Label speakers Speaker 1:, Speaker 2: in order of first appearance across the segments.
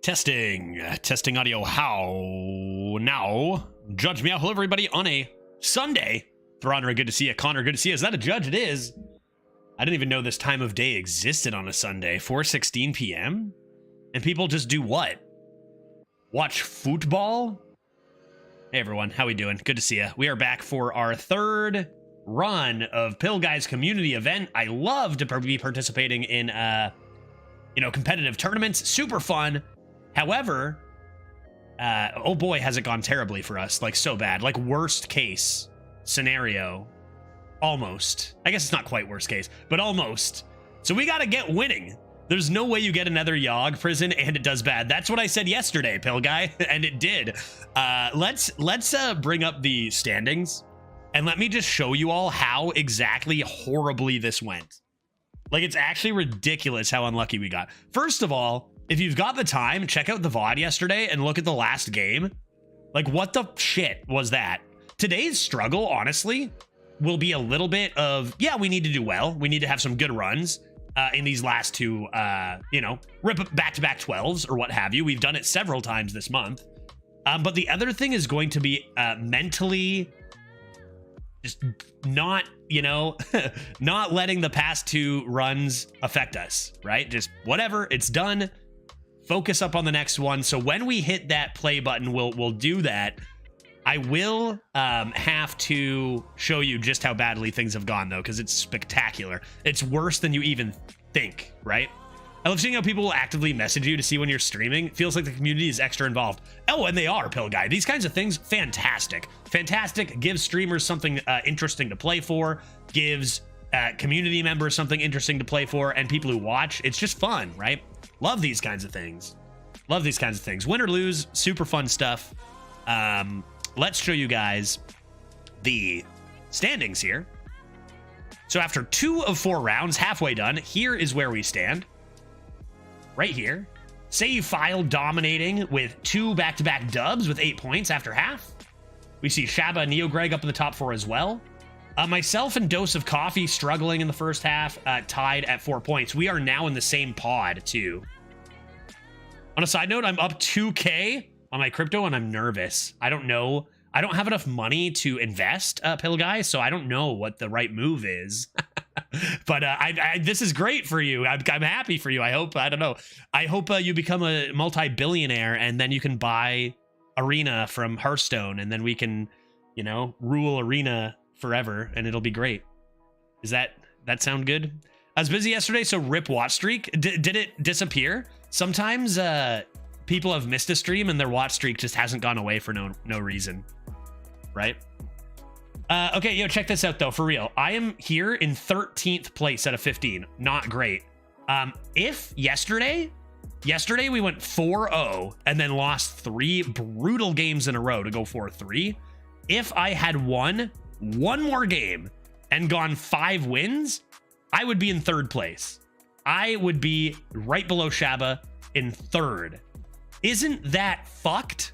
Speaker 1: Testing audio. How now? Judge me out. Hello, everybody, on a Sunday. Thronner, good to see you. Connor, good to see you. Is that a judge? It is. I didn't even know this time of day existed on a Sunday. 4:16 p.m. And people just do what? Watch football? Hey, everyone. How we doing? Good to see you. We are back for our third run of Pill Guys community event. I love to be participating in, competitive tournaments. Super fun. However, oh boy, has it gone terribly for us. Like, so bad. Like, worst case scenario. Almost. I guess it's not quite worst case, but almost. So we got to get winning. There's no way you get another Yogg prison and it does bad. That's what I said yesterday, Pill Guy, and it did. Let's bring up the standings and let me just show you all how exactly horribly this went. Like, it's actually ridiculous how unlucky we got. First of all, if you've got the time, check out the VOD yesterday and look at the last game. Like, what the shit was that? Today's struggle, honestly, will be a little bit of, yeah, we need to do well. We need to have some good runs in these last two, rip back-to-back 12s or what have you. We've done it several times this month. But the other thing is going to be mentally just not, not letting the past two runs affect us, right? Just whatever, it's done. Focus up on the next one. So when we hit that play button, we'll do that. I will have to show you just how badly things have gone, though, because it's spectacular. It's worse than you even think, right? I love seeing how people will actively message you to see when you're streaming. It feels like the community is extra involved. Oh, and they are, Pill Guy. These kinds of things, fantastic. Fantastic. Gives streamers something interesting to play for. Gives community members something interesting to play for. And people who watch, it's just fun, right? Love these kinds of things. Love these kinds of things. Win or lose, super fun stuff. Let's show you guys the standings here. So after 2 of 4 rounds, halfway done, here is where we stand. Right here. Save File dominating with 2 back-to-back dubs with 8 points after half. We see Shaba and Neo Greg up in the top 4 as well. Myself and Dose of Coffee struggling in the first half, tied at 4 points. We are now in the same pod, too. On a side note, I'm up 2K on my crypto, and I'm nervous. I don't know. I don't have enough money to invest, Pill Guy, so I don't know what the right move is. But this is great for you. I'm happy for you. I hope you become a multi-billionaire, and then you can buy Arena from Hearthstone, and then we can, rule Arena forever, and it'll be great. Does that sound good? I was busy yesterday, so rip watch streak. Did it disappear? Sometimes people have missed a stream and their watch streak just hasn't gone away for no reason, right? Okay, check this out though, for real. I am here in 13th place out of 15. Not great. If yesterday we went 4-0 and then lost 3 brutal games in a row to go 4-3. If I had won one more game and gone 5 wins, I would be in 3rd place. I would be right below Shaba in 3rd. Isn't that fucked?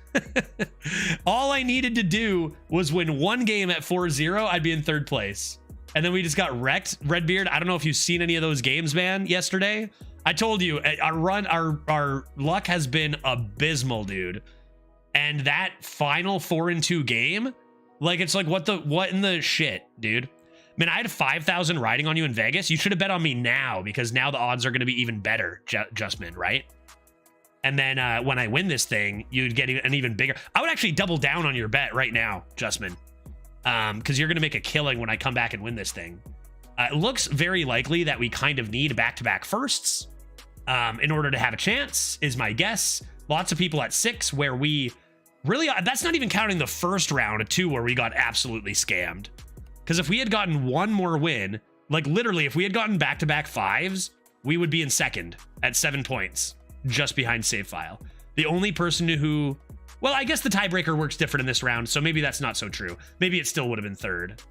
Speaker 1: All I needed to do was win one game at 4-0. I'd be in 3rd place. And then we just got wrecked. Redbeard, I don't know if you've seen any of those games, man, yesterday. I told you, our luck has been abysmal, dude. And that final 4-2 game, like, it's like, what in the shit, dude? Man, I had 5,000 riding on you in Vegas. You should have bet on me now, because now the odds are going to be even better, Justman, right? And then when I win this thing, you'd get an even bigger. I would actually double down on your bet right now, Justman, because you're going to make a killing when I come back and win this thing. It looks very likely that we kind of need back-to-back firsts in order to have a chance, is my guess. Lots of people at 6 where we really, that's not even counting the first round of 2 where we got absolutely scammed. Because if we had gotten one more win, like literally, if we had gotten back-to-back 5s, we would be in 2nd at 7 points. Just behind Save File. The only person who, well, I guess the tiebreaker works different in this round, so maybe that's not so true. Maybe it still would have been 3rd.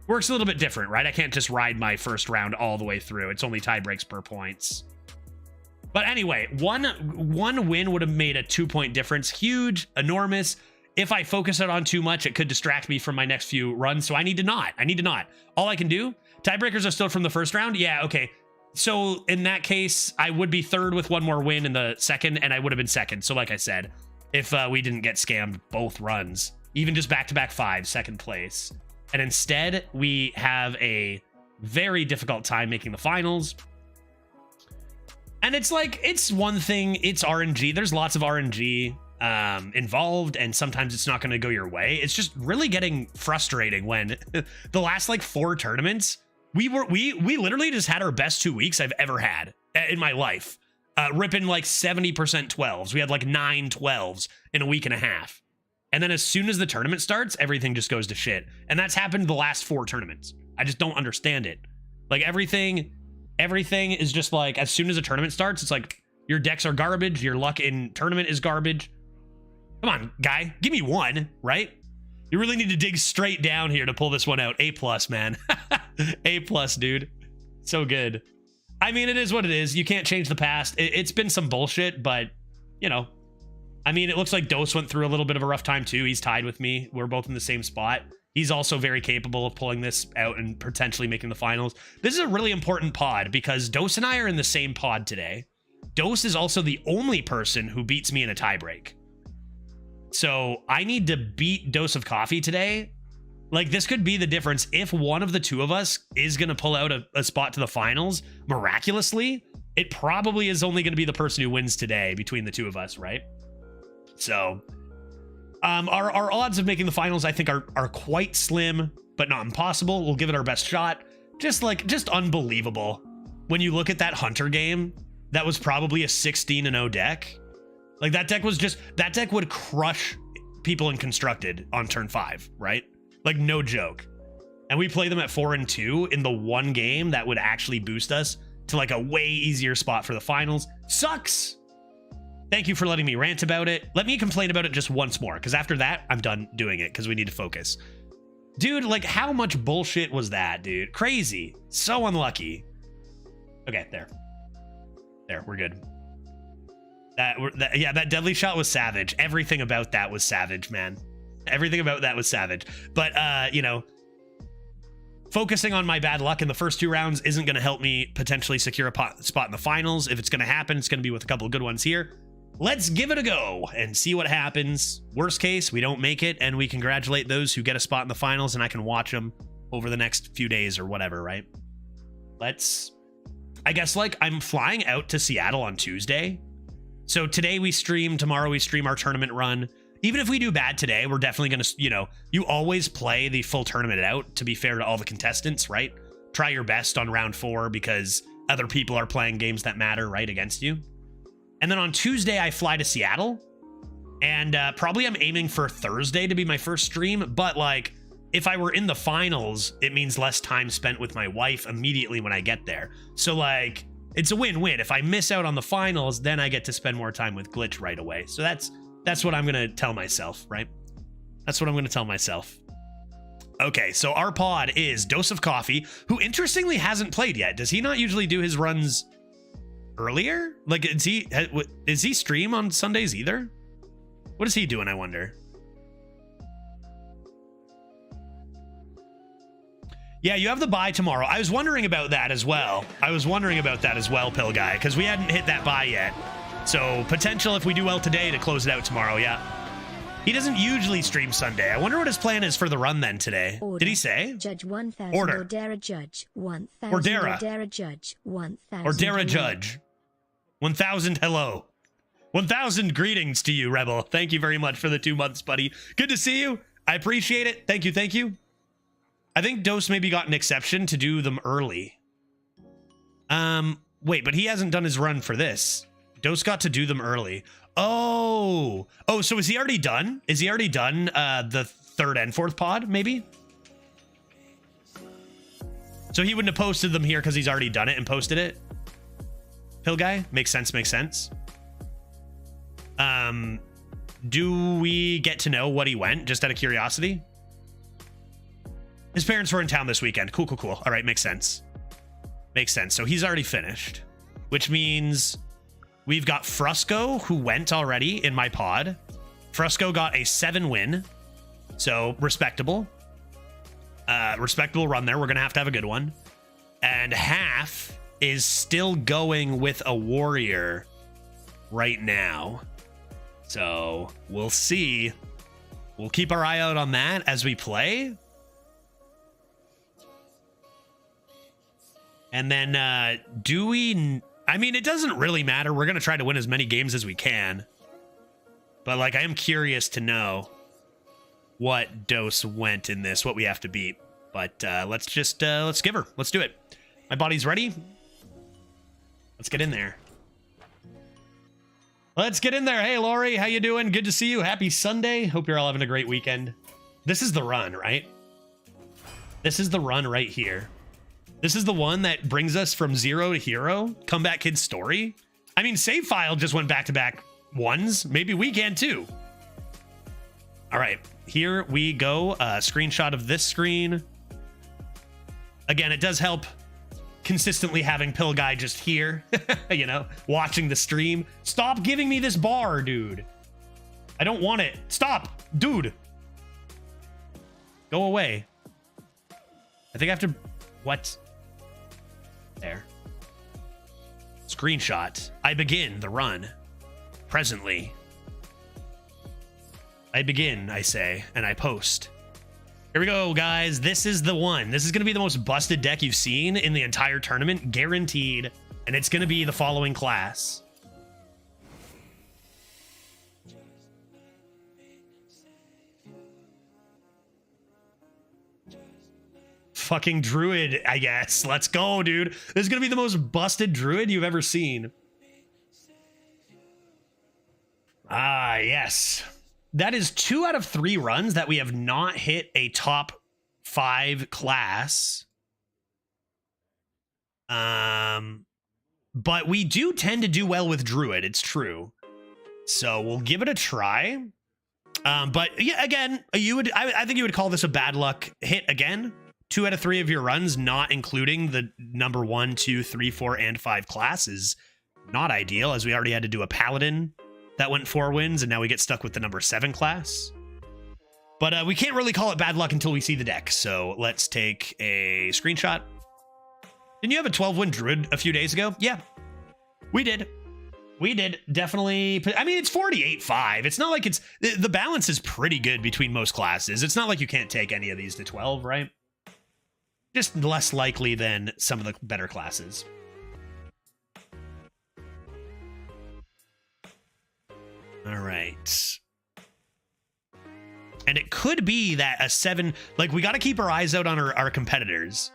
Speaker 1: Works a little bit different, right? I can't just ride my first round all the way through. It's only tie breaks per points. But anyway, one win would have made a 2-point difference. Huge, enormous. If I focus it on too much, it could distract me from my next few runs, so I need to not. All I can do, tiebreakers are still from the first round? Yeah, okay. So in that case, I would be third with one more win in the second, and I would have been second. So like I said, if we didn't get scammed both runs, even just back-to-back 5, second place. And instead, we have a very difficult time making the finals. And it's like, it's one thing, it's RNG. There's lots of RNG involved, and sometimes it's not going to go your way. It's just really getting frustrating when the last like 4 tournaments, we literally just had our best 2 weeks I've ever had in my life. Ripping like 70% 12s. We had like 9 12s in a week and a half. And then as soon as the tournament starts, everything just goes to shit. And that's happened the last 4 tournaments. I just don't understand it. Like everything is just like, as soon as a tournament starts, it's like your decks are garbage. Your luck in tournament is garbage. Come on, guy, give me one, right? You really need to dig straight down here to pull this one out. A+, man. A+, dude. So good. I mean, it is what it is. You can't change the past. It's been some bullshit, but, you know. I mean, it looks like Dose went through a little bit of a rough time, too. He's tied with me. We're both in the same spot. He's also very capable of pulling this out and potentially making the finals. This is a really important pod because Dose and I are in the same pod today. Dose is also the only person who beats me in a tiebreak. So I need to beat Dose of Coffee today. Like, this could be the difference. If one of the two of us is going to pull out a spot to the finals miraculously, it probably is only going to be the person who wins today between the two of us, right? So our odds of making the finals, I think, are quite slim, but not impossible. We'll give it our best shot. Just unbelievable. When you look at that Hunter game, that was probably a 16-0 deck. Like, that deck would crush people in Constructed on turn 5, right? Like, no joke. And we play them at 4-2 in the one game that would actually boost us to like a way easier spot for the finals. Sucks. Thank you for letting me rant about it. Let me complain about it just once more, because after that, I'm done doing it because we need to focus. Dude, like, how much bullshit was that, dude? Crazy. So unlucky. Okay, there. There, we're good. Yeah, that deadly shot was savage. Everything about that was savage, man. Everything about that was savage. But, you know, focusing on my bad luck in the first 2 rounds isn't going to help me potentially secure a spot in the finals. If it's going to happen, it's going to be with a couple of good ones here. Let's give it a go and see what happens. Worst case, we don't make it, and we congratulate those who get a spot in the finals, and I can watch them over the next few days or whatever, right? I guess, like, I'm flying out to Seattle on Tuesday. So today we stream, tomorrow we stream our tournament run. Even if we do bad today, we're definitely going to, you know, you always play the full tournament out to be fair to all the contestants, right? Try your best on round 4 because other people are playing games that matter, right, against you. And then on Tuesday, I fly to Seattle, and probably I'm aiming for Thursday to be my first stream. But like, if I were in the finals, it means less time spent with my wife immediately when I get there. So like, it's a win-win. If I miss out on the finals, then I get to spend more time with Glitch right away. So that's what I'm going to tell myself, right? That's what I'm going to tell myself. Okay, so our pod is Dose of Coffee, who interestingly hasn't played yet. Does he not usually do his runs earlier? Like, is he stream on Sundays either? What is he doing, I wonder? Yeah, you have the bye tomorrow. I was wondering about that as well. Pill Guy, because we hadn't hit that bye yet. So potential if we do well today to close it out tomorrow, yeah. He doesn't usually stream Sunday. I wonder what his plan is for the run then today. Order. Did he say?
Speaker 2: Judge 1000.
Speaker 1: Order.
Speaker 2: Ordera Judge 1000.
Speaker 1: Ordera.
Speaker 2: Ordera Judge 1000.
Speaker 1: Ordera Judge 1000. Hello. 1000 greetings to you, Rebel. Thank you very much for the 2 months, buddy. Good to see you. I appreciate it. Thank you. Thank you. I think Dose maybe got an exception to do them early. Wait, but he hasn't done his run for this. Dose got to do them early. Oh, so is he already done? Is he already done the 3rd and 4th pod, maybe? So he wouldn't have posted them here because he's already done it and posted it? Pill Guy? Makes sense, makes sense. Do we get to know what he went, just out of curiosity? His parents were in town this weekend. Cool. All right, makes sense. Makes sense. So he's already finished, which means we've got Frusco, who went already in my pod. Frusco got a 7 win. So respectable. Respectable run there. We're going to have a good one. And Half is still going with a warrior right now. So we'll see. We'll keep our eye out on that as we play. And then do we... I mean, it doesn't really matter. We're going to try to win as many games as we can. But, like, I am curious to know what dose went in this, what we have to beat. But let's just, let's give her. Let's do it. My body's ready. Let's get in there. Let's get in there. Hey, Lori, how you doing? Good to see you. Happy Sunday. Hope you're all having a great weekend. This is the run, right? This is the run right here. This is the one that brings us from 0 to hero. Comeback Kid story. I mean, save file just went back-to-back ones. Maybe we can too. All right, here we go. Screenshot of this screen. Again, it does help consistently having Pill Guy just here, you know, watching the stream. Stop giving me this bar, dude. I don't want it. Stop, dude. Go away. I think I have to... What? There. Screenshot. I begin the run. Presently. I begin, I say, and I post. Here we go, guys. This is the one. This is going to be the most busted deck you've seen in the entire tournament, guaranteed. And it's going to be the following class. Fucking druid, I guess. Let's go, dude. This is gonna be the most busted druid you've ever seen. Ah, yes. That is 2 out of 3 runs that we have not hit a top 5 class. But we do tend to do well with druid. It's true. So we'll give it a try. But yeah, again, I think you would call this a bad luck hit again. 2 out of 3 of your runs, not including the number 1, 2, 3, 4, and 5 classes. Not ideal, as we already had to do a paladin that went 4 wins, and now we get stuck with the number 7 class. But we can't really call it bad luck until we see the deck. So let's take a screenshot. Didn't you have a 12-win druid a few days ago? Yeah, we did. We did, definitely. I mean, it's 48-5. It's not like it's... The balance is pretty good between most classes. It's not like you can't take any of these to 12, right? Just less likely than some of the better classes. All right. And it could be that a 7... Like, we got to keep our eyes out on our competitors.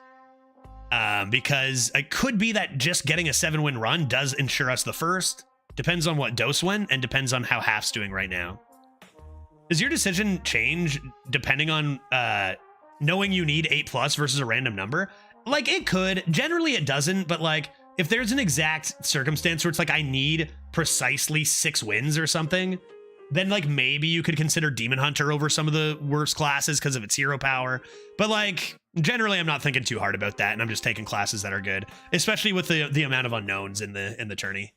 Speaker 1: Because it could be that just getting a 7-win run does ensure us the first. Depends on what dose went, and depends on how half's doing right now. Does your decision change depending on... knowing you need 8+ versus a random number? Like, it could. Generally, it doesn't, but, like, if there's an exact circumstance where it's like, I need precisely 6 wins or something, then, like, maybe you could consider Demon Hunter over some of the worst classes because of its hero power. But, like, generally, I'm not thinking too hard about that, and I'm just taking classes that are good, especially with the amount of unknowns in the tourney.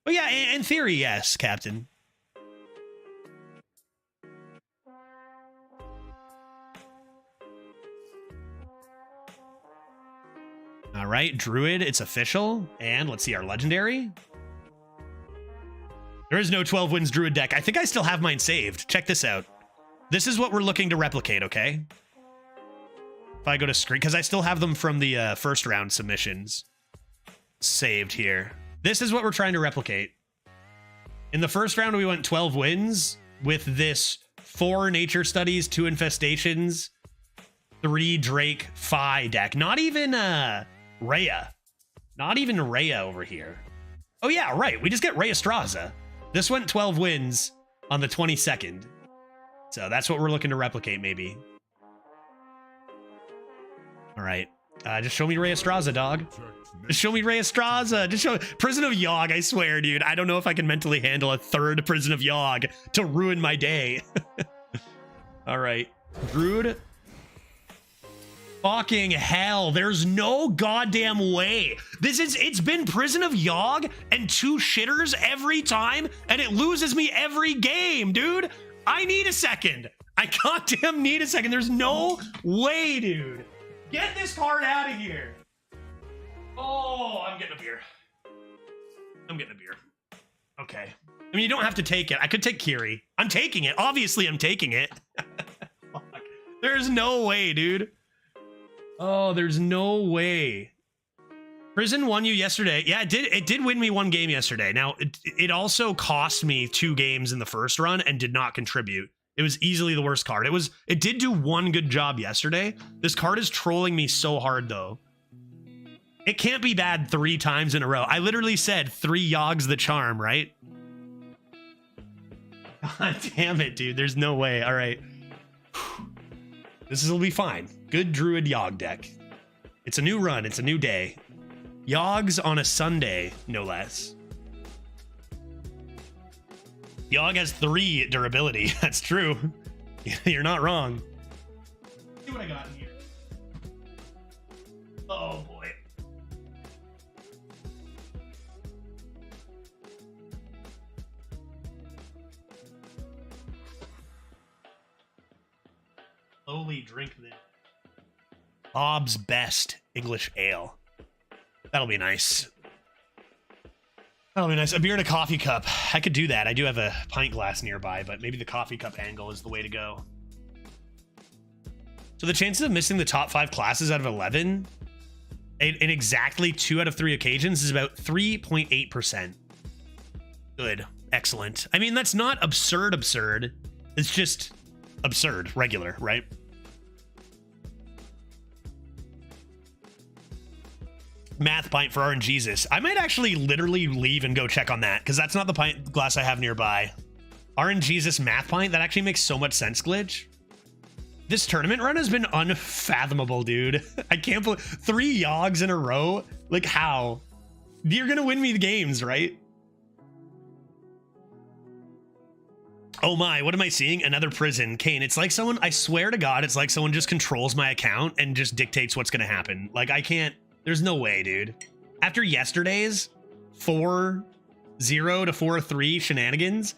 Speaker 1: But yeah, in theory, yes, Captain. All right, Druid, it's official. And let's see our legendary. There is no 12 wins Druid deck. I think I still have mine saved. Check this out. This is what we're looking to replicate, okay? If I go to screen, because I still have them from the first round submissions saved here. This is what we're trying to replicate. In the first round, we went 12 wins with this 4 nature studies, 2 infestations, 3 Drake, Phi deck. Not even Rhea. Not even Rhea over here. Oh yeah, right. We just get Rhea Straza. This went 12 wins on the 22nd. So that's what we're looking to replicate, maybe. All right. Just show me Rhea Straza, dog. Just show me Rhea Straza. Just show Prison of Yogg, I swear, dude. I don't know if I can mentally handle a 3rd Prison of Yogg to ruin my day. All right. Druid. Fucking hell, there's no goddamn way. It's been Prison of Yogg and 2 shitters every time, and it loses me every game, dude. I need a second. I goddamn need a second. There's no way, dude. Get this card out of here. Oh. Oh, I'm getting a beer. I'm getting a beer. Okay. I mean, you don't have to take it. I could take Kiri. I'm taking it. Obviously, I'm taking it. Fuck. There's no way, dude. Oh, there's no way. Prison won you yesterday. Yeah, it did. It did win me one game yesterday. Now, it also cost me 2 games in the first run and did not contribute. It was easily the worst card. It did do one good job yesterday. This card is trolling me so hard, though. It can't be bad 3 times in a row. I literally said 3 Yogg's the charm, right? God damn it, dude. There's no way. All right. This will be fine. Good Druid Yogg deck. It's a new run. It's a new day. Yogg's on a Sunday, no less. Yogg has 3 durability. That's true. You're not wrong. Let's see what I got in here. Oh, boy. Slowly drink this. Bob's Best English Ale. That'll be nice. That'll be nice. A beer and a coffee cup. I could do that. I do have a pint glass nearby, but maybe the coffee cup angle is the way to go. So the chances of missing the top 5 classes out of 11 in exactly 2 out of 3 occasions is about 3.8%. Good. Excellent. I mean, that's not absurd. It's just absurd. Regular, right? Math pint for RNGesus. I might actually literally leave and go check on that because that's not the pint glass I have nearby. RNGesus math pint, that actually makes so much sense, Glitch. This tournament run has been unfathomable, dude. I can't believe 3 Yogg's in a row. Like, how? You're gonna win me the games, right? Oh my, what am I seeing? Another prison. Kane, it's like someone, I swear to God, it's like someone just controls my account and just dictates what's gonna happen. Like, I can't. There's no way, dude. After yesterday's 4-0 to 4-3 shenanigans,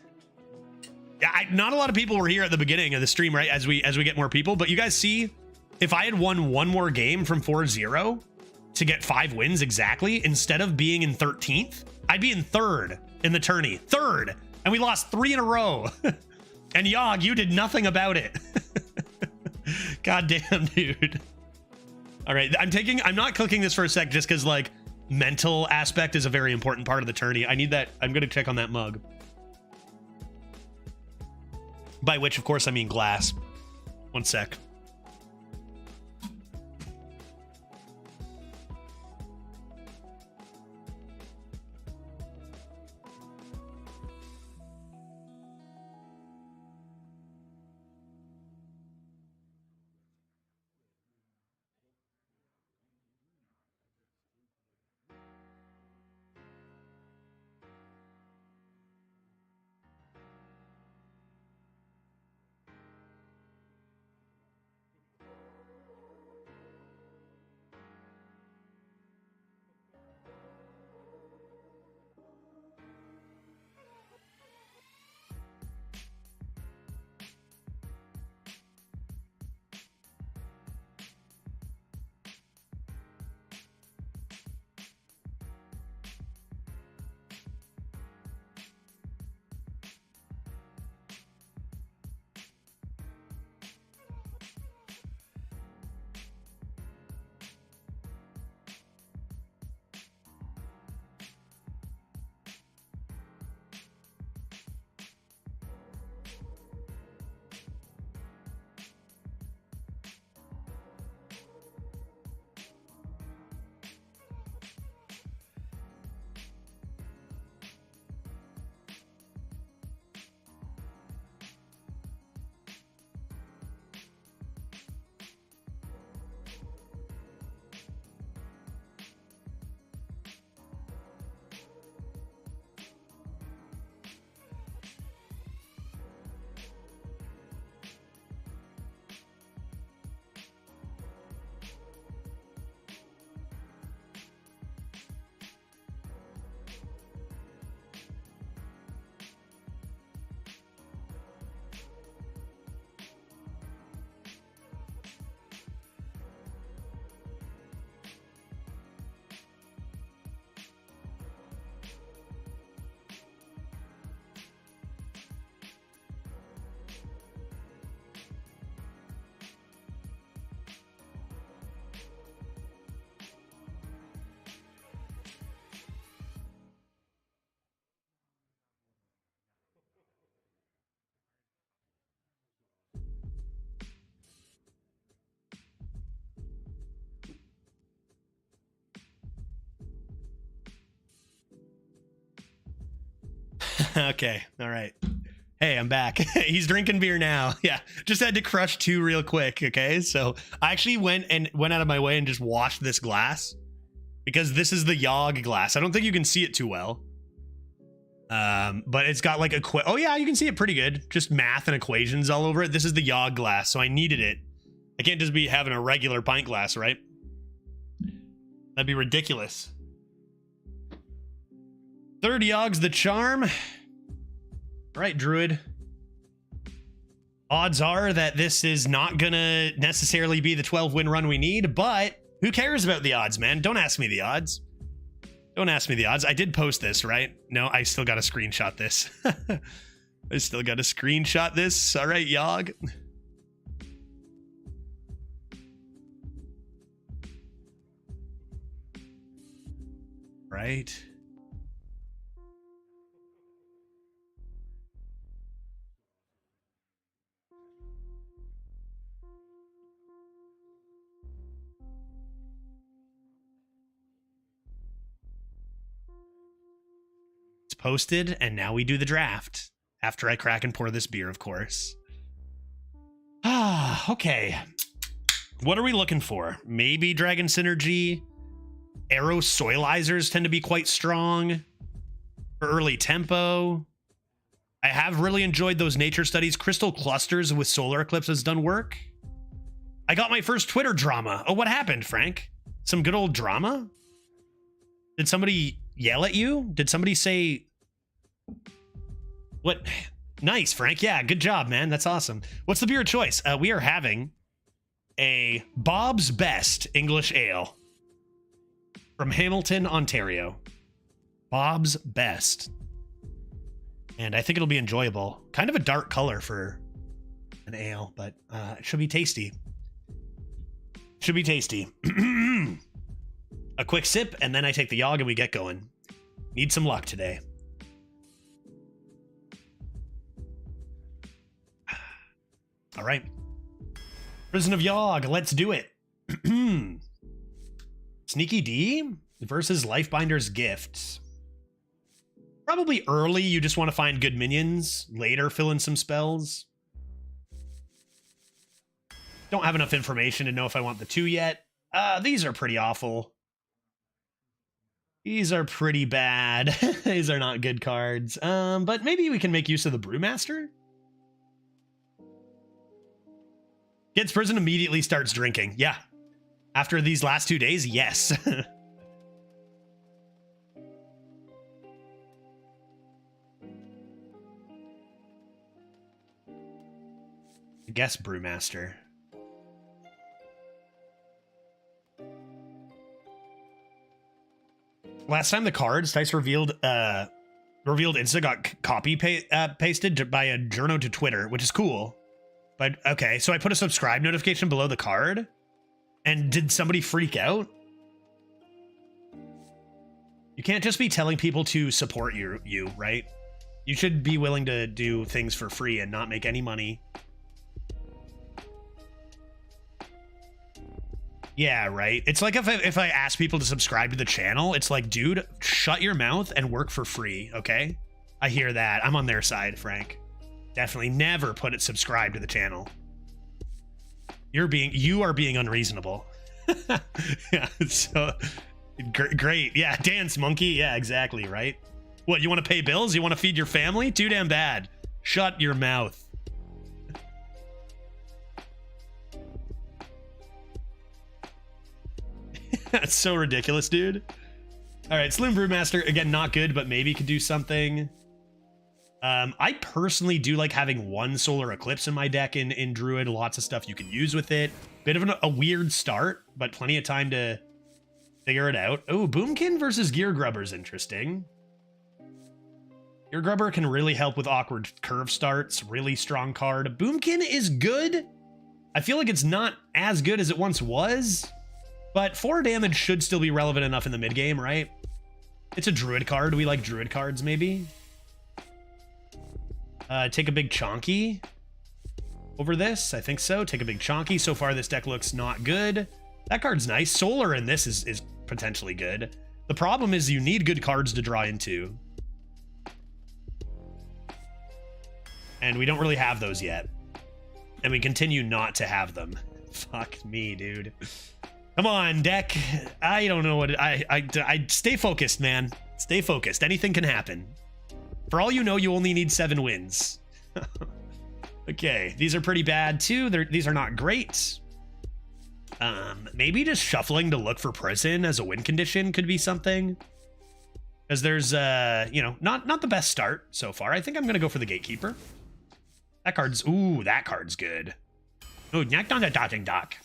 Speaker 1: not a lot of people were here at the beginning of the stream, right? As we get more people, but you guys see, if I had won one more game from 4-0 to get 5 wins exactly, instead of being in 13th, I'd be in 3rd in the tourney. 3rd, and we lost 3 in a row. And Yogg, you did nothing about it. God damn, dude. All right, I'm not clicking this for a sec just because, like, mental aspect is a very important part of the tourney. I need that. I'm going to check on that mug. By which, of course, I mean glass. One sec. Okay, all right. Hey, I'm back. He's drinking beer now. Yeah, just had to crush 2 real quick, okay? So I actually went out of my way and just washed this glass because this is the Yogg glass. I don't think you can see it too well. But it's got like oh yeah, you can see it pretty good. Just math and equations all over it. This is the Yogg glass, so I needed it. I can't just be having a regular pint glass, right? That'd be ridiculous. 3rd Yogg's the charm. All right, Druid. Odds are that this is not gonna necessarily be the 12-win run we need, but who cares about the odds, man? Don't ask me the odds. Don't ask me the odds. I did post this, right? No, I still gotta screenshot this. I still gotta screenshot this. All right, Yogg. Right. It's posted, and now we do the draft. After I crack and pour this beer, of course. Ah, okay. What are we looking for? Maybe Dragon Synergy. Arrow Soilizers tend to be quite strong for early tempo. I have really enjoyed those nature studies. Crystal Clusters with Solar Eclipse has done work. I got my first Twitter drama. Oh, what happened, Frank? Some good old drama? Did somebody yell at you? Did somebody say... What? Nice, Frank. Yeah, good job, man. That's awesome. What's the beer of choice? We are having a Bob's Best English Ale from Hamilton, Ontario. Bob's Best. And I think it'll be enjoyable. Kind of a dark color for an ale, but it should be tasty. Should be tasty. A quick sip, and then I take the Yogg and we get going. Need some luck today. All right. Prison of Yogg, let's do it. Sneaky D versus Lifebinder's Gift. Probably early, you just want to find good minions. Later, fill in some spells. Don't have enough information to know if I want the 2 yet. These are pretty awful. These are pretty bad. These are not good cards. But maybe we can make use of the Brewmaster. Kids Prison immediately starts drinking. Yeah. After these last 2 days, yes. I guess Brewmaster. Last time the cards Dice revealed Insta got pasted by a journo to Twitter, which is cool. But okay, so I put a subscribe notification below the card, and did somebody freak out? You can't just be telling people to support you, right? You should be willing to do things for free and not make any money. Yeah, right. It's like if I ask people to subscribe to the channel, it's like, dude, shut your mouth and work for free, okay? I hear that. I'm on their side, Frank. Definitely never put it subscribe to the channel. You are being unreasonable. Yeah, so great. Yeah, dance monkey. Yeah, exactly, right? What, you want to pay bills? You want to feed your family? Too damn bad. Shut your mouth. That's so ridiculous, dude. All right, Slim Brewmaster, again, not good, but maybe could do something. I personally do like having 1 Solar Eclipse in my deck in Druid. Lots of stuff you can use with it. Bit of a weird start, but plenty of time to figure it out. Oh, Boomkin versus Gear Grubber is interesting. Gear Grubber can really help with awkward curve starts. Really strong card. Boomkin is good. I feel like it's not as good as it once was, but 4 damage should still be relevant enough in the mid game, right? It's a Druid card. We like Druid cards, maybe. Take a big Chonky over this. I think so. Take a big Chonky. So far, this deck looks not good. That card's nice. Solar in this is potentially good. The problem is you need good cards to draw into. And we don't really have those yet. And we continue not to have them. Fuck me, dude. Come on, deck. I don't know what... I stay focused, man. Stay focused. Anything can happen. For all you know, you only need 7 wins. Okay, these are pretty bad, too. These are not great. Maybe just shuffling to look for prison as a win condition could be something. Because there's, you know, not the best start so far. I think I'm going to go for the Gatekeeper. That card's... Ooh, that card's good. Oh, knocked on the dodging dock.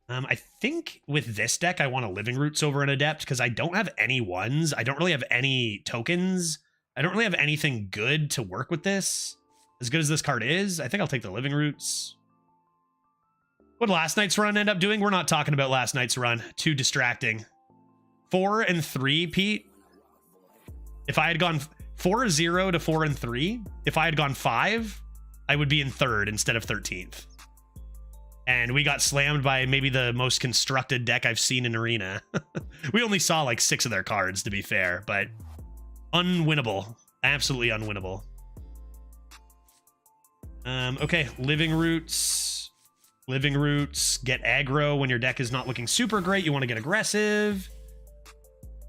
Speaker 1: I think with this deck, I want a Living Roots over an Adept because I don't have any ones. I don't really have any tokens. I don't really have anything good to work with this. As good as this card is, I think I'll take the Living Roots. What did last night's run end up doing? We're not talking about last night's run. Too distracting. 4 and 3, Pete. If I had gone 4-0 to 4 and 3, if I had gone 5, I would be in 3rd instead of 13th. And we got slammed by maybe the most constructed deck I've seen in Arena. We only saw like 6 of their cards, to be fair, but unwinnable. Absolutely unwinnable. Okay, Living Roots. Living Roots. Get aggro when your deck is not looking super great. You want to get aggressive.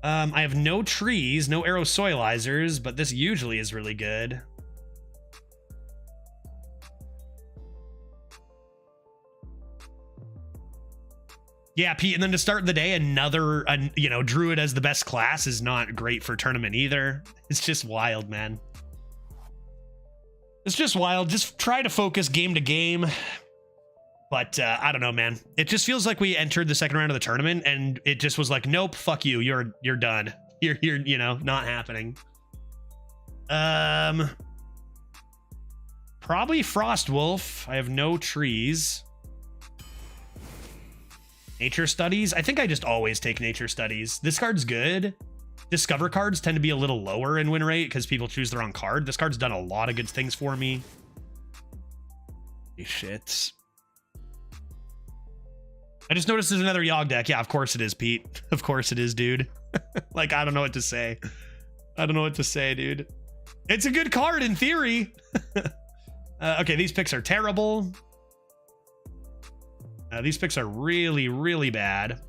Speaker 1: I have no trees, no arrow soilizers, but this usually is really good. Yeah, Pete, and then to start the day, another, you know, Druid as the best class is not great for tournament either. It's just wild, man. It's just wild. Just try to focus game to game. But I don't know, man. It just feels like we entered the second round of the tournament and it just was like, nope, fuck you. You're done. You're, you know, not happening. Probably Frostwolf. I have no trees. Nature Studies. I think I just always take Nature Studies. This card's good. Discover cards tend to be a little lower in win rate because people choose the wrong card. This card's done a lot of good things for me. Holy shit. I just noticed there's another Yogg deck. Yeah, of course it is, Pete. Of course it is, dude. Like, I don't know what to say. I don't know what to say, dude. It's a good card in theory. Okay, these picks are terrible. These picks are really, really bad.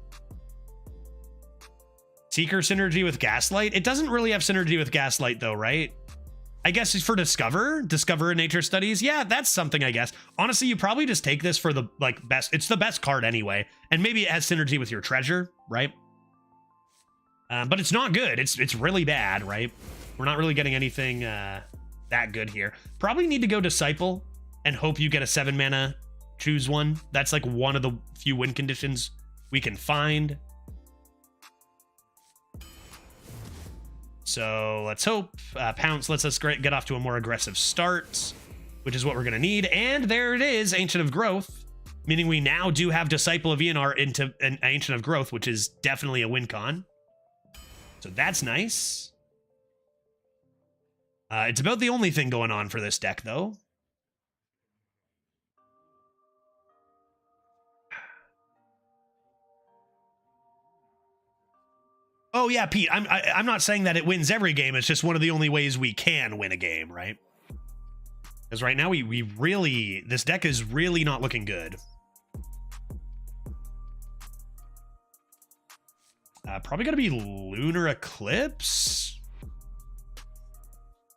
Speaker 1: Seeker synergy with Gaslight. It doesn't really have synergy with Gaslight, though, right? I guess it's for Discover and Nature Studies. Yeah, that's something, I guess. Honestly, you probably just take this for the like best. It's the best card anyway, and maybe it has synergy with your treasure, right? But it's not good. It's really bad, right? We're not really getting anything that good here. Probably need to go Disciple and hope you get a 7 mana. Choose one. That's like one of the few win conditions we can find. So let's hope. Pounce lets us get off to a more aggressive start, which is what we're going to need. And there it is, Ancient of Growth, meaning we now do have Disciple of Eonar into an Ancient of Growth, which is definitely a win con. So that's nice. It's about the only thing going on for this deck, though. Oh yeah, Pete, I'm not saying that it wins every game. It's just one of the only ways we can win a game, right? Because right now we really, this deck is really not looking good. Probably gonna be Lunar Eclipse.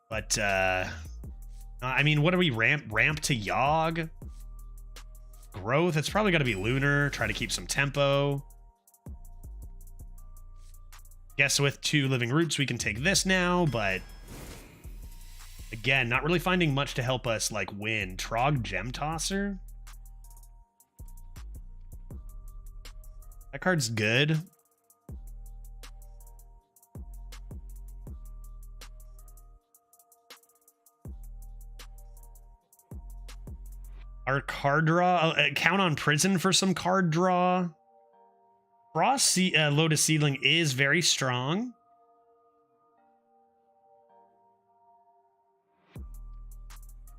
Speaker 1: But I mean, what are we ramp to Yogg? Growth, it's probably gonna be Lunar, try to keep some tempo. Guess with 2 Living Roots, we can take this now, but again, not really finding much to help us like win. Trog Gem Tosser. That card's good. Our card draw, count on Prison for some card draw. Frost Lotus Seedling is very strong.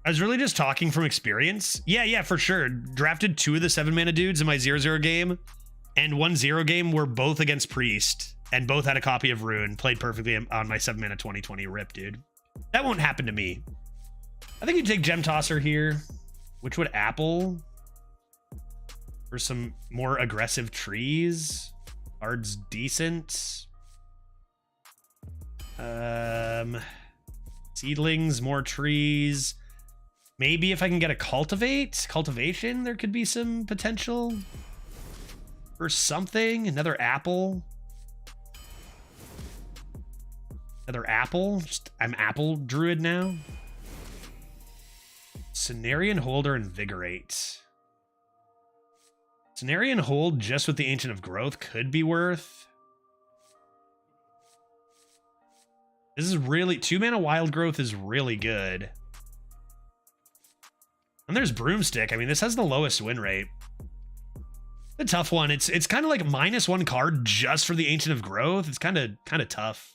Speaker 1: I was really just talking from experience. Yeah, for sure. Drafted 2 of the 7 mana dudes in my 0-0 game, and 1-0 game were both against Priest, and both had a copy of Rune. Played perfectly on my 7 mana 2020 rip, dude. That won't happen to me. I think you take Gem Tosser here, which would apple for some more aggressive trees. Card's decent. Seedlings, more trees. Maybe if I can get a cultivation, there could be some potential for something. Another apple. Another apple. I'm apple druid now. Cenarian Holder, Invigorate. Cenarian Hold just with the Ancient of Growth could be worth. This is really... 2-mana Wild Growth is really good. And there's Broomstick. I mean, this has the lowest win rate. A tough one. It's kind of like -1 card just for the Ancient of Growth. It's kind of tough.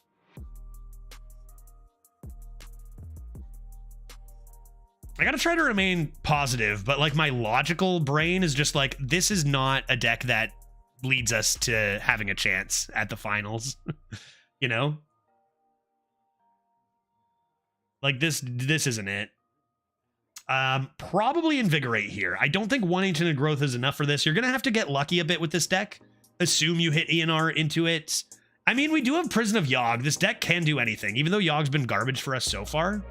Speaker 1: I gotta try to remain positive, but like my logical brain is just like, this is not a deck that leads us to having a chance at the finals. You know? Like this isn't it. Probably Invigorate here. I don't think 1 Ancient of Growth is enough for this. You're gonna have to get lucky a bit with this deck. Assume you hit ENR into it. I mean, we do have Prison of Yogg. This deck can do anything, even though Yogg's been garbage for us so far.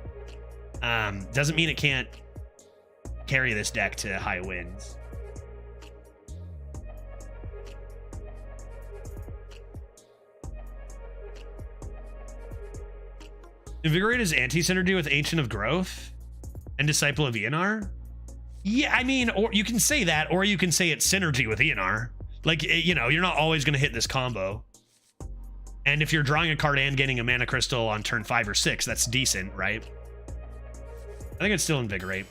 Speaker 1: Doesn't mean it can't carry this deck to high wins. Invigorate is anti-synergy with Ancient of Growth and Disciple of ENR. Yeah, I mean, or you can say that, or you can say it's synergy with ENR. Like, you know, you're not always going to hit this combo. And if you're drawing a card and getting a mana crystal on turn 5 or 6, that's decent, right? I think it's still Invigorate.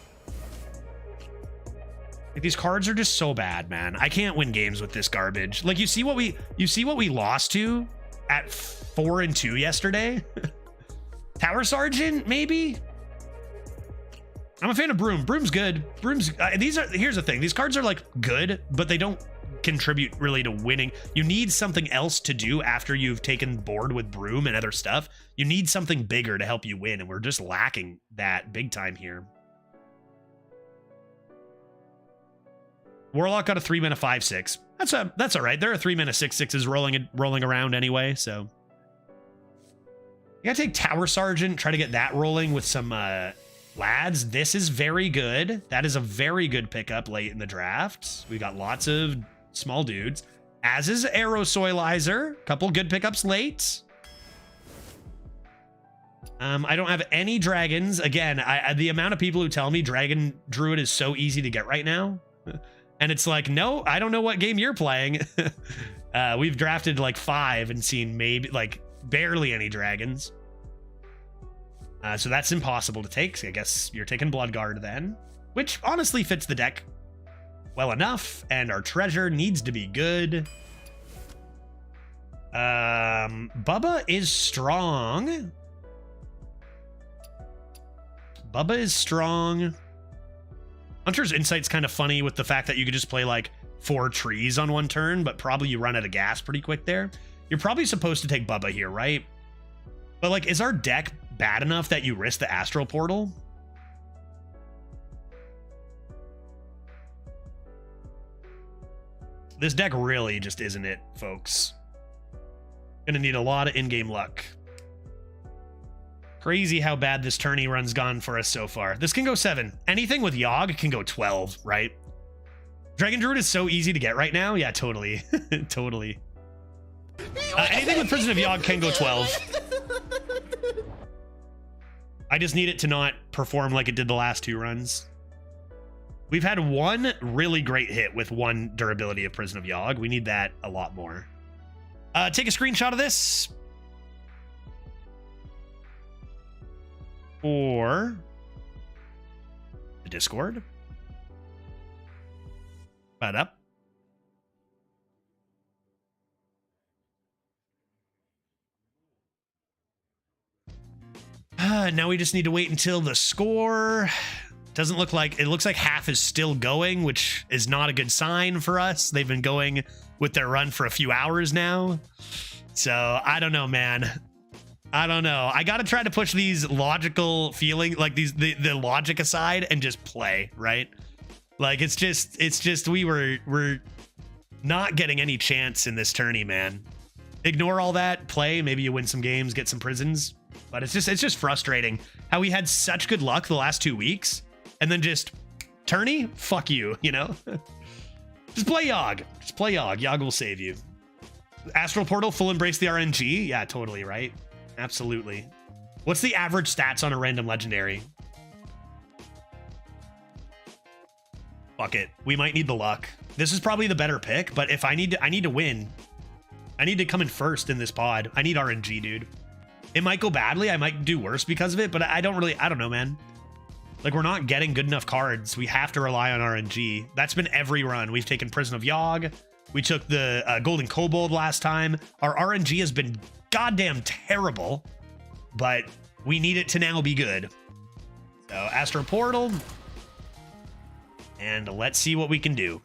Speaker 1: Like, these cards are just so bad, man. I can't win games with this garbage. Like, you see what we lost to at 4-2 yesterday? Tower Sergeant, maybe? I'm a fan of Broom. Broom's good. Broom's here's the thing. These cards are like good, but they don't contribute really to winning. You need something else to do after you've taken board with Broom and other stuff. You need something bigger to help you win, and we're just lacking that big time here. Warlock got a 3-mana 5/6. That's all right. There are 3-mana 6/6s rolling around anyway, so you gotta take Tower Sergeant, try to get that rolling with some lads. This is very good. That is a very good pickup late in the draft. We got lots of small dudes, as is Aerosoilizer. Couple good pickups late. I don't have any dragons. Again, the amount of people who tell me Dragon Druid is so easy to get right now. And it's like, no, I don't know what game you're playing. We've drafted like 5 and seen maybe like barely any dragons. So that's impossible to take. So I guess you're taking Bloodguard then, which honestly fits the deck well enough, and our treasure needs to be good. Bubba is strong. Bubba is strong. Hunter's Insight's kind of funny with the fact that you could just play like 4 trees on one turn, but probably you run out of gas pretty quick there. You're probably supposed to take Bubba here, right? But like, is our deck bad enough that you risk the Astral Portal? This deck really just isn't it, folks. Gonna need a lot of in-game luck. Crazy how bad this tourney run's gone for us so far. This can go 7. Anything with Yogg can go 12, right? Dragon Druid is so easy to get right now. Yeah, totally. Totally. Anything with Prison of Yogg can go 12. I just need it to not perform like it did the last 2 runs. We've had 1 really great hit with 1 durability of Prison of Yogg. We need that a lot more. Take a screenshot of this. Or the Discord. But up. Now we just need to wait until the score. Doesn't look like, it looks like half is still going, which is not a good sign for us. They've been going with their run for a few hours now. So I don't know, man. I don't know. I got to try to push these logical feeling, like the logic aside and just play, right? Like it's just we're not getting any chance in this tourney, man. Ignore all that, play, maybe you win some games, get some prisons. But it's just frustrating how we had such good luck the last 2 weeks and then just tourney, fuck you, you know? Just play Yogg. Just play Yogg. Yogg will save you. Astral Portal, full embrace the RNG? Yeah, totally, right? Absolutely. What's the average stats on a random legendary? Fuck it. We might need the luck. This is probably the better pick, but if I need to win. I need to come in first in this pod. I need RNG, dude. It might go badly. I might do worse because of it, but I don't know, man. Like, we're not getting good enough cards. We have to rely on RNG. That's been every run. We've taken Prison of Yogg. We took the Golden Kobold last time. Our RNG has been goddamn terrible, but we need it to now be good. So, Astro Portal. And let's see what we can do.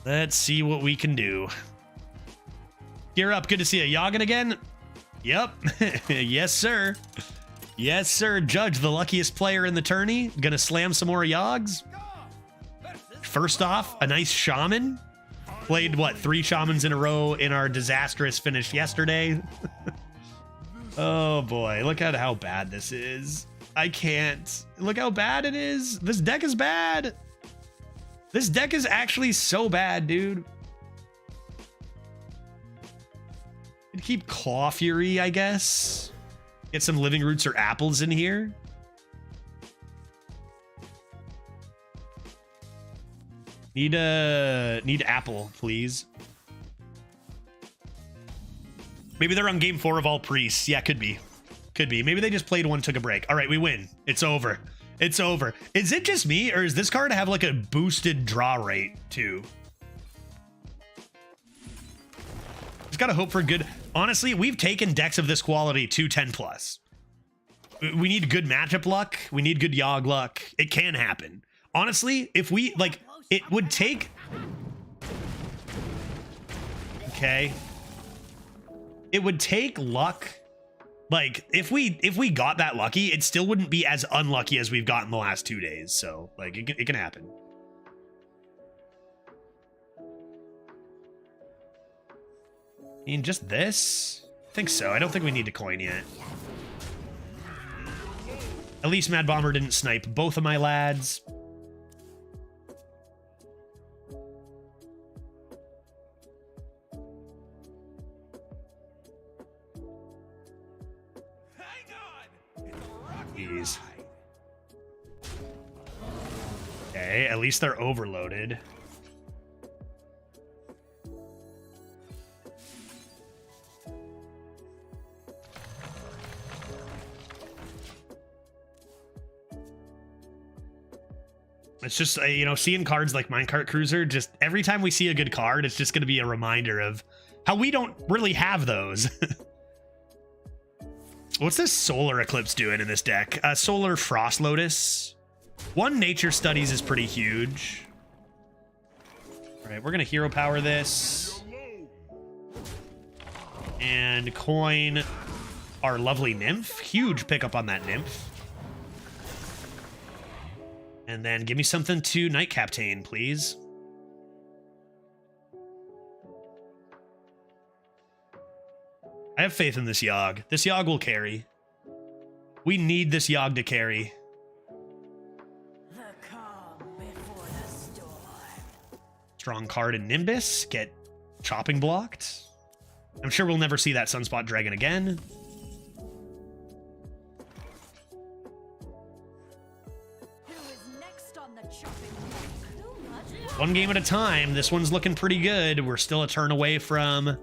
Speaker 1: Let's see what we can do. Gear up. Good to see you. Yoggin again? Yep. Yes, sir. Yes, sir. Judge, the luckiest player in the tourney. Gonna slam some more Yoggs. First off, a nice shaman. Played, what, 3 shamans in a row in our disastrous finish yesterday. Oh, boy. Look at how bad this is. I can't. Look how bad it is. This deck is bad. This deck is actually so bad, dude. I'd keep Claw Fury, I guess. Get some Living Roots or Apples in here. Need Apple, please. Maybe they're on game 4 of all priests. Yeah, could be. Could be. Maybe they just played one, took a break. All right, we win. It's over. It's over. Is it just me, or is this card have like a boosted draw rate too? Just gotta hope for good. Honestly, we've taken decks of this quality to 10 plus. We need good matchup luck. We need good Yogg luck. It can happen. Honestly, if we like, it would take. Okay. It would take luck. Like, if we got that lucky, it still wouldn't be as unlucky as we've gotten the last 2 days. So, like, it can happen. I mean, just this? I think so. I don't think we need to coin yet. At least Mad Bomber didn't snipe both of my lads. Jeez. Okay, at least they're overloaded. It's just, you know, seeing cards like Minecart Cruiser, just every time we see a good card, it's just going to be a reminder of how we don't really have those. What's this Solar Eclipse doing in this deck? Solar Frost Lotus. 1 Nature Studies is pretty huge. All right, we're going to hero power this. And coin our lovely Nymph. Huge pickup on that Nymph. And then give me something to Night Captain, please. I have faith in this Yogg. This Yogg will carry. We need this Yogg to carry.
Speaker 3: The calm before the storm.
Speaker 1: Strong card in Nimbus. Get chopping blocked. I'm sure we'll never see that Sunspot Dragon again. One game at a time. This one's looking pretty good. We're still a turn away from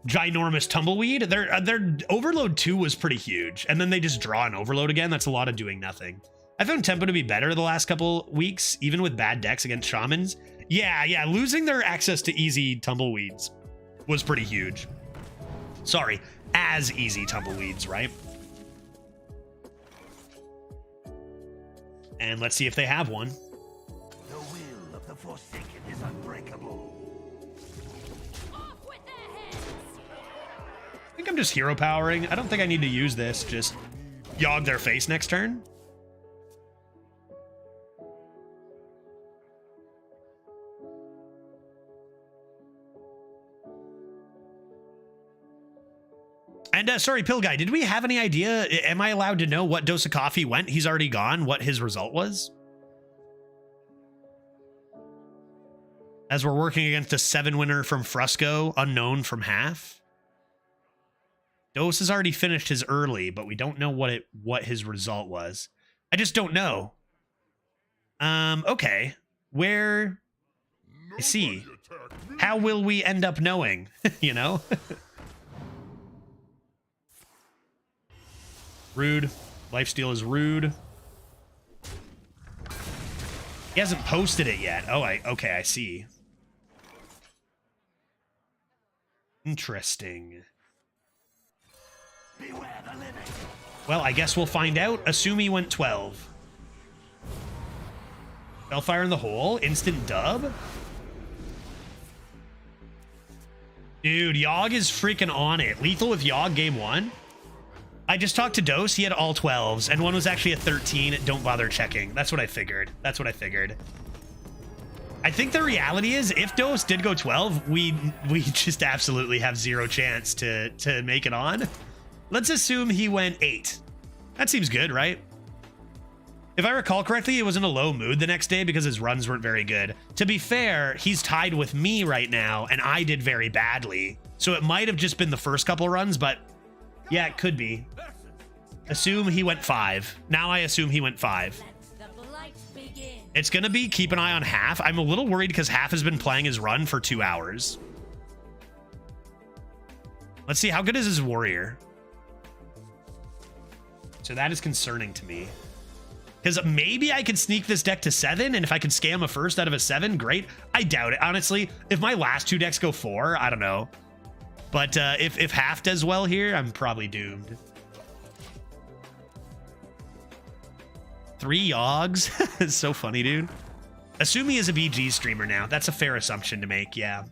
Speaker 1: ginormous Tumbleweed. Their Overload 2 was pretty huge, and then they just draw an Overload again. That's a lot of doing nothing. I found Tempo to be better the last couple weeks, even with bad decks against Shamans. Yeah, losing their access to easy Tumbleweeds was pretty huge. Sorry, as easy Tumbleweeds, right? And let's see if they have one.
Speaker 4: The will of the Forsaken is unbreakable.
Speaker 3: Off with their heads!
Speaker 1: I'm just hero powering. I don't think I need to use this. Just Yogg their face next turn. And sorry, Pill Guy, did we have any idea? Am I allowed to know what dose of coffee went? He's already gone. What his result was? As we're working against a 7 winner from Frusco, unknown from half. Dose has already finished his early, but we don't know what his result was. I just don't know. Okay. Where? I see. How will we end up knowing? You know? Rude. Lifesteal is rude. He hasn't posted it yet. Oh, okay, I see. Interesting. Well, I guess we'll find out. Assume he went 12. Spellfire in the hole. Instant dub. Dude, Yogg is freaking on it. Lethal with Yogg game 1. I just talked to Dose. He had all 12s, and one was actually a 13. Don't bother checking. That's what I figured. That's what I figured. I think the reality is, if Dose did go 12, we just absolutely have zero chance to make it on. Let's assume he went 8. That seems good, right? If I recall correctly, he was in a low mood the next day because his runs weren't very good. To be fair, he's tied with me right now, and I did very badly. So it might have just been the first couple runs, but yeah, it could be. Assume he went 5. Now I assume he went 5. It's going to be keep an eye on half. I'm a little worried because half has been playing his run for 2 hours. Let's see. How good is his warrior? So that is concerning to me. Because maybe I could sneak this deck to 7, and if I could scam a first out of a 7, great. I doubt it, honestly. If my last 2 decks go 4, I don't know. But if half does well here, I'm probably doomed. 3 Yoggs? It's so funny, dude. Assume he is a BG streamer now. That's a fair assumption to make, yeah.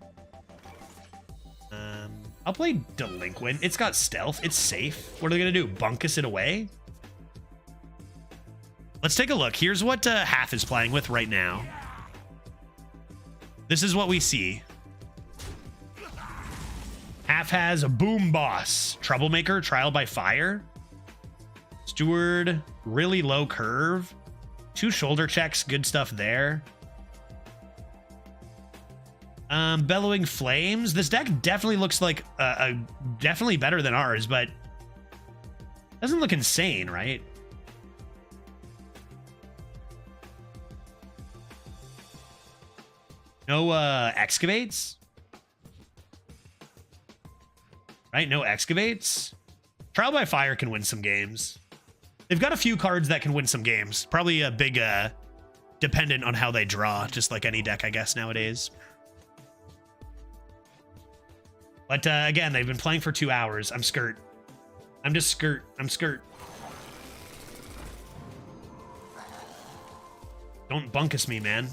Speaker 1: I'll play Delinquent. It's got stealth. It's safe. What are they going to do? Bunk us it away? Let's take a look. Here's what half is playing with right now. This is what we see. Half has a Boom Boss, Troublemaker, Trial by Fire, Steward, really low curve, 2 shoulder checks, good stuff there. Bellowing Flames. This deck definitely looks like definitely better than ours, but doesn't look insane, right? No excavates? Right, no excavates. Trial by Fire can win some games. They've got a few cards that can win some games. Probably a big dependent on how they draw, just like any deck, I guess, nowadays. But again, they've been playing for 2 hours. I'm skirt. I'm just skirt. I'm skirt. Don't bunkus me, man.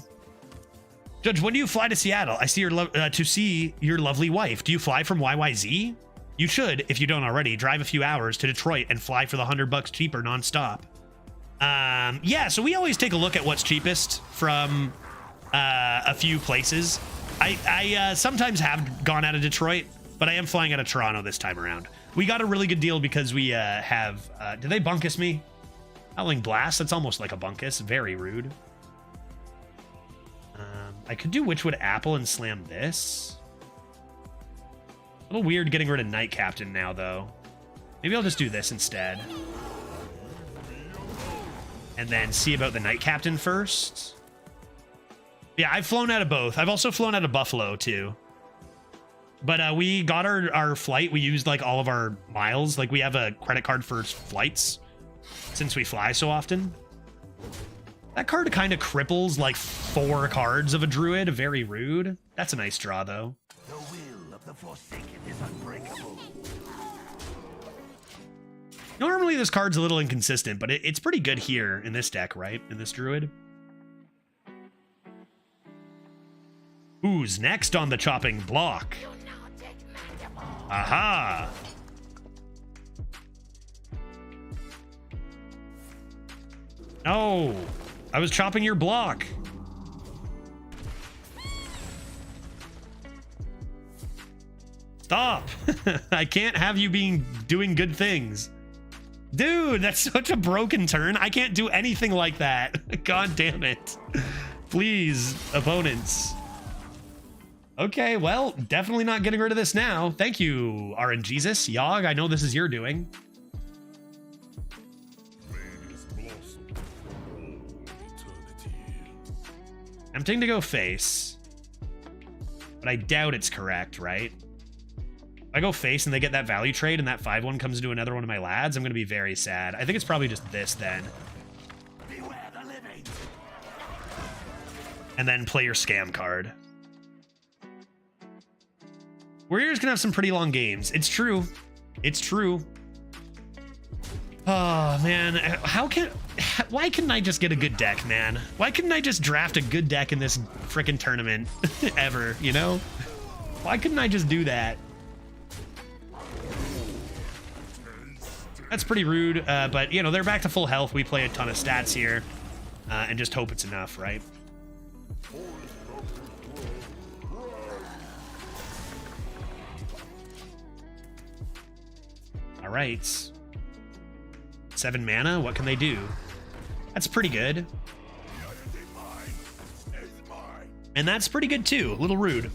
Speaker 1: Judge, when do you fly to Seattle? I see to see your lovely wife. Do you fly from YYZ? You should, if you don't already, drive a few hours to Detroit and fly for the $100 cheaper nonstop. Yeah, so we always take a look at what's cheapest from a few places. I sometimes have gone out of Detroit, but I am flying out of Toronto this time around. We got a really good deal because we have... did they bunkus me? Howling Blast? That's almost like a bunkus. Very rude. I could do Witchwood Apple and slam this. A little weird getting rid of Night Captain now, though. Maybe I'll just do this instead. And then see about the Night Captain first. Yeah, I've flown out of both. I've also flown out of Buffalo, too. But we got our flight. We used, like, all of our miles. Like, we have a credit card for flights since we fly so often. That card kind of cripples, like, 4 cards of a druid. Very rude. That's a nice draw, though.
Speaker 4: The will of the Forsaken is unbreakable.
Speaker 1: Normally, this card's a little inconsistent, but it's pretty good here in this deck, right? In this druid. Who's next on the chopping block? Aha! No, I was chopping your block. Stop. I can't have you doing good things. Dude, that's such a broken turn. I can't do anything like that. God damn it. Please, opponents. Okay, well, definitely not getting rid of this now. Thank you, RNGesus. Yogg, I know this is your doing. Tempting to go face, but I doubt it's correct, right? If I go face and they get that value trade and that 5-1 comes into another one of my lads, I'm going to be very sad. I think it's probably just this then.
Speaker 4: Beware the living.
Speaker 1: And then play your scam card. Warriors can have some pretty long games. It's true. It's true. Oh, man. Why couldn't I just get a good deck, man? Why couldn't I just draft a good deck in this freaking tournament ever, you know? Why couldn't I just do that? That's pretty rude, but, you know, they're back to full health. We play a ton of stats here, and just hope it's enough, right? All right. 7 mana, what can they do? That's pretty good. And that's pretty good too, a little rude.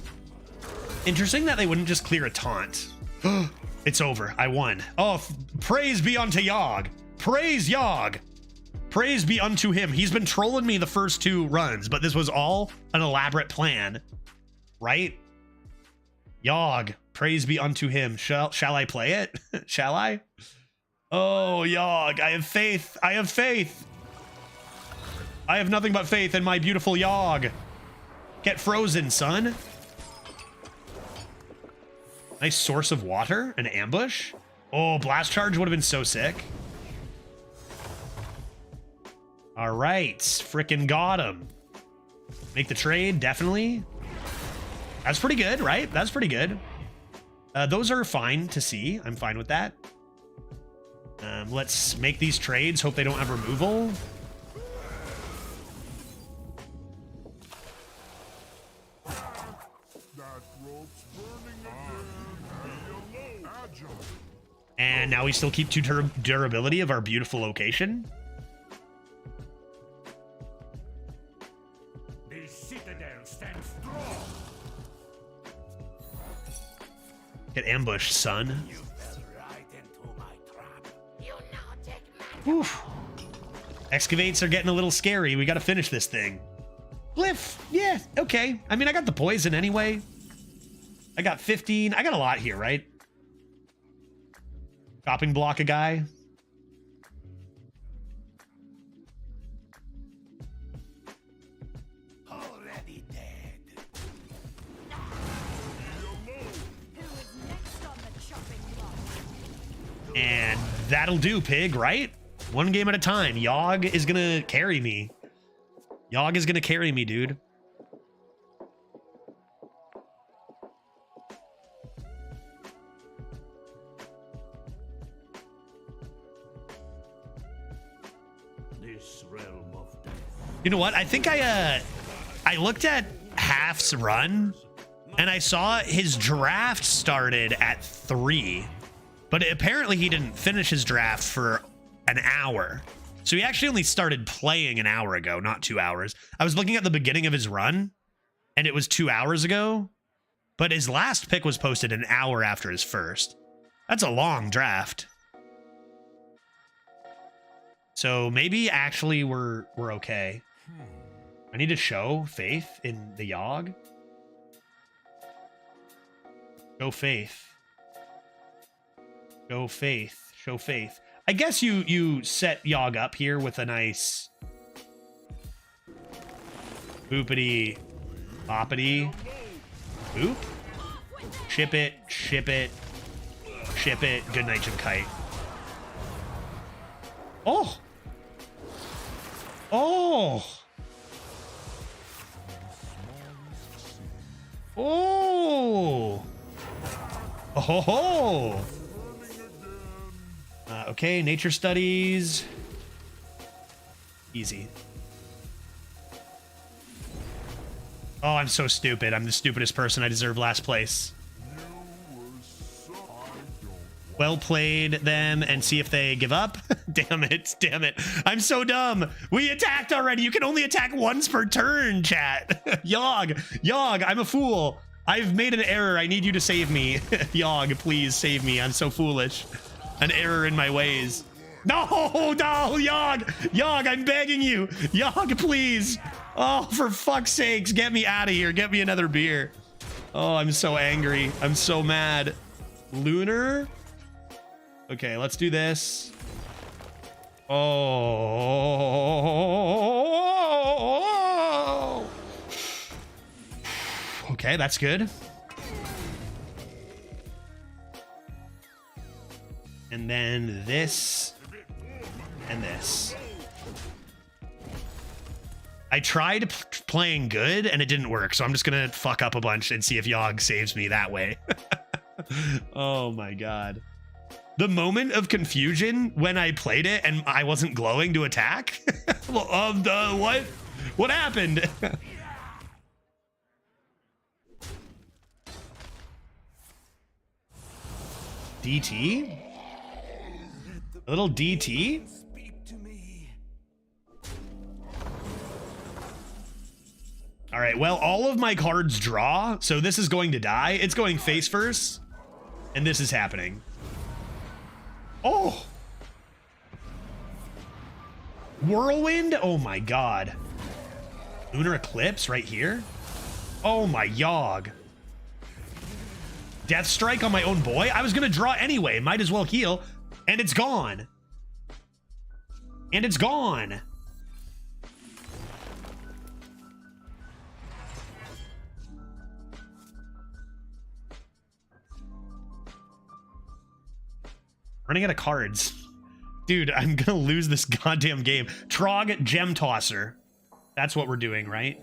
Speaker 1: Interesting that they wouldn't just clear a taunt. It's over, I won. Oh, praise be unto Yogg. Praise Yogg. Praise be unto him. He's been trolling me the first 2 runs, but this was all an elaborate plan, right? Yogg, praise be unto him. Shall I play it? Shall I? Oh, Yogg, I have faith. I have faith. I have nothing but faith in my beautiful Yogg. Get frozen, son. Nice source of water. An ambush. Oh, blast charge would have been so sick. All right. Frickin' got him. Make the trade, definitely. That's pretty good, right? That's pretty good. Those are fine to see. I'm fine with that. Let's make these trades. Hope they don't have removal. And now we still keep 2 durability of our beautiful location.
Speaker 4: The citadel stands strong.
Speaker 1: Get ambushed, son.
Speaker 4: You fell right into my trap. You now take
Speaker 1: Oof. Excavates are getting a little scary. We got to finish this thing. Glyph. Yeah, okay. I mean, I got the poison anyway. I got 15. I got a lot here, right? Chopping block a guy.
Speaker 4: already dead.
Speaker 1: And that'll do, pig, right? One game at a time. Yogg is gonna carry me. Yogg is gonna carry me, dude.
Speaker 4: This realm of death.
Speaker 1: You know what? I think I looked at Half's run and I saw his draft started at 3, but apparently he didn't finish his draft for an hour. So he actually only started playing an hour ago, not 2 hours. I was looking at the beginning of his run and it was 2 hours ago, but his last pick was posted an hour after his first. That's a long draft. So maybe actually we're okay. I need to show faith in the Yogg. Go faith. Go faith. Show faith. I guess you set Yogg up here with a nice boopity boppity boop. Ship it, ship it, ship it. Good night, Jim Kite. Oh. Oh. Oh. Oh. Okay, nature studies. Easy. Oh, I'm so stupid. I'm the stupidest person. I deserve last place. Well played them and see if they give up. Damn it. Damn it. I'm so dumb. We attacked already. You can only attack once per turn, chat. Yogg. Yogg, I'm a fool. I've made an error. I need you to save me. Yogg, please save me. I'm so foolish. An error in my ways. No, no, Yogg. Yogg, I'm begging you. Yogg, please. Oh, for fuck's sakes, get me out of here. Get me another beer. Oh, I'm so angry. I'm so mad. Lunar? Okay, let's do this. Oh. Okay, that's good. And then this and this. I tried playing good and it didn't work, so I'm just gonna fuck up a bunch and see if Yogg saves me that way. Oh my god. The moment of confusion when I played it and I wasn't glowing to attack? What? What happened? DT? A little DT? All right, well, all of my cards draw, so this is going to die. It's going face first, and this is happening. Oh! Whirlwind? Oh my god. Lunar Eclipse right here? Oh my Yogg. Death Strike on my own boy? I was gonna draw anyway, might as well heal, and it's gone. And it's gone. Running out of cards. Dude, I'm gonna lose this goddamn game. Trog Gem Tosser. That's what we're doing, right?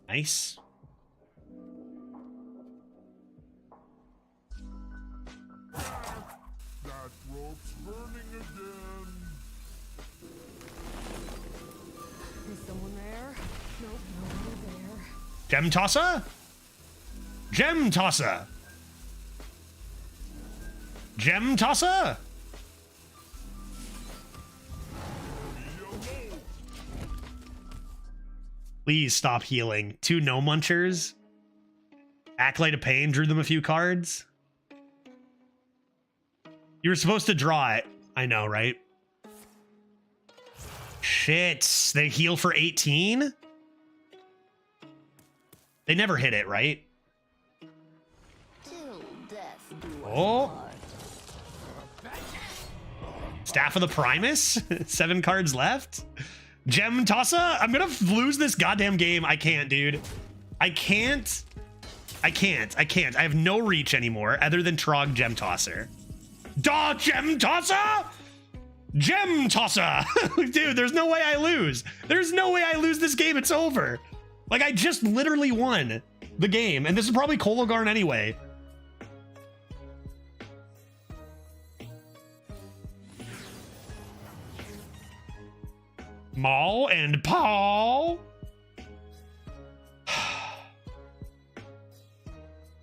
Speaker 1: Nice.
Speaker 4: That rope's burning again.
Speaker 3: Is someone there? Nope, nobody there.
Speaker 1: Gem Tosser? Gem Tosser. Gem Tosser. Please stop healing. 2 no munchers. Acolyte of Pain drew them a few cards. You were supposed to draw it. I know, right? Shit. They heal for 18? They never hit it, right? Oh. Staff of the Primus? 7 cards left? Gem Tosser? I'm gonna lose this goddamn game. I can't, dude. I can't. I have no reach anymore other than Trog Gem Tosser. Duh, Gem Tosser? Gem Tosser! Dude, there's no way I lose. There's no way I lose this game. It's over. Like, I just literally won the game, and this is probably Kologarn anyway. Maul and Paul.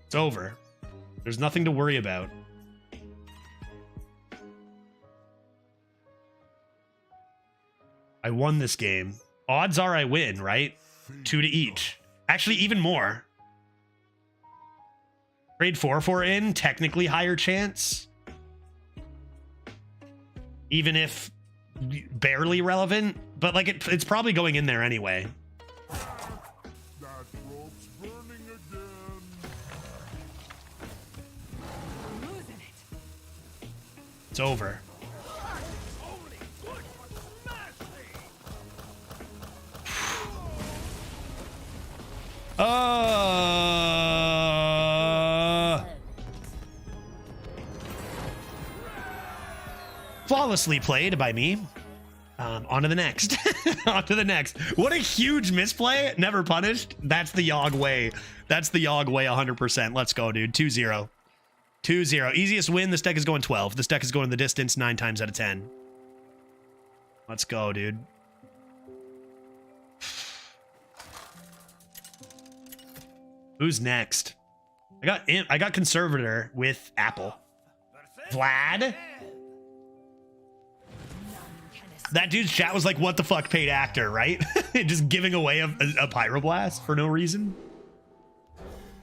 Speaker 1: It's over. There's nothing to worry about. I won this game. Odds are I win, right? 2 to each. Actually, even more. Trade 4/4 in, technically higher chance. Even if barely relevant, but like it's probably going in there anyway.
Speaker 4: That rope's burning again.
Speaker 3: I'm losing it.
Speaker 1: It's over. Flawlessly played by me. On to the next. On to the next. What a huge misplay. Never punished. That's the Yogg way. That's the Yogg way 100%. Let's go, dude. 2-0. 2-0. Easiest win. This deck is going 12. This deck is going the distance 9 times out of 10. Let's go, dude. Who's next? I got Conservator with Apple. Vlad? That dude's chat was like, what the fuck, paid actor, right? Just giving away a Pyroblast for no reason.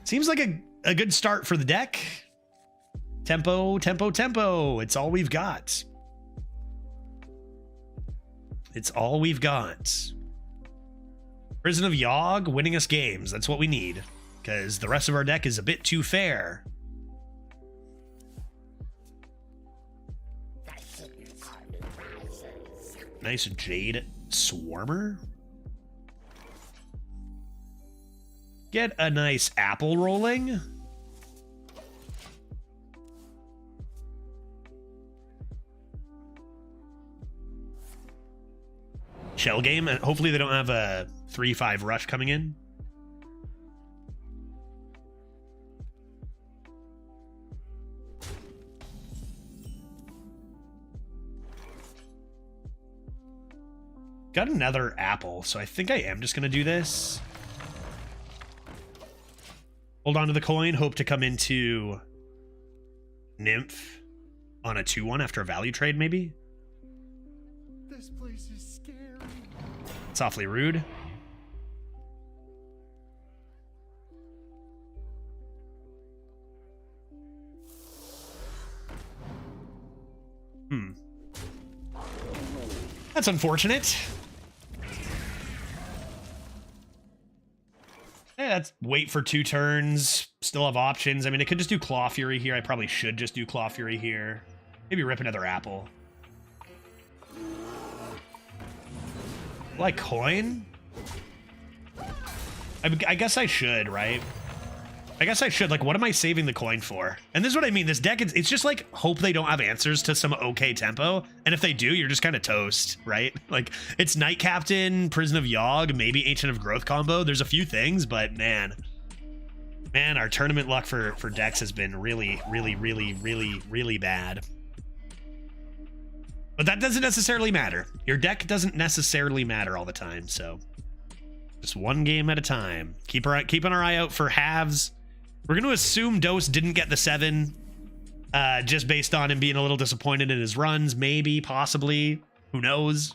Speaker 1: Seems like a good start for the deck. Tempo, tempo, tempo. It's all we've got. It's all we've got. Prison of Yogg winning us games. That's what we need. Because the rest of our deck is a bit too fair. Nice Jade Swarmer. Get a nice apple rolling. Shell game, and hopefully they don't have a 3-5 rush coming in. Got another apple, so I think I am just gonna do this. Hold on to the coin, hope to come into Nymph on a 2-1 after a value trade, maybe.
Speaker 4: This place is scary.
Speaker 1: It's awfully rude. That's unfortunate. Yeah, that's wait for 2 turns. Still have options. I mean, I could just do Claw Fury here. I probably should just do Claw Fury here. Maybe rip another apple. Like coin? I guess I should, right? I guess I should. Like, what am I saving the coin for? And this is what I mean. This deck, it's just like, hope they don't have answers to some okay tempo. And if they do, you're just kind of toast, right? Like, it's Knight Captain, Prison of Yogg, maybe Ancient of Growth combo. There's a few things, but man, our tournament luck for decks has been really, really, really, really, really bad. But that doesn't necessarily matter. Your deck doesn't necessarily matter all the time, so just one game at a time. Keeping our eye out for halves. We're going to assume Dose didn't get the 7, just based on him being a little disappointed in his runs. Maybe, possibly. Who knows?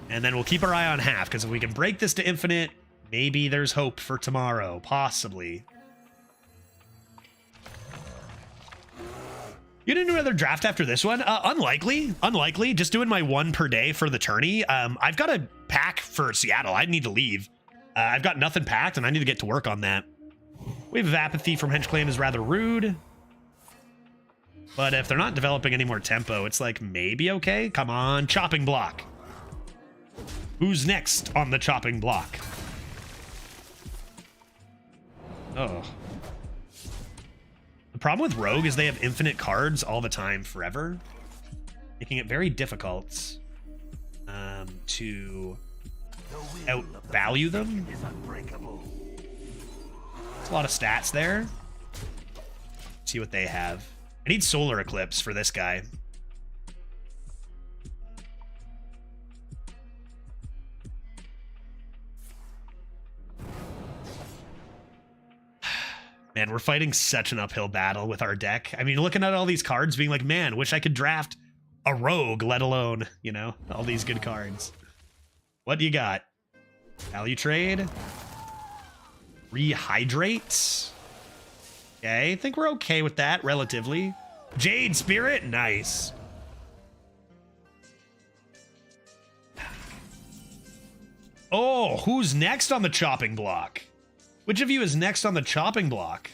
Speaker 1: And then we'll keep our eye on half, because if we can break this to infinite, maybe there's hope for tomorrow. Possibly. You didn't do another draft after this one? Unlikely. Just doing my 1 per day for the tourney. I've got a pack for Seattle. I need to leave. I've got nothing packed, and I need to get to work on that. Wave of Apathy from Henchclaim is rather rude. But if they're not developing any more tempo, it's like maybe okay. Come on, chopping block. Who's next on the chopping block? Oh. The problem with Rogue is they have infinite cards all the time, forever, making it very difficult to outvalue them. There's a lot of stats there. See what they have. I need Solar Eclipse for this guy. Man, we're fighting such an uphill battle with our deck. I mean, looking at all these cards, being like, man, wish I could draft a rogue, let alone, you know, all these good cards. What do you got? Value trade. Rehydrate. Okay, I think we're okay with that, relatively. Jade Spirit, nice. Oh, who's next on the chopping block? Which of you is next on the chopping block?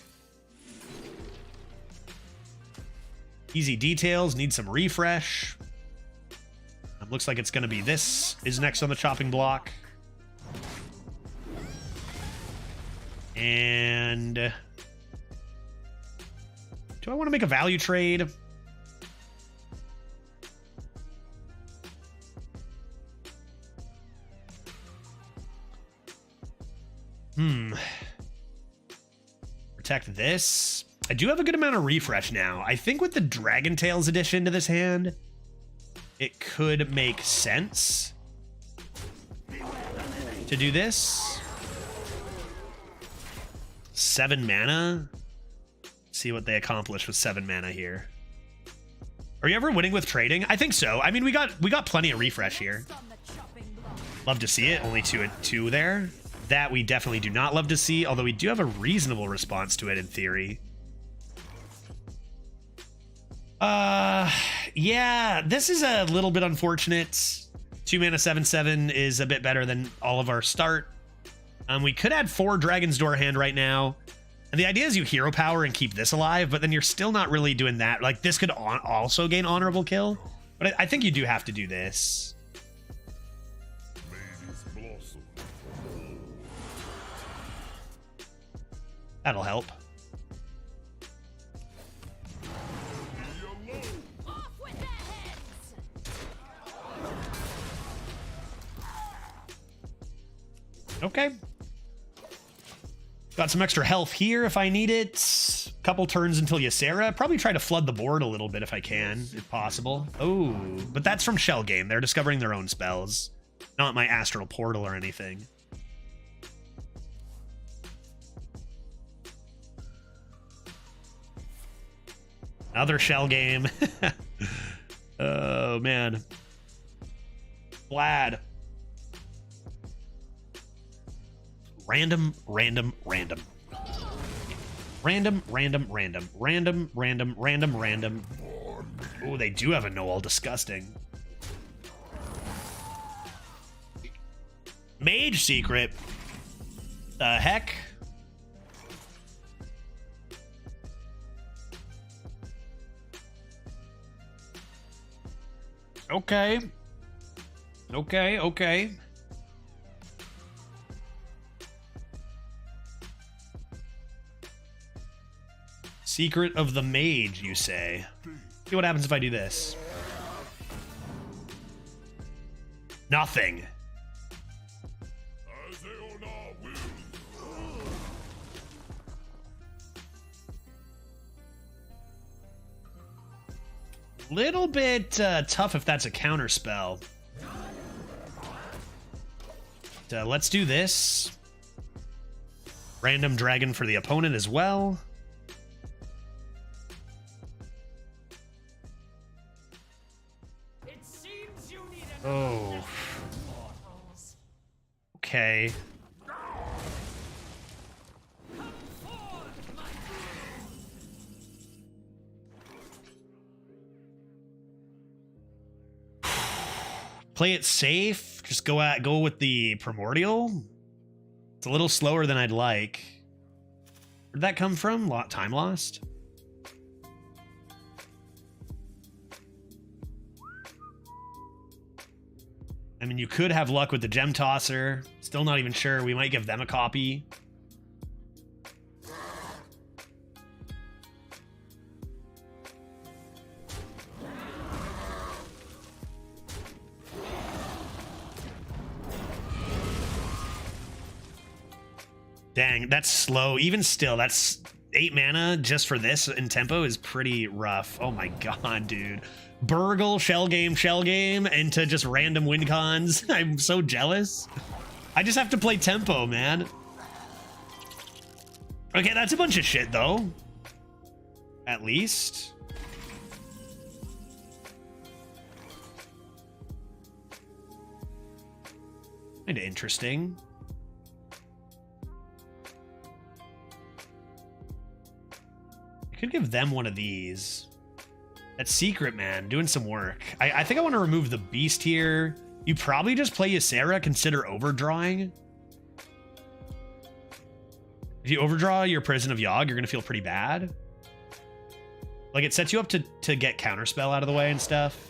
Speaker 1: Easy details, need some refresh. Looks like it's going to be this is next on the chopping block. And do I want to make a value trade? protect this. I do have a good amount of refresh now. I think with the Dragon Tails addition to this hand, it could make sense to do this. 7 mana. See what they accomplish with 7 mana here. Are you ever winning with trading? I think so. I mean, we got plenty of refresh here. Love to see it. Only 2 there. That we definitely do not love to see, although we do have a reasonable response to it in theory. Yeah, this is a little bit unfortunate. 2 mana 7/7 is a bit better than all of our start. We could add 4 Dragon's Door hand right now. And the idea is you hero power and keep this alive, but then you're still not really doing that. Like, this could also gain honorable kill, but I think you do have to do this. That'll help. Okay. Got some extra health here if I need it. Couple turns until Ysera. Probably try to flood the board a little bit if I can, if possible. Oh, but that's from Shell Game. They're discovering their own spells. Not my Astral Portal or anything. Another Shell Game. Oh, man. Vlad. Random. Oh, they do have a Noel. Disgusting. Mage Secret. The heck? Okay. Okay. Secret of the Mage, you say? See what happens if I do this. Nothing. Little bit tough if that's a counter spell. Let's do this. Random dragon for the opponent as well. Oh. Okay. Play it safe. Just go with the Primordial. It's a little slower than I'd like. Where'd that come from? Time lost? I mean, you could have luck with the Gem Tosser. Still not even sure. We might give them a copy. Dang, that's slow. Even still, that's 8 mana just for this in tempo is pretty rough. Oh my god, dude. Burgle, shell game, into just random win cons. I'm so jealous. I just have to play tempo, man. Okay, that's a bunch of shit, though. At least. Kinda interesting. I could give them one of these. That Secret, man, doing some work. I think I want to remove the Beast here. You probably just play Ysera, consider overdrawing. If you overdraw your Prison of Yogg, you're going to feel pretty bad. Like, it sets you up to get Counterspell out of the way and stuff.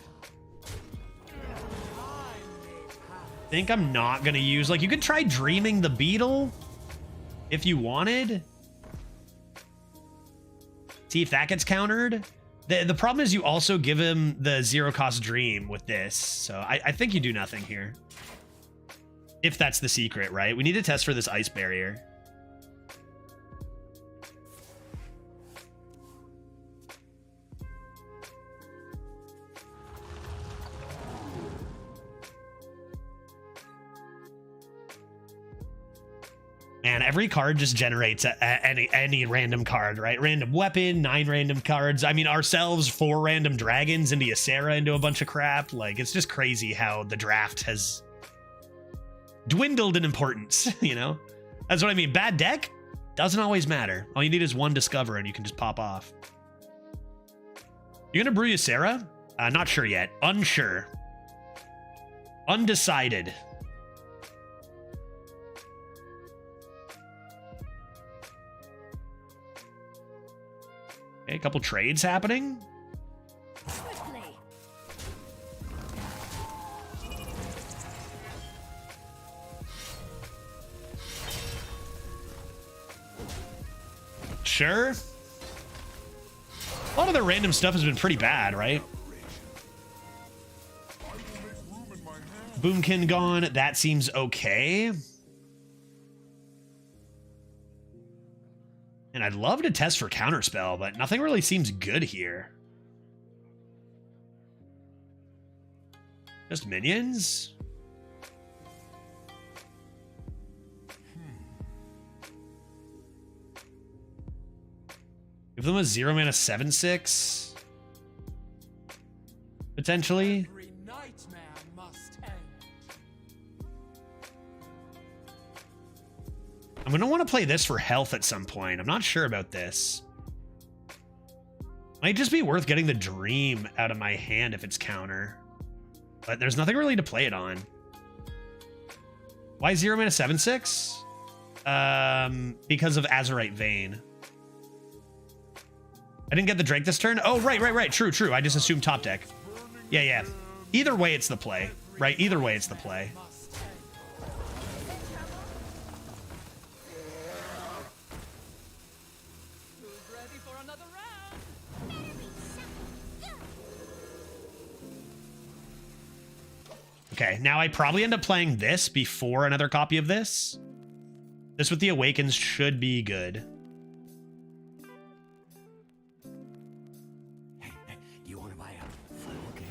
Speaker 1: I think I'm not going to use... Like, you could try Dreaming the Beetle if you wanted. See if that gets countered. The problem is you also give him the 0-cost Dream with this. So I think you do nothing here. If that's the secret, right? We need to test for this Ice Barrier. And every card just generates any random card, right? Random weapon, 9 random cards. I mean, ourselves, 4 random dragons into Ysera, into a bunch of crap. Like, it's just crazy how the draft has dwindled in importance, you know? That's what I mean. Bad deck doesn't always matter. All you need is 1 Discover and you can just pop off. You're gonna brew Ysera? Not sure yet. Unsure. Undecided. Okay, a couple trades happening.
Speaker 3: Quickly.
Speaker 1: Sure. A lot of the random stuff has been pretty bad, right? Boomkin gone. That seems okay. And I'd love to test for Counterspell, but nothing really seems good here. Just minions? Give them a 0 mana 7/6. Potentially.
Speaker 4: Every nightmare must end.
Speaker 1: I'm going to want to play this for health at some point. I'm not sure about this. Might just be worth getting the Dream out of my hand if it's counter. But there's nothing really to play it on. Why 0 mana 7/6? Because of Azurite Vein. I didn't get the Drake this turn? Oh, right. True. I just assumed top deck. Yeah. Either way, it's the play. Right? Either way, it's the play.
Speaker 3: Ready for another round?
Speaker 1: Okay, now I probably end up playing this before another copy of this. This with the Awakens should be good.
Speaker 4: You want to buy a full game?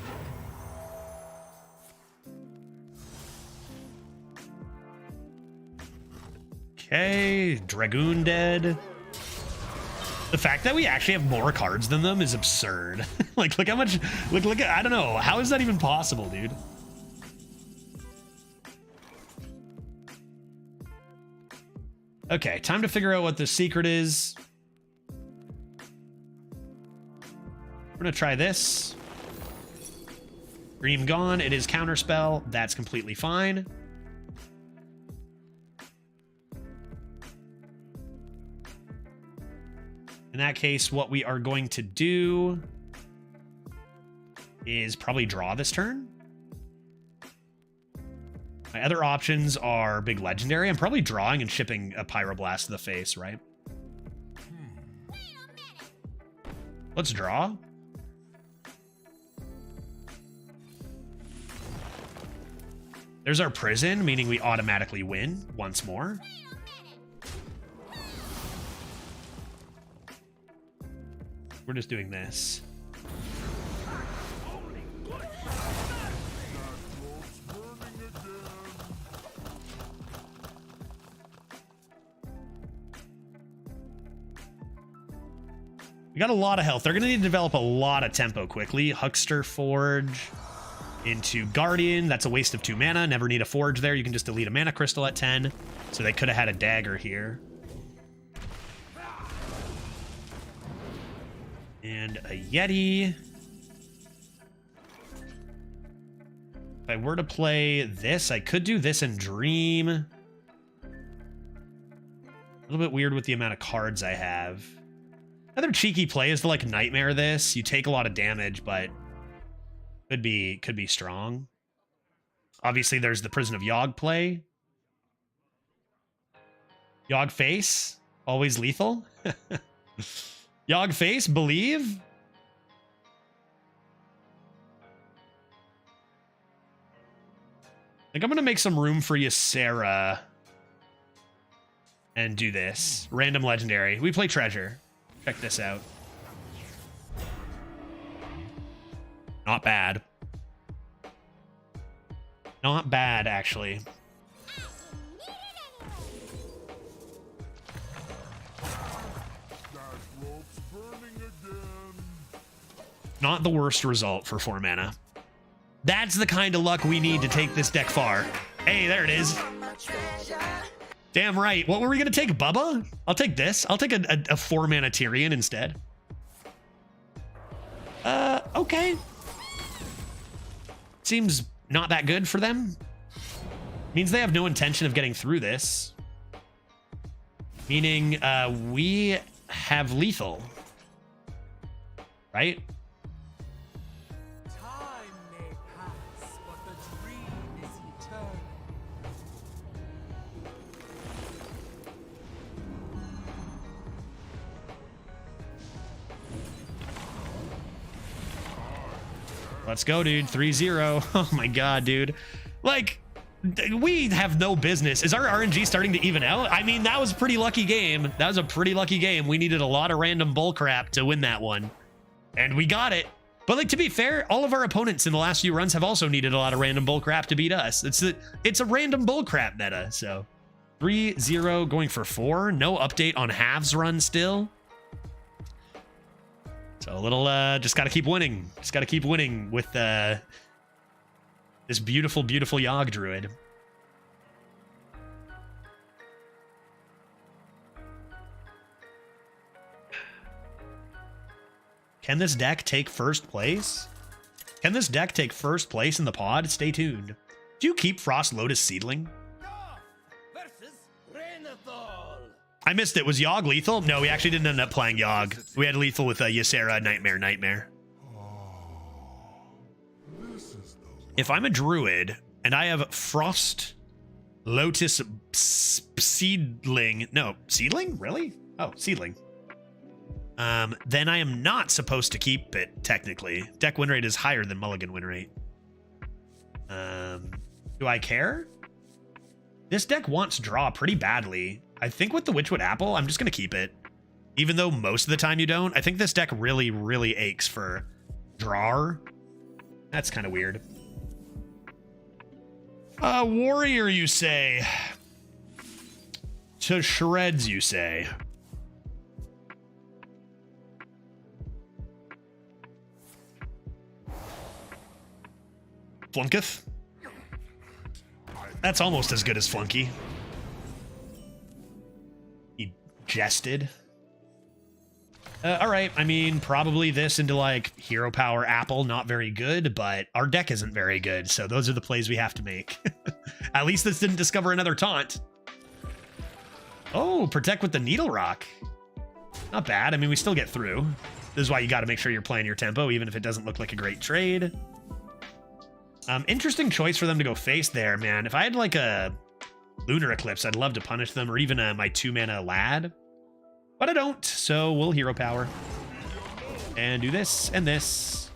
Speaker 1: Okay, Dragoon dead. The fact that we actually have more cards than them is absurd. Like, look how much, look at, I don't know. How is that even possible, dude? Okay, time to figure out what the secret is. We're gonna try this. Dream gone. It is Counterspell. That's completely fine. In that case, what we are going to do is probably draw this turn. My other options are big legendary. I'm probably drawing and shipping a Pyroblast to the face, right? Let's draw. There's our prison, meaning we automatically win once more. We're just doing this. We got a lot of health. They're going to need to develop a lot of tempo quickly. Huckster Forge into Guardian. That's a waste of 2 mana. Never need a Forge there. You can just delete a mana crystal at 10. So they could have had a dagger here. And a Yeti. If I were to play this, I could do this and Dream. A little bit weird with the amount of cards I have. Another cheeky play is to like Nightmare this. You take a lot of damage, but could be strong. Obviously, there's the Prison of Yogg play. Yogg face, always lethal. Yogg face, believe. I think I'm gonna make some room for Ysera and do this. Random legendary. We play treasure. Check this out. Not bad. Not bad, actually. Not the worst result for 4 mana. That's the kind of luck we need to take this deck far. Hey, there it is. Damn right. What were we going to take, Bubba? I'll take this. I'll take a 4 mana Tyrion instead. Okay. Seems not that good for them. Means they have no intention of getting through this. Meaning we have lethal. Right?
Speaker 4: Time may pass, but the dream is eternal.
Speaker 1: Let's go, dude. 3-0. Oh my god, dude. Like, we have no business. Is our RNG starting to even out? I mean, that was a pretty lucky game. That was a pretty lucky game. We needed a lot of random bullcrap to win that one. And we got it. But like, to be fair, all of our opponents in the last few runs have also needed a lot of random bullcrap to beat us. It's a random bullcrap meta, so. 3-0 going for 4. No update on halves run still. So a little, just got to keep winning. Just got to keep winning with this beautiful, beautiful Yogg Druid. Can this deck take first place? Can this deck take first place in the pod? Stay tuned. Do you keep Frost Lotus Seedling?
Speaker 4: Versus Renathal.
Speaker 1: I missed it. Was Yogg lethal? No, we actually didn't end up playing Yogg. We had lethal with Ysera, Nightmare. If I'm a druid and I have Frost Lotus Seedling. No, Seedling? Really? Oh, Seedling. Then I am not supposed to keep it, technically. Deck win rate is higher than mulligan win rate. Do I care? This deck wants draw pretty badly. I think with the Witchwood Apple, I'm just going to keep it. Even though most of the time you don't. I think this deck really, really aches for draw. That's kind of weird. Warrior, you say? To shreds, you say? Flunketh? That's almost as good as Flunky. He jested. Alright, I mean, probably this into, like, Hero Power Apple, not very good, but our deck isn't very good, so those are the plays we have to make. At least this didn't discover another taunt. Oh, protect with the Needle Rock. Not bad. I mean, we still get through. This is why you got to make sure you're playing your tempo, even if it doesn't look like a great trade. Interesting choice for them to go face there, man. If I had, like, a Lunar Eclipse, I'd love to punish them, or even my 2-mana Lad. But I don't, so we'll Hero Power. And do this and this.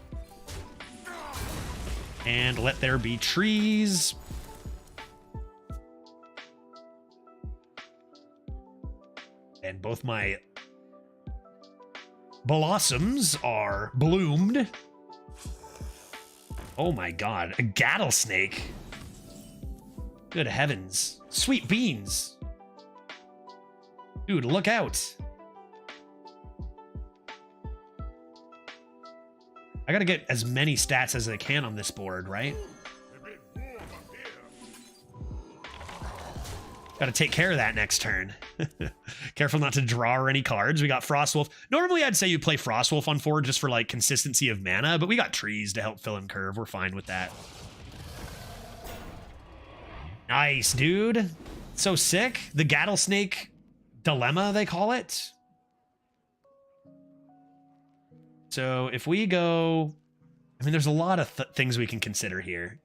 Speaker 1: And let there be trees. And both my blossoms are bloomed. Oh my god, a Gattlesnake. Good heavens. Sweet beans. Dude, look out. I gotta get as many stats as I can on this board, right? Gotta take care of that next turn. Careful not to draw any cards. We got Frostwolf. Normally I'd say you play Frostwolf on 4 just for like consistency of mana, but we got trees to help fill in curve. We're fine with that. Nice, dude. So sick. The Gattlesnake Dilemma, they call it. So if we go... I mean, there's a lot of things we can consider here.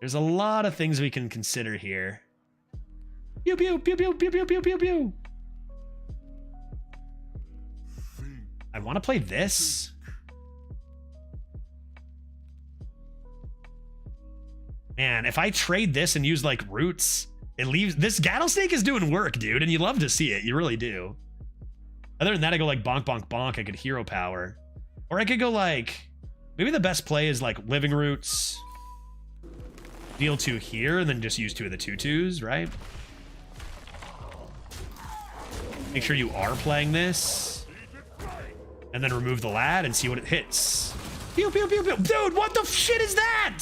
Speaker 1: There's a lot of things we can consider here. Pew, pew, pew, pew, pew, pew, pew, pew, pew. I want to play this. Man, if I trade this and use, like, roots, it leaves... This Gattlesnake is doing work, dude, and you love to see it. You really do. Other than that, I go, like, bonk, bonk, bonk. I could Hero Power. Or I could go, like... Maybe the best play is, like, Living Roots. Deal 2 here, and then just use 2 of the 2/2s, right? Make sure you are playing this. and then remove the lad and see what it hits. Pew, pew, pew, pew. Dude, what the shit is that?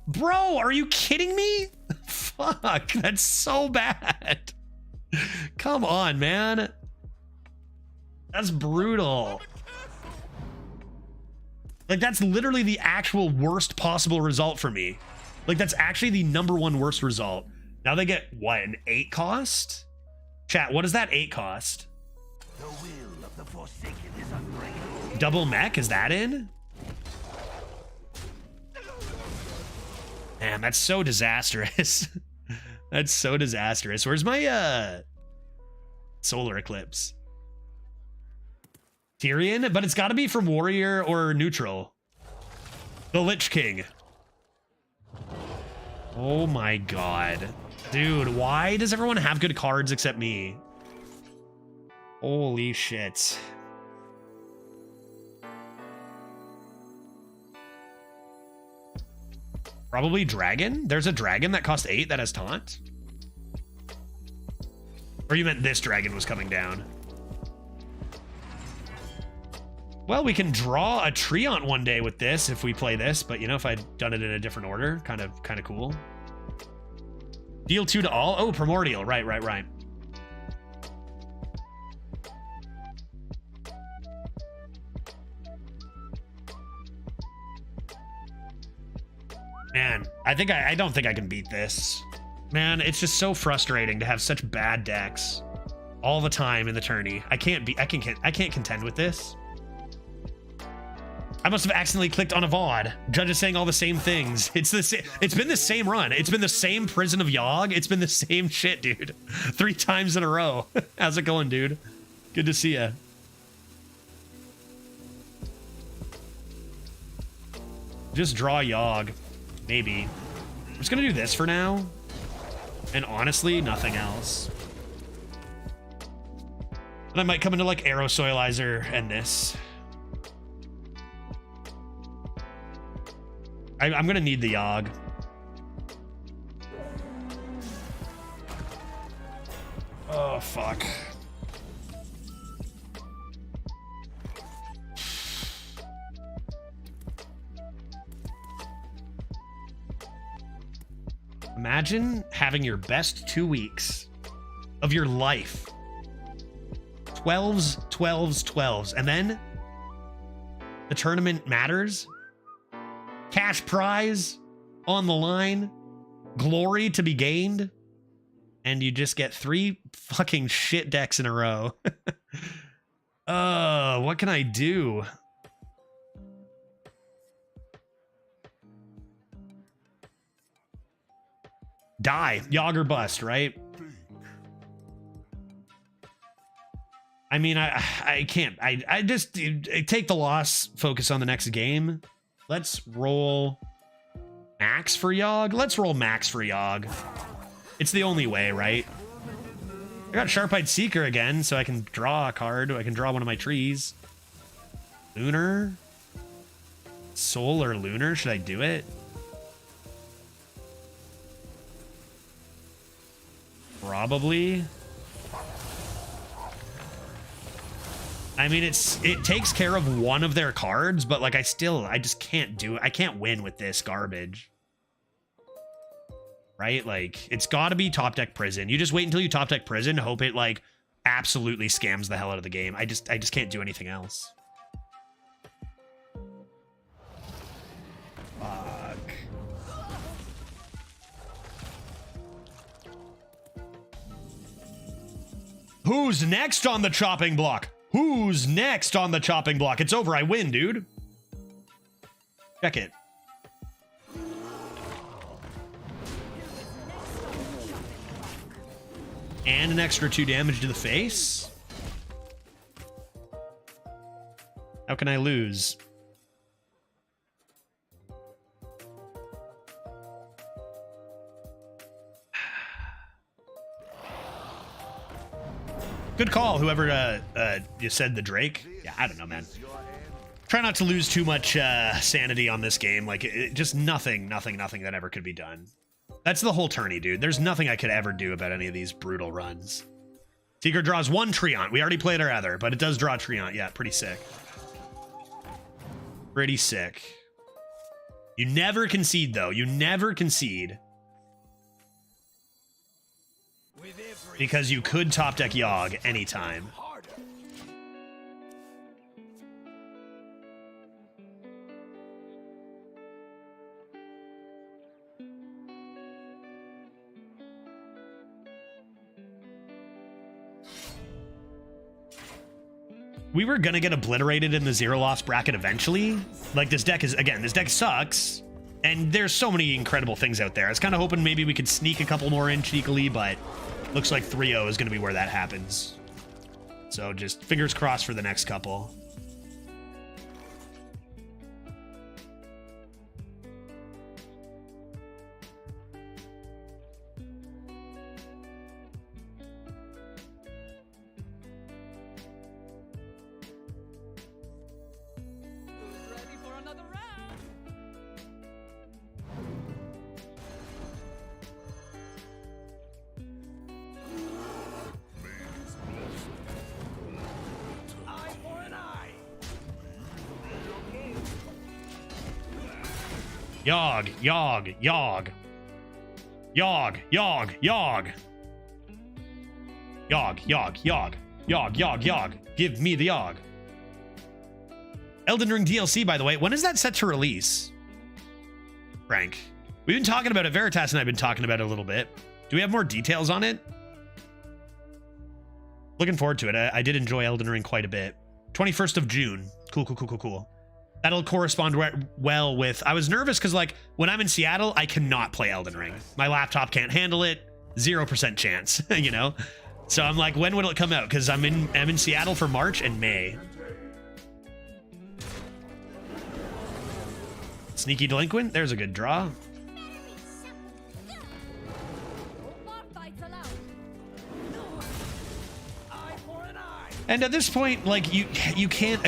Speaker 1: Bro, are you kidding me? Fuck, that's so bad. Come on, man. That's brutal. Like, that's literally the actual worst possible result for me. Like, that's actually the #1 worst result. Now they get, what, an 8 cost? Chat, what does that 8 cost?
Speaker 4: The will of the Forsaken is unbreakable.
Speaker 1: Double mech, is that in? Man, that's so disastrous. That's so disastrous. Where's my, solar eclipse? Tyrion? But it's gotta be from warrior or neutral. The Lich King. Oh my god. Dude, why does everyone have good cards except me? Holy shit. Probably dragon? There's a dragon that costs 8 that has taunt? Or you meant this dragon was coming down? Well, we can draw a Treant one day with this if we play this, but you know, if I'd done it in a different order, kind of cool. Deal 2 to all? Oh, Primordial. Right. Man, I don't think I can beat this. Man, it's just so frustrating to have such bad decks all the time in the tourney. I can't contend with this. I must have accidentally clicked on a VOD. Judge is saying all the same things. It's been the same run. It's been the same Prison of Yogg. It's been the same shit, dude. 3 times in a row. How's it going, dude? Good to see ya. Just draw Yogg. Maybe. I'm just gonna do this for now. And honestly, nothing else. And I might come into like Aerosoilizer and this. I'm gonna need the Yogg. Oh, fuck. Imagine having your best 2 weeks of your life. 12s, 12s, 12s. And then the tournament matters. Cash prize on the line. Glory to be gained. And you just get 3 fucking shit decks in a row. What can I do? Die. Yogg or bust, right? I mean, I can't. I just take the loss, focus on the next game. Let's roll max for Yogg. Let's roll max for Yogg. It's the only way, right? I got Sharp-Eyed Seeker again, so I can draw a card. I can draw one of my trees. Lunar? Solar Lunar? Should I do it? Probably. I mean, it takes care of one of their cards, but like I just can't do it. I can't win with this garbage. Right? Like, it's got to be top deck Prison. You just wait until you top deck Prison, hope it like absolutely scams the hell out of the game. I just can't do anything else. Fuck. Who's next on the chopping block? Who's next on the chopping block? It's over. I win, dude. Check it. And an extra 2 damage to the face. How can I lose? Good call, whoever you said the Drake. Yeah, I don't know, man. Try not to lose too much sanity on this game. Like, just nothing that ever could be done. That's the whole tourney, dude. There's nothing I could ever do about any of these brutal runs. Seeker draws 1 Treant. We already played our other, but it does draw Treant. Yeah, pretty sick. Pretty sick. You never concede, though. You never concede. Because you could top deck Yogg anytime. We were gonna get obliterated in the 0 loss bracket eventually. Like, this deck is, again, this deck sucks. And there's so many incredible things out there. I was kind of hoping maybe we could sneak a couple more in cheekily, but looks like 3-0 is gonna be where that happens. So just fingers crossed for the next couple.
Speaker 3: Ready for another round?
Speaker 4: Eye for an eye.
Speaker 1: Yogg, Yogg, Yogg. Yogg, Yogg, Yogg. Yogg, Yogg, Yogg. Yogg, Yogg, Yogg. Give me the Yogg. Elden Ring DLC, by the way, when is that set to release? Frank. We've been talking about it. Veritas and I have been talking about it a little bit. Do we have more details on it? Looking forward to it. I did enjoy Elden Ring quite a bit. 21st of June. Cool, cool, cool, cool, cool. That'll correspond well with... I was nervous because, like, when I'm in Seattle, I cannot play Elden Ring. My laptop can't handle it. 0% chance, you know? So I'm like, when will it come out? Because I'm in Seattle for March and May. Sneaky Delinquent. There's a good draw.
Speaker 3: Bar fights allowed.
Speaker 4: Eye for an eye.
Speaker 1: And at this point, like, you can't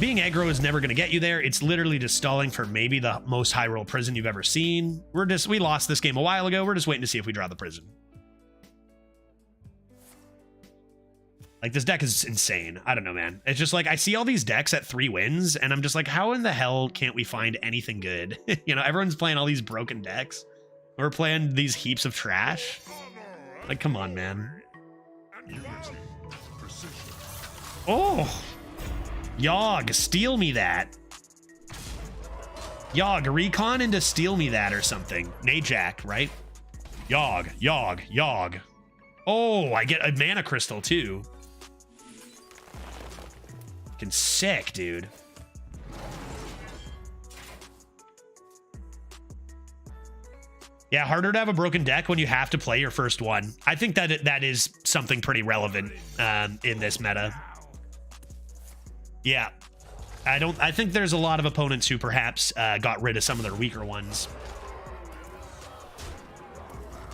Speaker 1: being aggro is never going to get you there. It's literally just stalling for maybe the most high roll prison you've ever seen. We lost this game a while ago. We're just waiting to see if we draw the prison. Like, this deck is insane. I don't know, man. It's just like, I see all these decks at 3 wins, and I'm just like, how in the hell can't we find anything good? You know, everyone's playing all these broken decks. We're playing these heaps of trash. Like, come on, man. Oh! Yogg, steal me that. Yogg, recon into steal me that or something. Najak, right? Yogg, Yogg, Yogg. Oh, I get a mana crystal, too. Sick, dude. Yeah, harder to have a broken deck when you have to play your first one. I think that is something pretty relevant in this meta. Yeah, I think there's a lot of opponents who perhaps got rid of some of their weaker ones,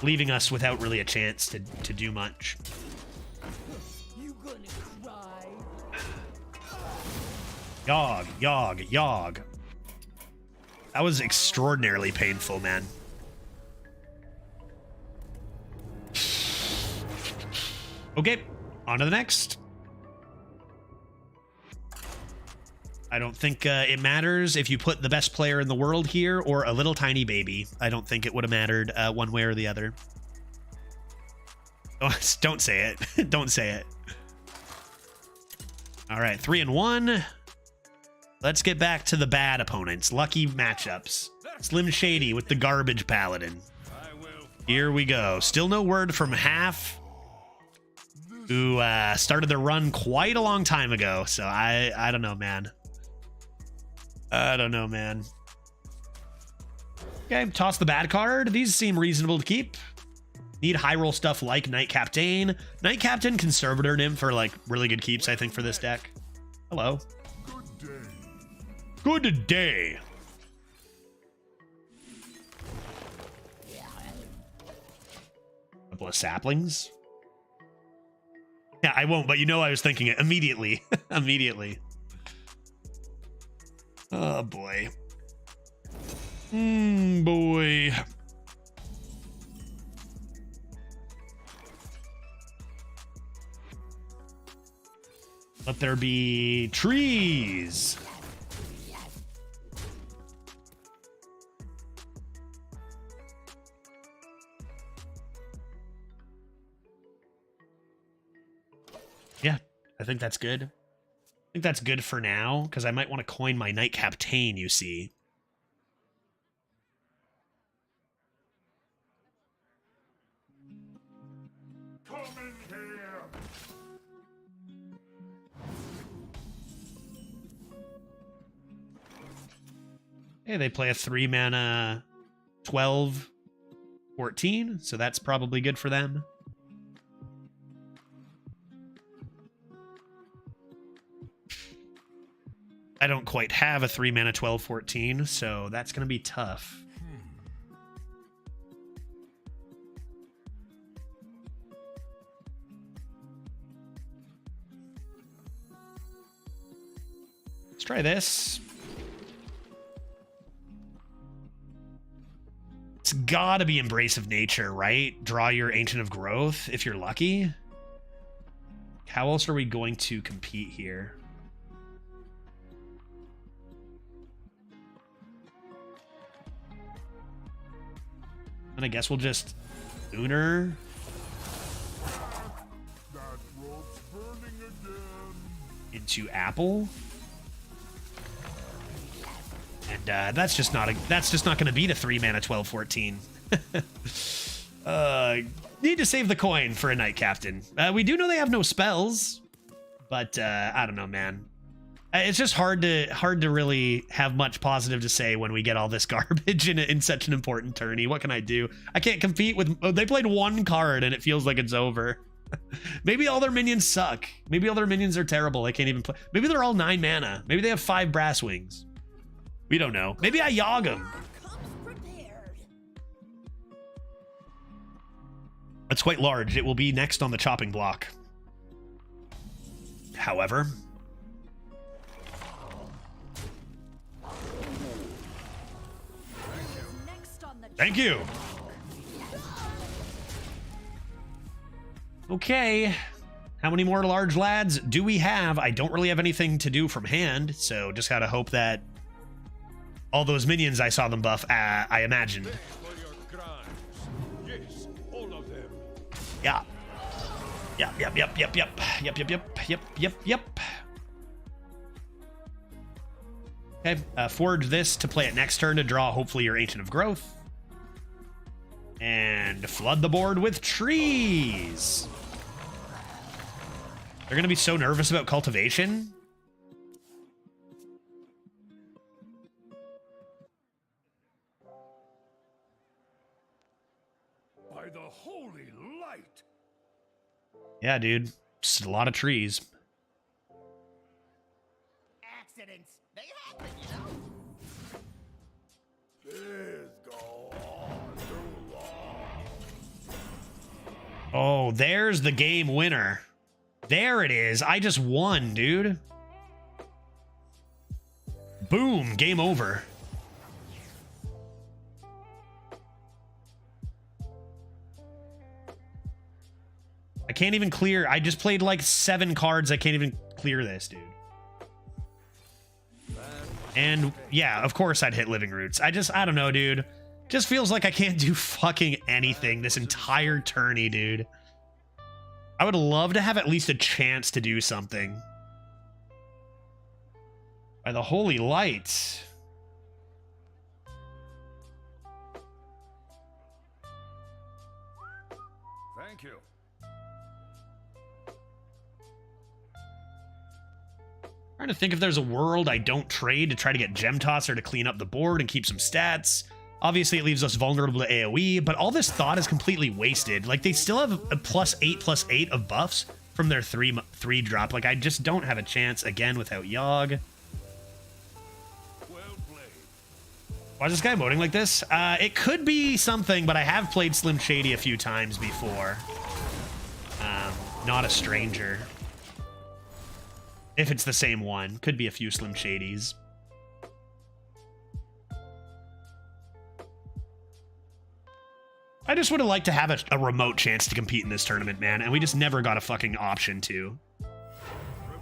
Speaker 1: leaving us without really a chance to do much.
Speaker 3: You gonna cry?
Speaker 1: Yogg, Yogg, Yogg. That was extraordinarily painful, man. Okay, on to the next. I don't think it matters if you put the best player in the world here or a little tiny baby. I don't think it would have mattered one way or the other. Oh, don't say it. Don't say it. All right, 3-1. Let's get back to the bad opponents. Lucky matchups. Slim Shady with the garbage paladin. Here we go. Still no word from Half, who started their run quite a long time ago. So I don't know, man. I don't know, man. Okay, toss the bad card. These seem reasonable to keep. Need high roll stuff like Night Captain. Night Captain can Servitor Nymph for like really good keeps, I think, for this deck. Hello. Good day. Couple of saplings. Yeah, I won't, but you know I was thinking it immediately. Immediately. Oh, boy. Boy. Let there be trees. Yeah, I think that's good. I think that's good for now, because I might want to coin my Knight Captain, you see.
Speaker 4: Come in here.
Speaker 1: Hey, they play a 3-mana 12/14, so that's probably good for them. I don't quite have a 3-mana 12/14, so that's going to be tough. Let's try this. It's gotta be Embrace of Nature, right? Draw your Ancient of Growth if you're lucky. How else are we going to compete here? And I guess we'll just Lunar.
Speaker 4: That rope's burning again.
Speaker 1: Into Apple. And that's just not going to beat a 3-mana 12/14. Need to save the coin for a Knight Captain. We do know they have no spells, but I don't know, man. It's just hard to really have much positive to say when we get all this garbage in such an important tourney. What can I do? I can't compete with. Oh, they played one card and it feels like it's over. Maybe all their minions suck. Maybe all their minions are terrible. They can't even play. Maybe they're all 9 mana. Maybe they have 5 Brass Wings. We don't know. Maybe I Yogg them. It's quite large. It will be next on the chopping block. However, thank you. Okay. How many more large lads do we have? I don't really have anything to do from hand, so just gotta hope that all those minions I saw them buff, I imagined.
Speaker 4: Yes, all of them.
Speaker 1: Yeah. Yep. Okay, forge this to play it next turn to draw hopefully your Ancient of Growth. And flood the board with trees. They're gonna be so nervous about cultivation.
Speaker 4: By the holy light.
Speaker 1: Yeah, dude. Just a lot of trees.
Speaker 5: Accidents. They happen, you know?
Speaker 4: This go on too long.
Speaker 1: Oh, there's the game winner. There it is. I just won, dude. Boom. Game over. I can't even clear. I just played like 7 cards. I can't even clear this, dude. And yeah, of course I'd hit Living Roots. I don't know, dude. Just feels like I can't do fucking anything this entire tourney, dude. I would love to have at least a chance to do something. By the holy light.
Speaker 4: Thank you.
Speaker 1: Trying to think if there's a world I don't trade to try to get Gem Tosser to clean up the board and keep some stats. Obviously, it leaves us vulnerable to AoE, but all this thought is completely wasted. Like, they still have a +8/+8 of buffs from their 3 drop. Like, I just don't have a chance again without Yogg.
Speaker 4: Well played.
Speaker 1: Why is this guy emoting like this? It could be something, but I have played Slim Shady a few times before. Not a stranger. If it's the same one. Could be a few Slim Shadies. I just would have liked to have a remote chance to compete in this tournament, man, and we just never got a fucking option to.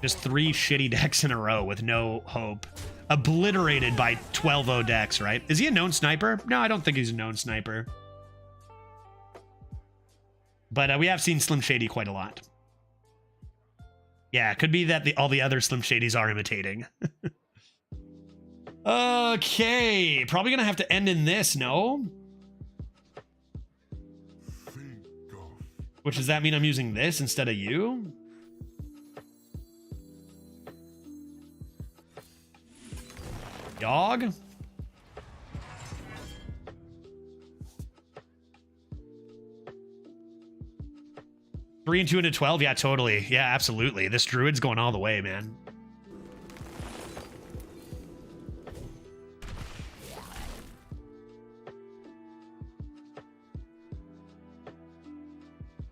Speaker 1: Just 3 shitty decks in a row with no hope. Obliterated by 12-0 decks, right? Is he a known sniper? No, I don't think he's a known sniper. But we have seen Slim Shady quite a lot. Yeah, it could be that all the other Slim Shadys are imitating. Okay, probably gonna have to end in this, no? Which does that mean I'm using this instead of you? Yogg? Three and 2 into 12? Yeah, totally. Yeah, absolutely. This druid's going all the way, man.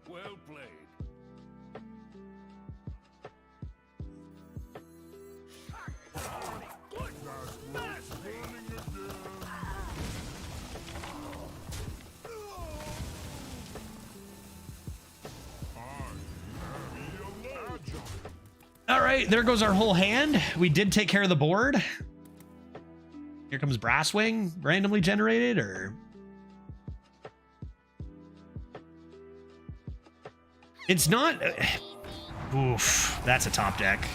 Speaker 4: Well played.
Speaker 1: All right, there goes our whole hand. We did take care of the board. Here comes Brasswing, randomly generated, or... It's not... Oof, that's a top deck.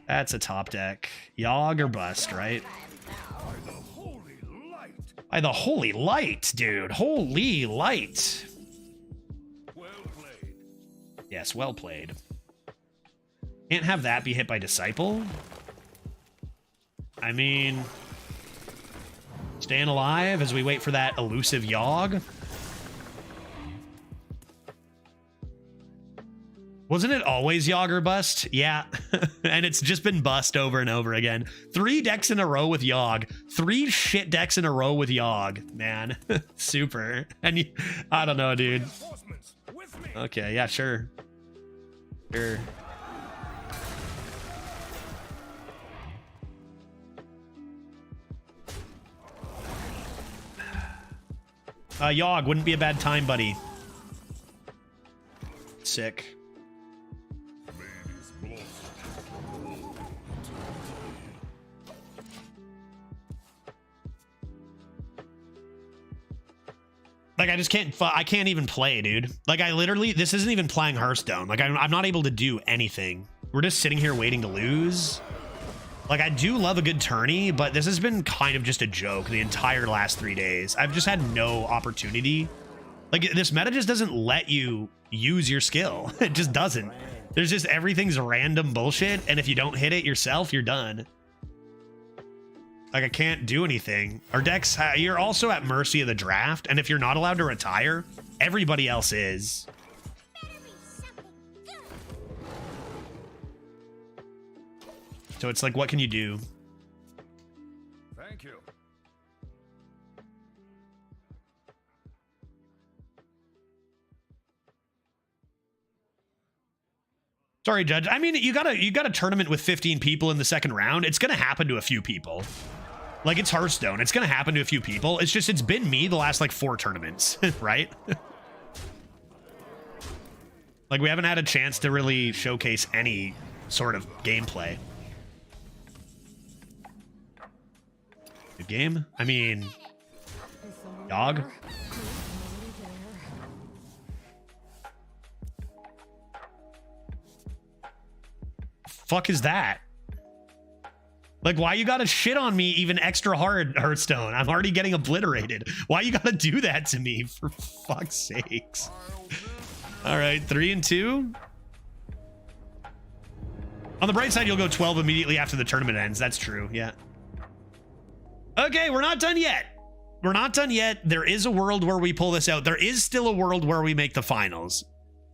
Speaker 1: That's a top deck. Yogg or bust, right?
Speaker 4: By the holy light.
Speaker 1: By the holy light, dude. Holy light.
Speaker 4: Well played.
Speaker 1: Yes, well played. Can't have that be hit by Disciple. I mean... Staying alive as we wait for that elusive Yogg. Wasn't it always Yogg or bust? Yeah. And it's just been bust over and over again. 3 decks in a row with Yogg. 3 shit decks in a row with Yogg. Man. Super. And I don't know, dude.
Speaker 4: Reinforcements with me.
Speaker 1: Okay, yeah, sure. Sure. Yogg, wouldn't be a bad time, buddy. Sick. Like, I just can't, I can't even play, dude. Like, I literally, this isn't even playing Hearthstone. Like, I'm not able to do anything. We're just sitting here waiting to lose. Like, I do love a good tourney, but this has been kind of just a joke the entire last 3 days. I've just had no opportunity. Like, this meta just doesn't let you use your skill. It just doesn't. There's just, everything's random bullshit, and if you don't hit it yourself, you're done. Like, I can't do anything. Our decks, you're also at mercy of the draft, and if you're not allowed to retire, everybody else is. So it's like, what can you do?
Speaker 4: Thank you.
Speaker 1: Sorry, Judge. I mean, you got a tournament with 15 people in the second round. It's gonna happen to a few people. Like, it's Hearthstone. It's gonna happen to a few people. It's just, it's been me the last like 4 tournaments, right? Like, we haven't had a chance to really showcase any sort of gameplay. Good game. I mean, Yogg. Fuck is that? Like, why you gotta shit on me even extra hard, Hearthstone? I'm already getting obliterated. Why you gotta do that to me, for fuck's sakes? All right, 3 and 2. On the bright side, you'll go 12 immediately after the tournament ends. That's true, yeah. Okay, we're not done yet. We're not done yet. There is a world where we pull this out. There is still a world where we make the finals.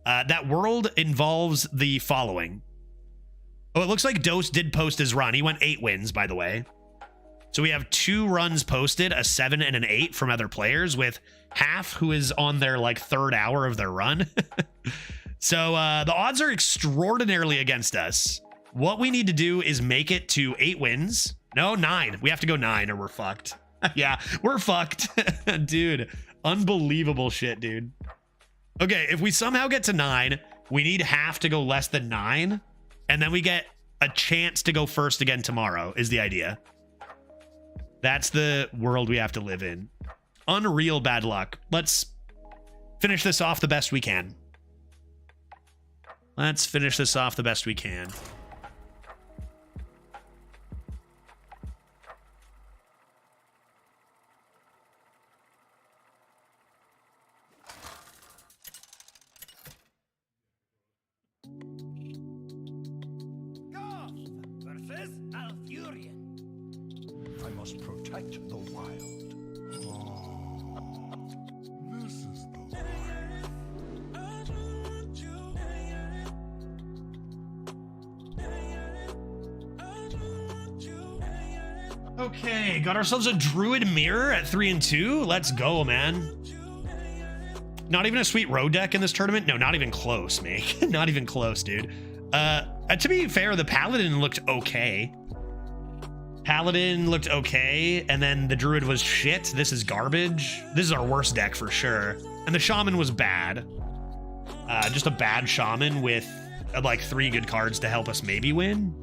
Speaker 1: That world involves the following. Oh, it looks like Dose did post his run. He went 8 wins, by the way. So we have 2 runs posted, a 7 and an 8 from other players, with half who is on their like 3rd hour of their run. So the odds are extraordinarily against us. What we need to do is make it to 8 wins. No, 9. We have to go 9 or we're fucked. Yeah, we're fucked. Dude, unbelievable shit, dude. Okay, if we somehow get to 9, we need half to go less than 9. and then we get a chance to go first again tomorrow is the idea. That's the world we have to live in. Unreal bad luck. Let's finish this off the best we can. Let's finish this off the best we can.
Speaker 5: Versus Alfurian.
Speaker 4: I must protect the wild. This is the
Speaker 1: Okay, got ourselves a druid mirror at 3 and 2. Let's go, man. Not even a sweet road deck in this tournament. No, not even close, mate. Not even close, dude. To be fair, the paladin looked okay. Paladin looked okay, and then the druid was shit. This is garbage. This is our worst deck for sure. And the shaman was bad. Just a bad shaman with like 3 good cards to help us maybe win.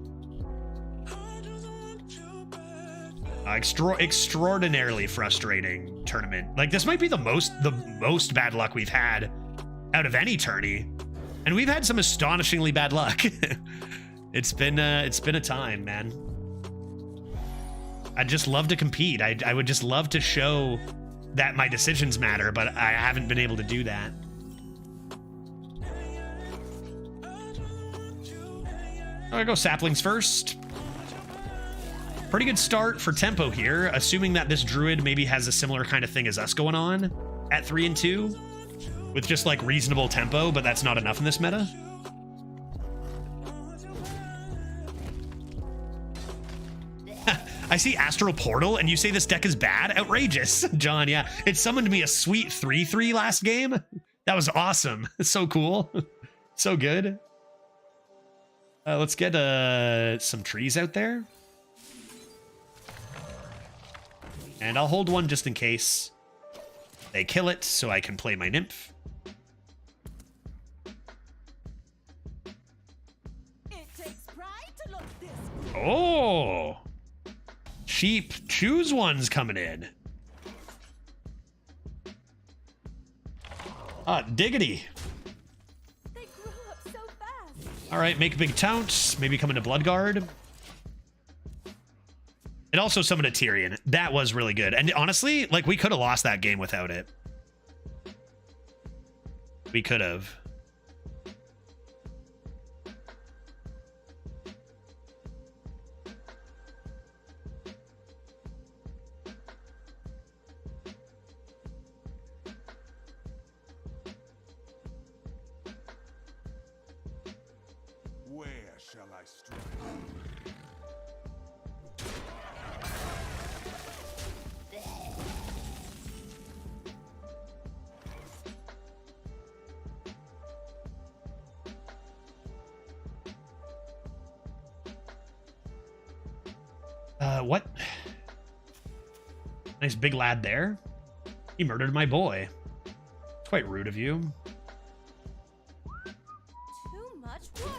Speaker 1: Extraordinarily frustrating tournament. Like, this might be the most bad luck we've had out of any tourney, and we've had some astonishingly bad luck. It's been a time, man. I'd just love to compete. I would just love to show that my decisions matter, but I haven't been able to do that. I'll go saplings first. Pretty good start for tempo here, assuming that this druid maybe has a similar kind of thing as us going on at 3 and 2 with just like reasonable tempo, but that's not enough in this meta. I see Astral Portal and you say this deck is bad? Outrageous. John, yeah. It summoned me a sweet 3/3 last game. That was awesome. So cool. So good. Let's get some trees out there. And I'll hold one just in case they kill it, so I can play my nymph.
Speaker 3: It takes pride to look this good.
Speaker 1: Oh! Cheap choose ones coming in. Diggity.
Speaker 3: They grew up so fast.
Speaker 1: All right, make a big taunt. Maybe come into Bloodguard. It also summoned a Tyrion. That was really good. And honestly, like, we could have lost that game without it. We could have.
Speaker 4: where shall I strike?
Speaker 1: What? Nice big lad there. He murdered my boy. Quite rude of you.
Speaker 3: Too much water.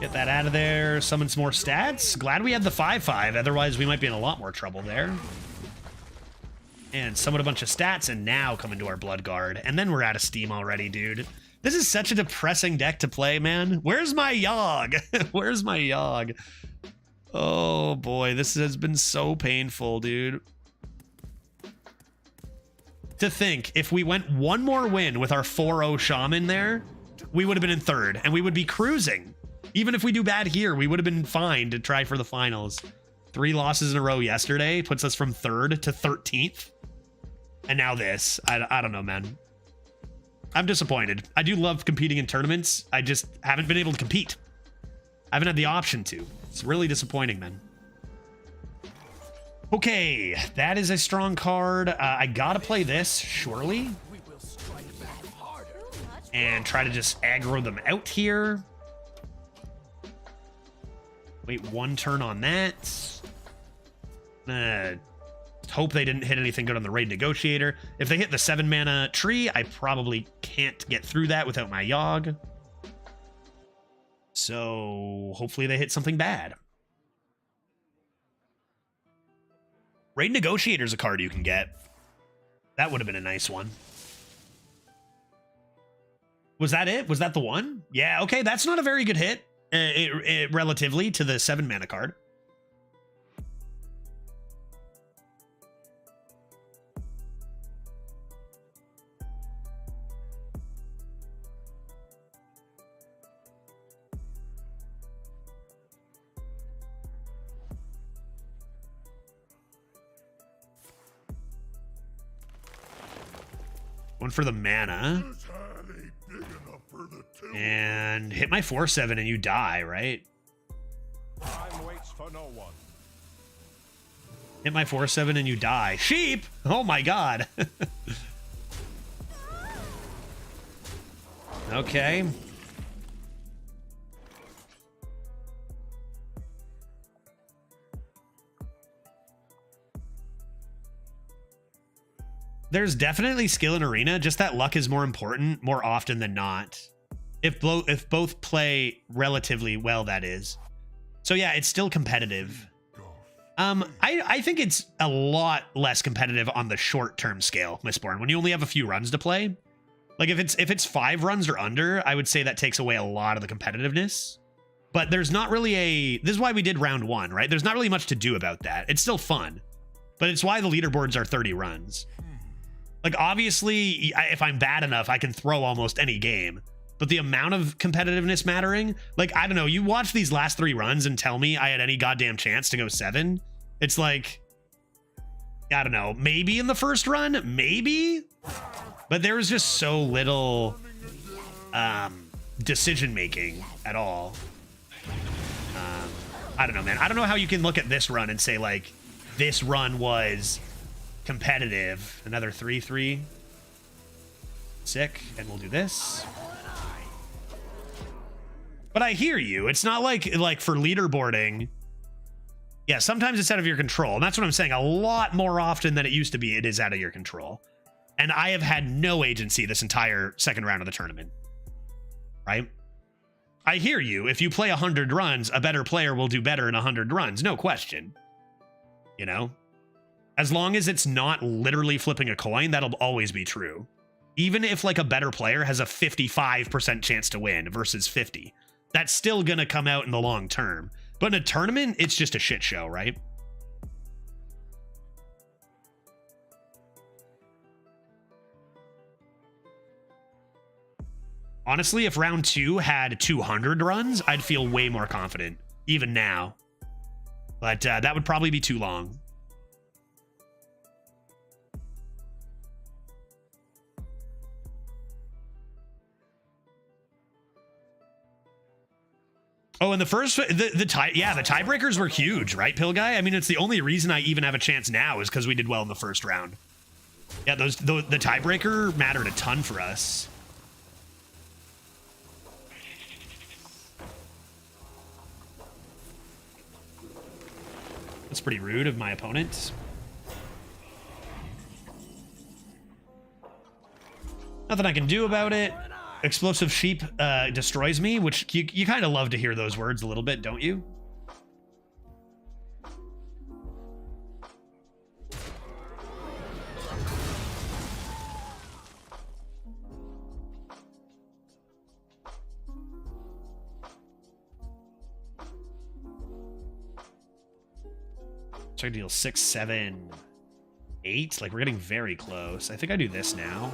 Speaker 1: Get that out of there. Summon some more stats. Glad we had the 5/5. Otherwise, we might be in a lot more trouble there. And summon a bunch of stats and now come into our Bloodguard. And then we're out of steam already, dude. This is such a depressing deck to play, man. Where's my Yogg? Where's my Yogg? Oh boy, this has been so painful, dude. To think, if we went one more win with our 4-0 Shaman there, we would have been in third, and we would be cruising. Even if we do bad here, we would have been fine to try for the finals. 3 losses in a row yesterday puts us from 3rd to 13th. And now this. I don't know, man. I'm disappointed. I do love competing in tournaments. I just haven't been able to compete. I haven't had the option to. It's really disappointing, man. Okay, that is a strong card. I gotta play this, surely.
Speaker 4: We will strike back harder.
Speaker 3: Too much
Speaker 1: And try to just aggro them out here. Wait 1 turn on that. Hope they didn't hit anything good on the Raid Negotiator. If they hit the 7-mana tree, I probably can't get through that without my Yogg. So hopefully they hit something bad. Raid Negotiator's a card you can get. That would have been a nice one. Was that it? Was that the one? Yeah, okay, that's not a very good hit, relatively to the 7 mana card. One for the mana. And hit my 4/7 and you die, right?
Speaker 6: Time waits for no one.
Speaker 1: Hit my 4/7 and you die. Sheep! Oh my god. Okay. There's definitely skill in Arena, just that luck is more important more often than not. If both play relatively well, that is. So yeah, it's still competitive. I think it's a lot less competitive on the short-term scale, Mistborn, when you only have a few runs to play. Like if it's 5 runs or under, I would say that takes away a lot of the competitiveness. But there's not really this is why we did round 1, right? There's not really much to do about that. It's still fun. But it's why the leaderboards are 30 runs. Like, obviously, if I'm bad enough, I can throw almost any game. But the amount of competitiveness mattering, like, I don't know, you watch these last 3 runs and tell me I had any goddamn chance to go 7. It's like, I don't know, maybe in the first run, maybe? But there was just so little decision-making at all. I don't know, man. I don't know how you can look at this run and say, like, this run was competitive. Another 3/3. Sick. And we'll do this. But I hear you. It's not like for leaderboarding. Yeah, sometimes it's out of your control. And that's what I'm saying. A lot more often than it used to be, it is out of your control. And I have had no agency this entire second round of the tournament. Right? I hear you. If you play 100 runs, a better player will do better in 100 runs. No question. You know? As long as it's not literally flipping a coin, that'll always be true. Even if like a better player has a 55% chance to win versus 50, that's still gonna come out in the long term. But in a tournament, it's just a shit show, right? Honestly, if round 2 had 200 runs, I'd feel way more confident, even now. But that would probably be too long. Oh, and the first, the tiebreakers were huge, right, Pill Guy? I mean, it's the only reason I even have a chance now is because we did well in the first round. Yeah, the tiebreaker mattered a ton for us. That's pretty rude of my opponent. Nothing I can do about it. Explosive sheep destroys me, which you kind of love to hear those words a little bit, don't you? So I deal 6, 7, 8. Like, we're getting very close. I think I do this now.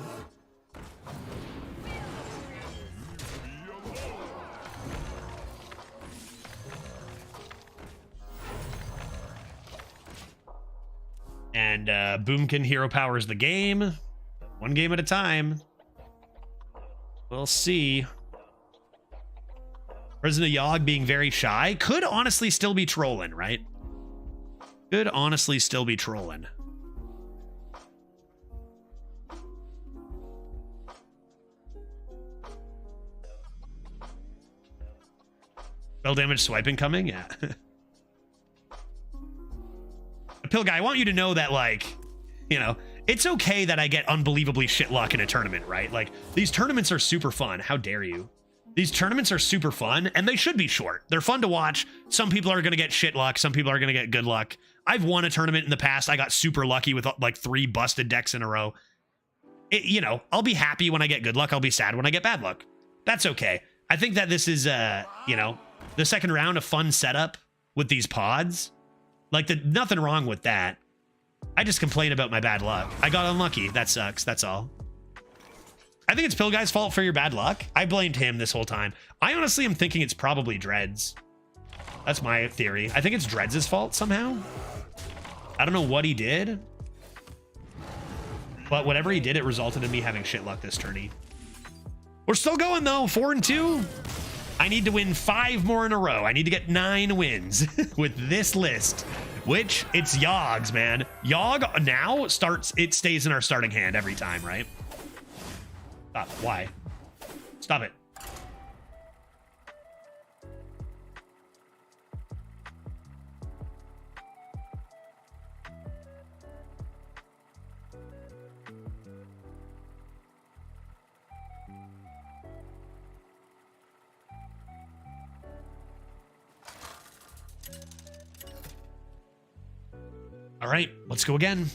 Speaker 1: And Boomkin hero powers the game. 1 game at a time. We'll see. President Yogg being very shy could honestly still be trolling, right? Could honestly still be trolling. Spell damage swiping coming? Yeah. Pill Guy, I want you to know that, like, you know, it's okay that I get unbelievably shit luck in a tournament, right? Like, these tournaments are super fun. How dare you? These tournaments are super fun, and they should be short. They're fun to watch. Some people are going to get shit luck. Some people are going to get good luck. I've won a tournament in the past. I got super lucky with like 3 busted decks in a row. You know, I'll be happy when I get good luck. I'll be sad when I get bad luck. That's okay. I think that this is, you know, the second round, a fun setup with these pods. Like, nothing wrong with that. I just complain about my bad luck. I got unlucky. That sucks. That's all. I think it's Pill Guy's fault for your bad luck. I blamed him this whole time. I honestly am thinking it's probably Dreads. That's my theory. I think it's Dreads' fault somehow. I don't know what he did. But whatever he did, it resulted in me having shit luck this tourney. We're still going though, 4-2. I need to win 5 more in a row. I need to get 9 wins with this list, which it's Yogg's, man. Yogg now it stays in our starting hand every time, right? Stop. Why? Stop it. All right, let's go again.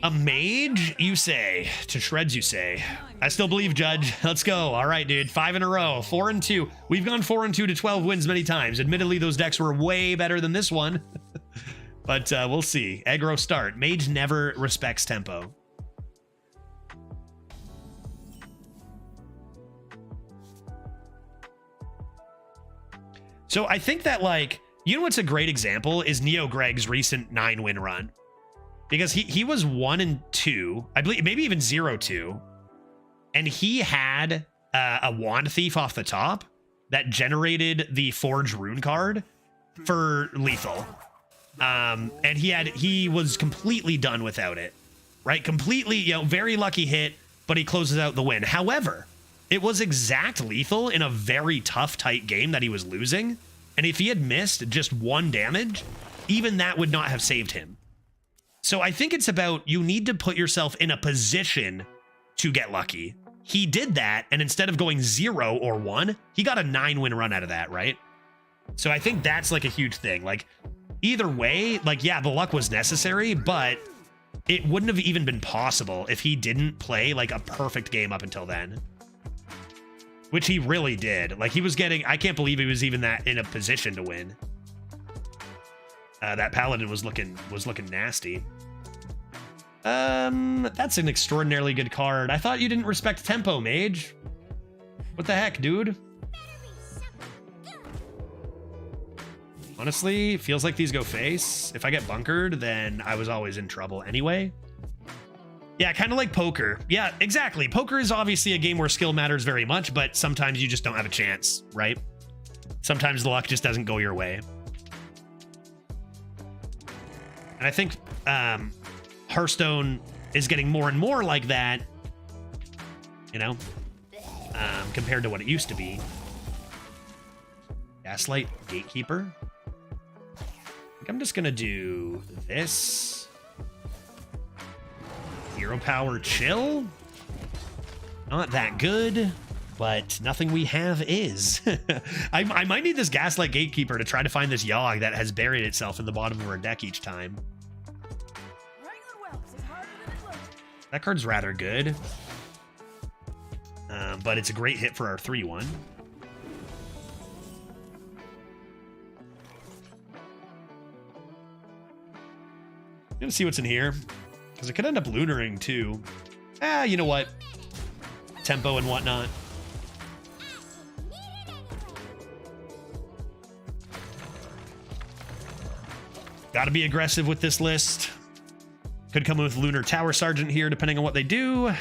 Speaker 1: A mage, you say. To shreds, you say. I still believe, Judge. Let's go. All right, dude. 5 in a row. 4-2. We've gone 4-2 to 12 wins many times. Admittedly, those decks were way better than this one. But we'll see. Aggro start. Mage never respects tempo. So I think that, like, you know what's a great example is Neo Greg's recent 9-win run. Because he was 1-2, I believe, maybe even 0-2, and he had a Wand Thief off the top that generated the Forge Rune card for lethal, and he was completely done without it, right? Completely, you know, very lucky hit, but he closes out the win. However, it was exact lethal in a very tough, tight game that he was losing, and if he had missed just 1 damage, even that would not have saved him. So I think it's about, you need to put yourself in a position to get lucky. He did that, and instead of going 0 or 1, he got a 9-win run out of that, right? So I think that's like a huge thing. Like, either way, like, yeah, the luck was necessary, but it wouldn't have even been possible if he didn't play like a perfect game up until then. Which he really did. Like, he was getting, I can't believe he was even that in a position to win. That Paladin was looking nasty. That's an extraordinarily good card. I thought you didn't respect tempo, Mage. What the heck, dude? Honestly, feels like these go face. If I get bunkered, then I was always in trouble anyway. Yeah, kind of like poker. Yeah, exactly. Poker is obviously a game where skill matters very much, but sometimes you just don't have a chance, right? Sometimes the luck just doesn't go your way. And I think Hearthstone is getting more and more like that, you know, compared to what it used to be. Gaslight Gatekeeper. I think I'm just going to do this. Hero Power Chill. Not that good, but nothing we have is. I might need this Gaslight Gatekeeper to try to find this Yogg that has buried itself in the bottom of our deck each time. That card's rather good. But it's a great hit for our 3-1. Gonna see what's in here. Because it could end up lunaring too. You know what? Tempo and whatnot. Gotta be aggressive with this list. Could come with Lunar Tower Sergeant here, depending on what they do.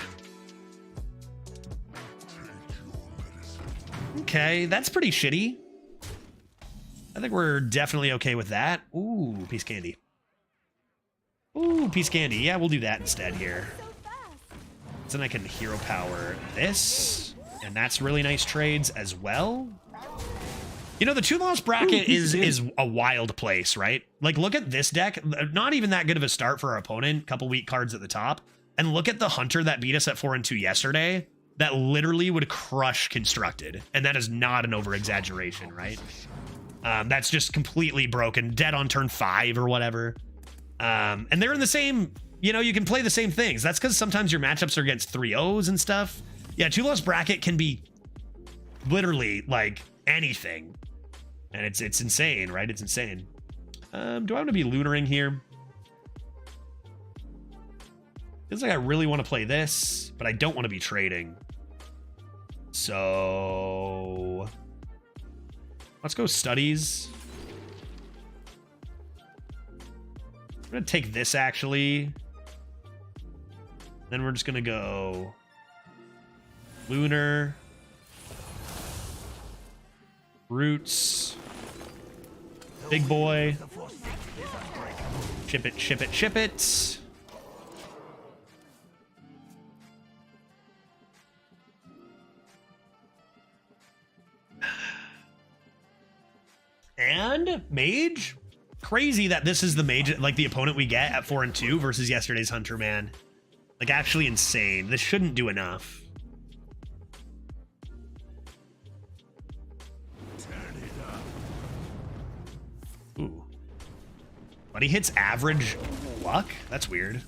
Speaker 1: Okay, that's pretty shitty. I think we're definitely okay with that. Ooh, Peace Candy. Ooh, Peace Candy. Yeah, we'll do that instead here. So then I can Hero Power this. And that's really nice trades as well. You know, the 2-loss bracket is a wild place, right? Like, look at this deck. Not even that good of a start for our opponent. Couple weak cards at the top. And look at the Hunter that beat us at 4-2 yesterday. that literally would crush Constructed. And that is not an over-exaggeration, right? That's just completely broken. Dead on turn 5 or whatever. And they're in the same, you know, you can play the same things. That's because sometimes your matchups are against 3-0s and stuff. Yeah, 2-loss bracket can be literally like anything. And it's insane, right? It's insane. Do I want to be lunaring here? Feels like I really want to play this, but I don't want to be trading. So let's go studies. I'm going to take this actually. Then we're just going to go lunar, roots, big boy, ship it, ship it, ship it. And mage. Crazy that this is the mage, like the opponent we get at 4 and 2 versus yesterday's hunter, man. Like actually insane. This shouldn't do enough. Ooh. But he hits average luck? That's weird.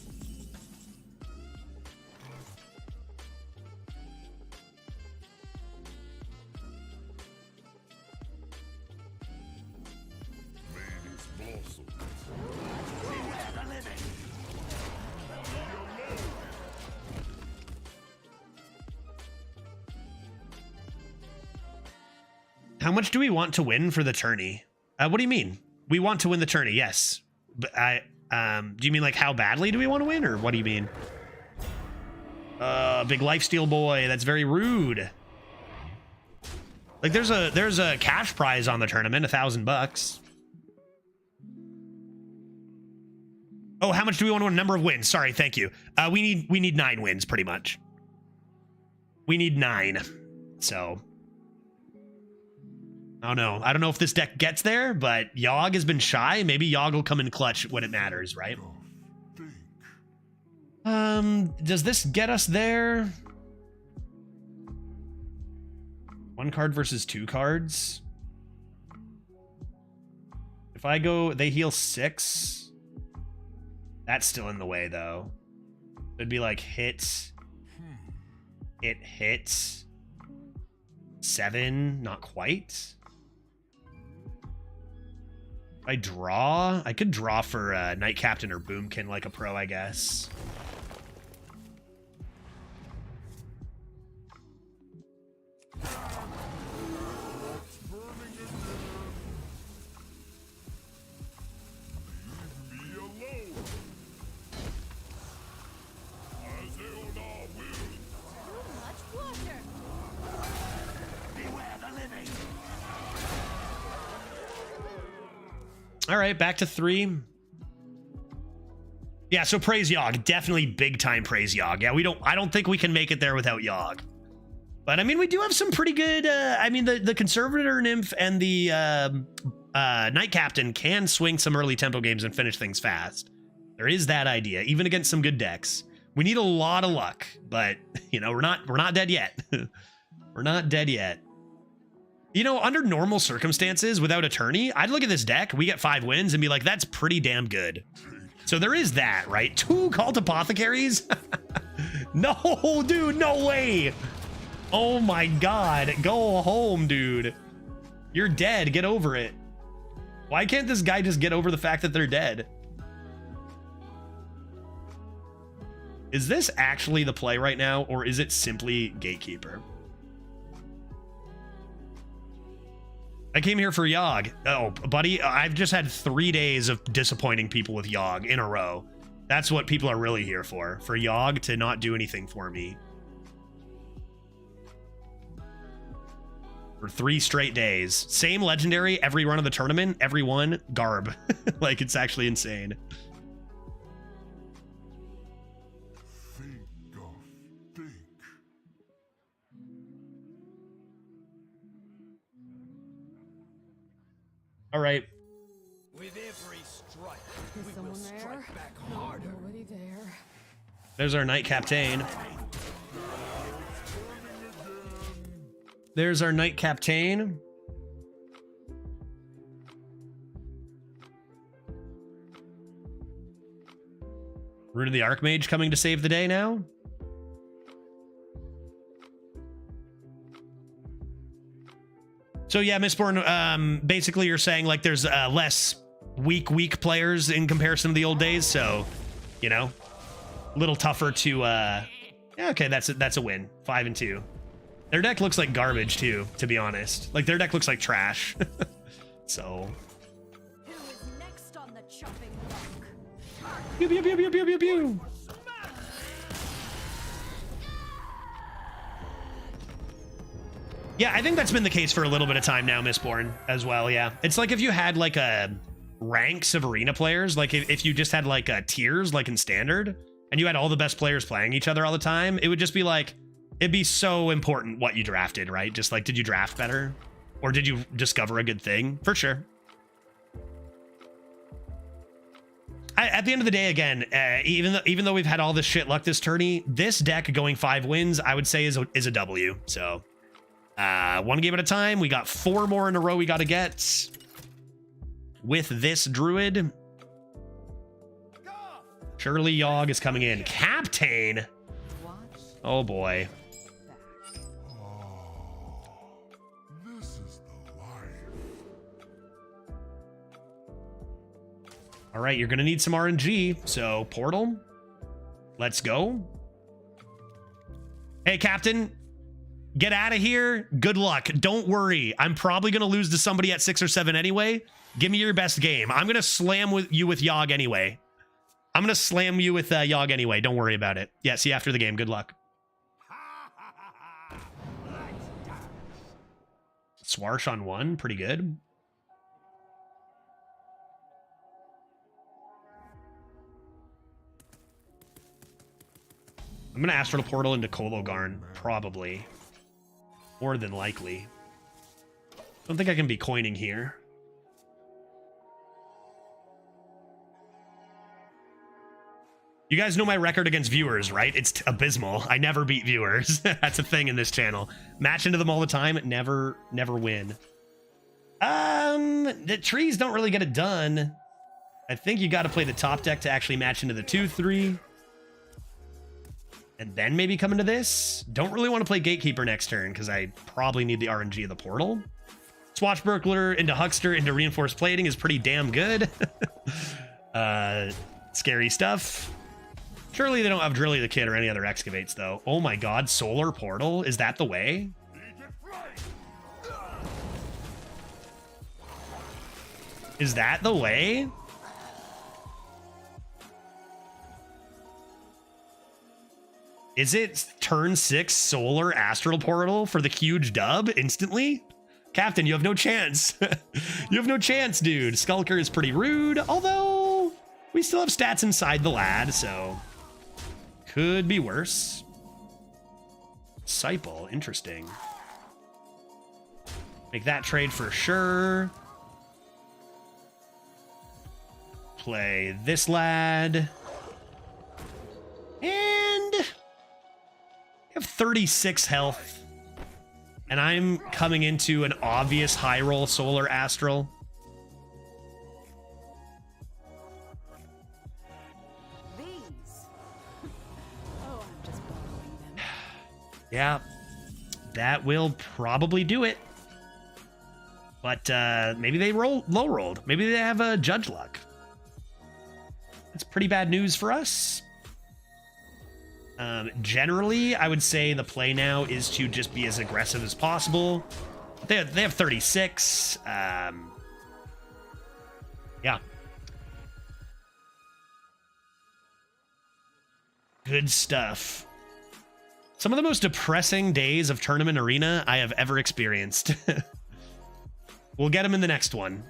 Speaker 1: How much do we want to win for the tourney? What do you mean? We want to win the tourney, yes. But do you mean like how badly do we want to win, or what do you mean? Big lifesteal boy, that's very rude. Like there's a cash prize on the tournament, $1,000. Oh, how much do we want to win? Number of wins. Sorry, thank you. We need 9 wins, pretty much. We need 9. So I don't know. I don't know if this deck gets there, but Yogg has been shy. Maybe Yogg will come in clutch when it matters, right? Does this get us there? 1 card versus 2 cards. If I go, they heal 6. That's still in the way, though. It'd be like hit. It hits 7, not quite. I draw. I could draw for Knight Captain or Boomkin like a pro, I guess. All right, back to 3. Yeah, so praise Yogg. Definitely big time praise Yogg. Yeah, I don't think we can make it there without Yogg. But I mean, we do have some pretty good, I mean, the Conservator Nymph and the Knight Captain can swing some early tempo games and finish things fast. There is that idea, even against some good decks. We need a lot of luck, but you know, we're not dead yet. We're not dead yet. You know, under normal circumstances, without a tourney, I'd look at this deck, we get 5 wins, and be like, that's pretty damn good. So there is that, right? 2 Cult Apothecaries? No, dude, no way. Oh my god, go home, dude. You're dead, get over it. Why can't this guy just get over the fact that they're dead? Is this actually the play right now, or is it simply Gatekeeper? I came here for Yogg. Oh, buddy, I've just had 3 days of disappointing people with Yogg in a row. That's what people are really here for Yogg to not do anything for me. For 3 straight days. Same legendary every run of the tournament, every one, garb. Like, it's actually insane. All right.
Speaker 4: With every strike,
Speaker 3: Is
Speaker 4: we
Speaker 3: someone
Speaker 4: will
Speaker 3: there?
Speaker 4: strike back
Speaker 3: No,
Speaker 4: harder.
Speaker 3: nobody there.
Speaker 1: There's our Knight Captain. There's our Knight Captain. Root of the Archmage coming to save the day now. So yeah, Mistborn, basically you're saying like there's less weak players in comparison to the old days, so, you know, a little tougher to, yeah, okay, that's a win. 5-2. Their deck looks like garbage too, to be honest. Like their deck looks like trash. So.
Speaker 3: Who is next on the chopping block?
Speaker 1: Pew, pew, pew, pew, pew, pew, pew. Yeah, I think that's been the case for a little bit of time now, Mistborn, as well, yeah. It's like if you had like a ranks of arena players, like if you just had like a tiers, like in standard, and you had all the best players playing each other all the time, it would just be like, it'd be so important what you drafted, right? Just like, did you draft better? Or did you discover a good thing? For sure. At the end of the day, again, even though we've had all this shit luck this tourney, this deck going 5 wins, I would say is a W. So, one game at a time. We got 4 more in a row we got to get with this druid. Surely Yogg is coming in. Captain. Oh boy.
Speaker 6: This is the life.
Speaker 1: All right, you're gonna need some RNG. So portal, let's go. Hey, Captain, get out of here. Good luck. Don't worry. I'm probably gonna lose to somebody at 6 or 7 anyway. Give me your best game. I'm gonna slam you with Yogg anyway. I'm gonna slam you with Yogg anyway. Don't worry about it. Yeah, see you after the game. Good luck. Swarsh on 1, pretty good. I'm gonna Astral Portal into Kologarn, probably. More than likely. Don't think I can be coining here. You guys know my record against viewers, right? It's abysmal. I never beat viewers. That's a thing in this channel. Match into them all the time, never win. The trees don't really get it done. I think you got to play the top deck to actually match into the 2-3. And then maybe come into this. Don't really want to play Gatekeeper next turn because I probably need the RNG of the portal. Swashbuckler into Huckster into Reinforced Plating is pretty damn good. Scary stuff. Surely they don't have Drilly the Kid or any other excavates, though. Oh my god, Solar Portal? Is that the way? Is that the way? Is it turn 6 Solar Astral Portal for the huge dub instantly? Captain, you have no chance. You have no chance, dude. Skulker is pretty rude, although we still have stats inside the lad, so could be worse. Disciple, interesting. Make that trade for sure. Play this lad. And I have 36 health. And I'm coming into an obvious high roll Solar Astral. Yeah, that will probably do it. But maybe they low rolled. Maybe they have a judge luck. That's pretty bad news for us. Generally, I would say the play now is to just be as aggressive as possible. They have 36. Yeah. Good stuff. Some of the most depressing days of Tournament Arena I have ever experienced. We'll get them in the next one.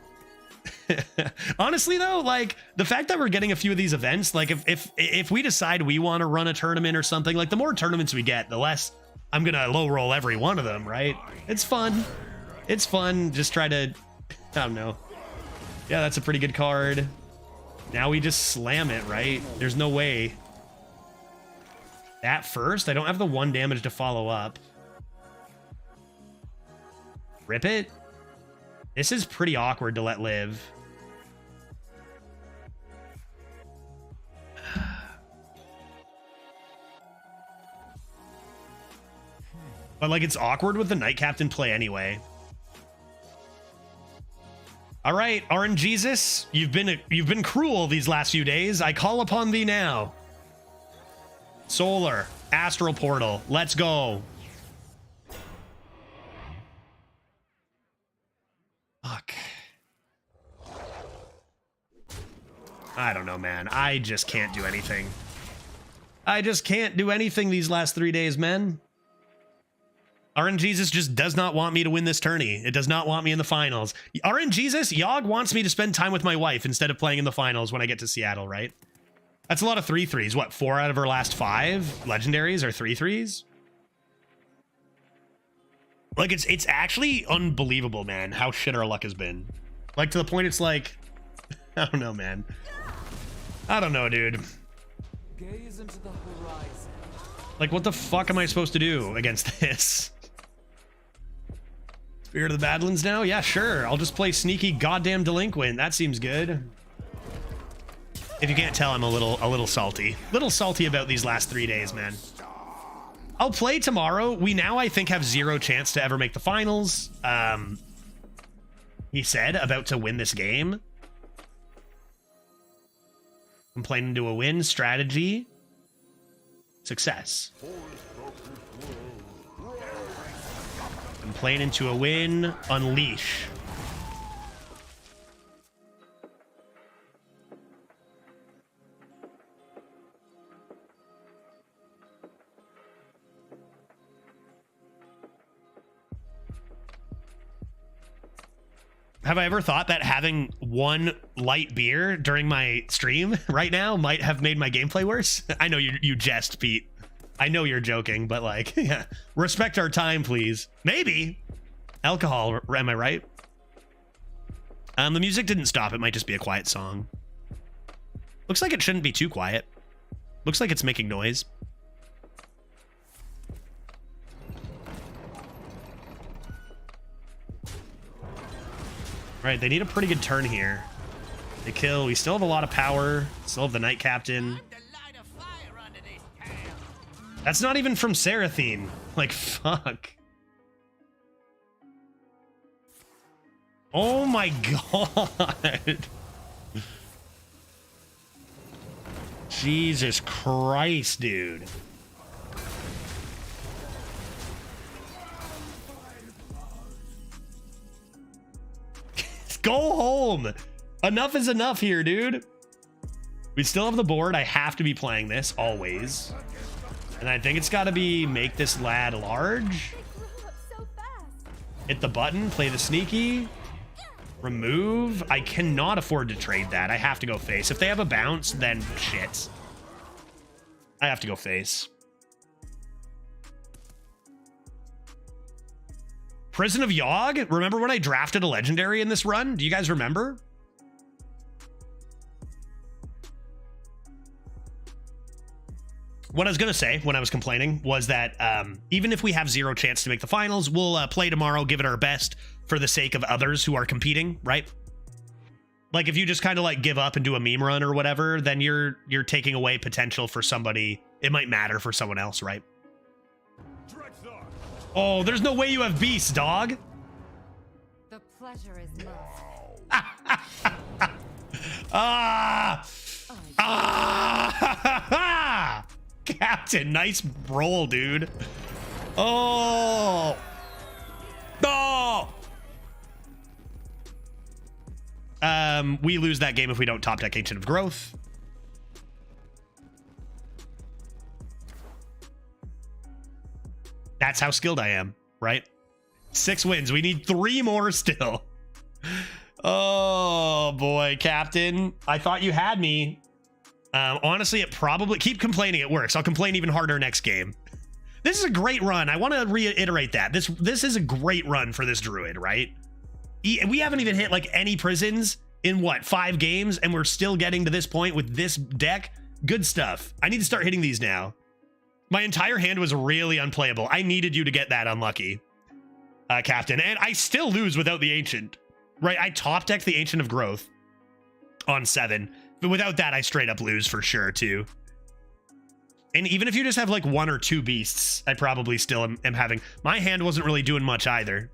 Speaker 1: Honestly, though, like the fact that we're getting a few of these events, like if we decide we want to run a tournament or something, like the more tournaments we get, the less I'm gonna low roll every one of them, right? It's fun. It's fun. Just try to, I don't know. Yeah, that's a pretty good card. Now we just slam it, right? There's no way. That first, I don't have the 1 damage to follow up. rip it? This is pretty awkward to let live. But like, it's awkward with the Knight Captain play anyway. All right, RNGesus, you've been cruel these last few days. I call upon thee now. Solar, Astral Portal, let's go. Fuck. I don't know, man. I just can't do anything. I just can't do anything these last 3 days, man. RNGesus just does not want me to win this tourney. It does not want me in the finals. RNGesus, Yogg wants me to spend time with my wife instead of playing in the finals when I get to Seattle, right? That's a lot of 3-3s. What, 4 out of her last 5 legendaries are 3-3s? Like, it's actually unbelievable, man, how shit our luck has been. Like, to the point it's like, I don't know, man. I don't know, dude.
Speaker 5: Gaze into the horizon.
Speaker 1: Like, what the fuck am I supposed to do against this? Spirit of the Badlands now? Yeah, sure. I'll just play sneaky goddamn delinquent. That seems good. If you can't tell, I'm a little salty. Little salty about these last 3 days, man. I'll play tomorrow. We now, I think, have 0 chance to ever make the finals. He said, about to win this game. I'm playing into a win strategy. Success. I'm playing into a win. Unleash. Have I ever thought that having one light beer during my stream right now might have made my gameplay worse? I know you jest, Pete. I know you're joking, but like, yeah, respect our time, please. Maybe. Alcohol, am I right? The music didn't stop. It might just be a quiet song. Looks like it shouldn't be too quiet. Looks like it's making noise. Right, they need a pretty good turn here. They kill. We still have a lot of power. Still have the Knight Captain. That's not even from Seraphine. Like, fuck. Oh my god. Jesus Christ, dude. Go home. Enough is enough here, dude. We still have the board. I have to be playing this always. And I think it's got to be make this lad large. Hit the button, play the sneaky. Remove. I cannot afford to trade that. I have to go face. If they have a bounce, then shit. I have to go face. Prison of Yogg? Remember when I drafted a legendary in this run? Do you guys remember? What I was going to say when I was complaining was that even if we have 0 chance to make the finals, we'll play tomorrow, give it our best for the sake of others who are competing, right? Like if you just kind of like give up and do a meme run or whatever, then you're taking away potential for somebody. It might matter for someone else, right? Oh, there's no way you have beasts, dog.
Speaker 3: The pleasure is mine.
Speaker 1: Captain, nice roll, dude. Oh. Oh. We lose that game if we don't top deck Ancient of Growth. That's how skilled I am, right? 6 wins. We need 3 more still. Oh boy, Captain. I thought you had me. Honestly, it probably... Keep complaining, it works. I'll complain even harder next game. This is a great run. I want to reiterate that. This is a great run for this druid, right? We haven't even hit like any prisons in what, 5 games, and we're still getting to this point with this deck. Good stuff. I need to start hitting these now. My entire hand was really unplayable. I needed you to get that unlucky. Captain. And I still lose without the Ancient. Right, I top deck the Ancient of Growth on 7. But without that, I straight up lose for sure, too. And even if you just have like 1 or 2 beasts, I probably still am having... My hand wasn't really doing much either.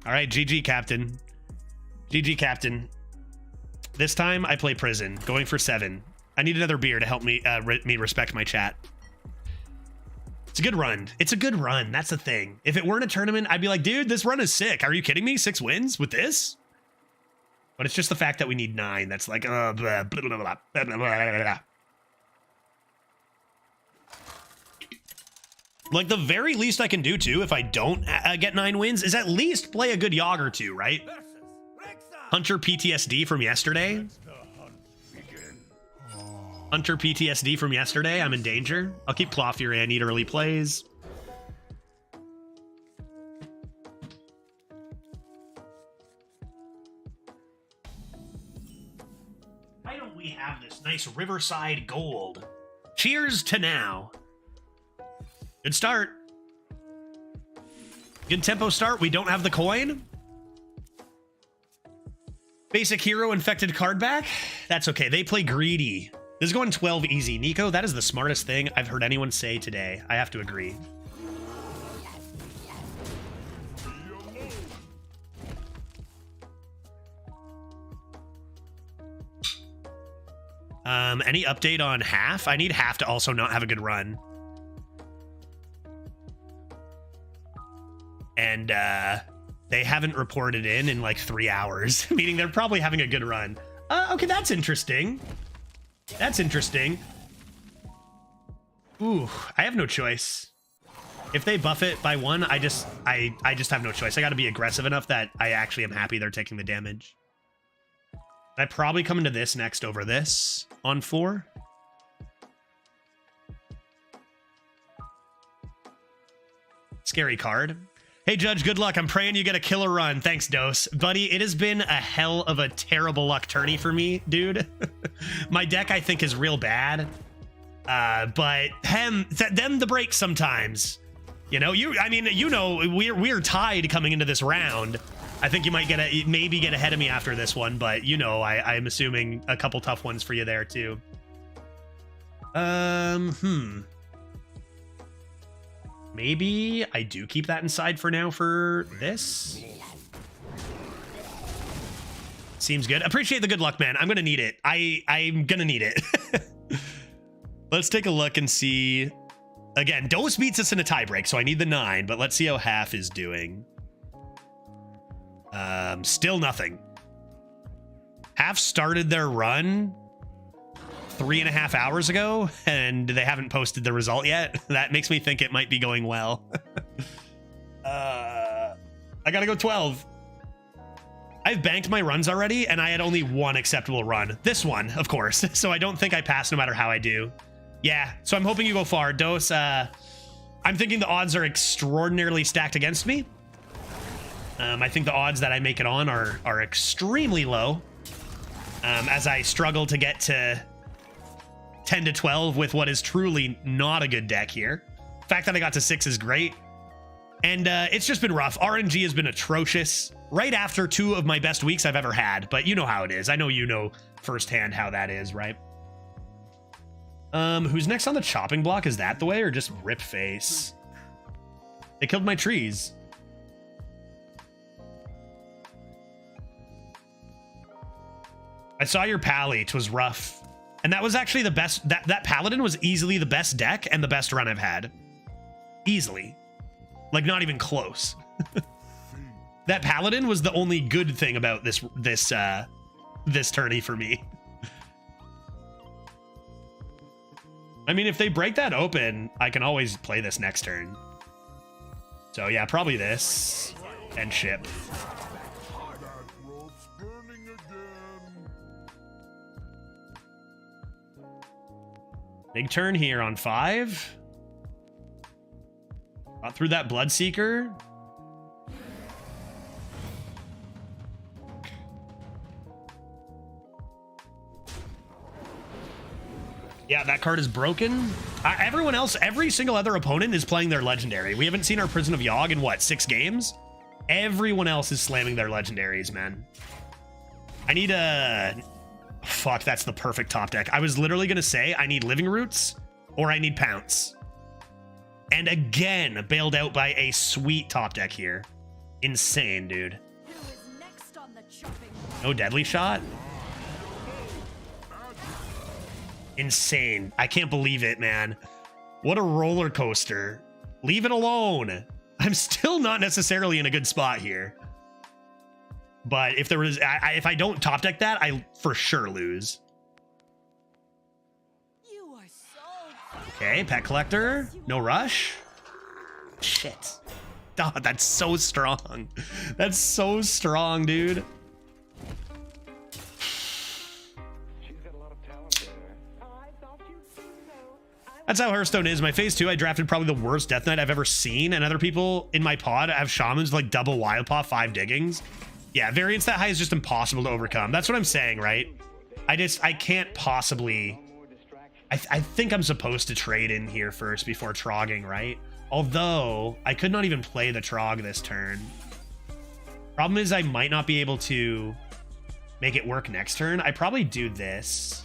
Speaker 1: All right, GG, Captain. GG, Captain. This time, I play Prison, going for 7. I need another beer to help me me respect my chat. It's a good run. It's a good run. That's the thing. If it weren't a tournament, I'd be like, dude, this run is sick. Are you kidding me? 6 wins with this? But it's just the fact that we need 9. That's like, blah, blah, blah, blah, blah, blah, blah, blah. Like, the very least I can do, too, if I don't get 9 wins, is at least play a good Yogg or 2, right? Hunter PTSD from yesterday. Hunter PTSD from yesterday. I'm in danger. I'll keep Claw Fury. I need early plays. Why don't we have this nice Riverside Gold? Cheers to now. Good start. Good tempo start. We don't have the coin. Basic hero infected card back. That's okay. They play greedy. This is going 12 easy. Nico, that is the smartest thing I've heard anyone say today. I have to agree. Any update on Half? I need Half to also not have a good run. And they haven't reported in like 3 hours, meaning they're probably having a good run. Okay, that's interesting. That's interesting. Ooh, I have no choice. If they buff it by 1, I just have no choice. I got to be aggressive enough that I actually am happy they're taking the damage. I probably come into this next over this on 4. Scary card. Hey, Judge, good luck. I'm praying you get a killer run. Thanks, Dose. Buddy, it has been a hell of a terrible luck tourney for me, dude. My deck, I think, is real bad. But them the break sometimes. You know, we're tied coming into this round. I think you might maybe get ahead of me after this one, but you know, I'm assuming a couple tough ones for you there too. Maybe I do keep that inside for now for this. Seems good. Appreciate the good luck, man. I'm gonna need it. I'm gonna need it. Let's take a look and see. Again, Dose beats us in a tiebreak, so I need the 9, but let's see how Half is doing. Still nothing. Half started their run 3.5 hours ago, and they haven't posted the result yet. That makes me think it might be going well. I gotta go 12. I've banked my runs already, and I had only 1 acceptable run. This one, of course. So I don't think I pass no matter how I do. Yeah, so I'm hoping you go far. Dose, I'm thinking the odds are extraordinarily stacked against me. I think the odds that I make it on are extremely low. As I struggle to get to 10 to 12 with what is truly not a good deck here. The fact that I got to 6 is great. And it's just been rough. RNG has been atrocious right after 2 of my best weeks I've ever had. But you know how it is. I know you know firsthand how that is, right? Who's next on the chopping block? Is that the way or just Rip Face? They killed my trees. I saw your Pally. It was rough. And that was actually the best. That Paladin was easily the best deck and the best run I've had. Easily. Like, not even close. That Paladin was the only good thing about this tourney for me. I mean, if they break that open, I can always play this next turn. So yeah, probably this and ship. Big turn here on 5. Got through that Bloodseeker. Yeah, that card is broken. Everyone else, every single other opponent is playing their legendary. We haven't seen our Prison of Yogg in what, 6 games? Everyone else is slamming their legendaries, man. I need a... Fuck, that's the perfect top deck. I was literally going to say I need Living Roots or I need Pounce. And again, bailed out by a sweet top deck here. Insane, dude.
Speaker 3: Who is next on the chopping block?
Speaker 1: No Deadly Shot? Insane. I can't believe it, man. What a roller coaster. Leave it alone. I'm still not necessarily in a good spot here. But if there was, if I don't top deck that, I for sure lose.
Speaker 3: You are so
Speaker 1: Okay, Pet Collector. No rush. Shit. Oh, that's so strong. That's so strong, dude. That's how Hearthstone is. My phase 2, I drafted probably the worst Death Knight I've ever seen, and other people in my pod have shamans like double Wild Paw, 5 diggings. Yeah, variance that high is just impossible to overcome. That's what I'm saying, right? I can't possibly... I think I'm supposed to trade in here first before trogging, right? Although, I could not even play the trog this turn. Problem is I might not be able to make it work next turn. I probably do this.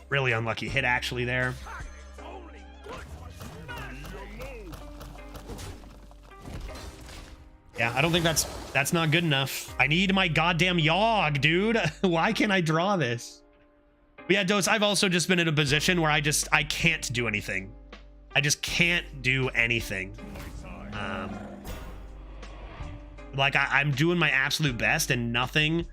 Speaker 1: Really unlucky hit actually there. Yeah, I don't think that's not good enough. I need my goddamn Yogg, dude. Why can't I draw this? But yeah, Dose, I've also just been in a position where I can't do anything. I just can't do anything. Like I'm doing my absolute best and nothing.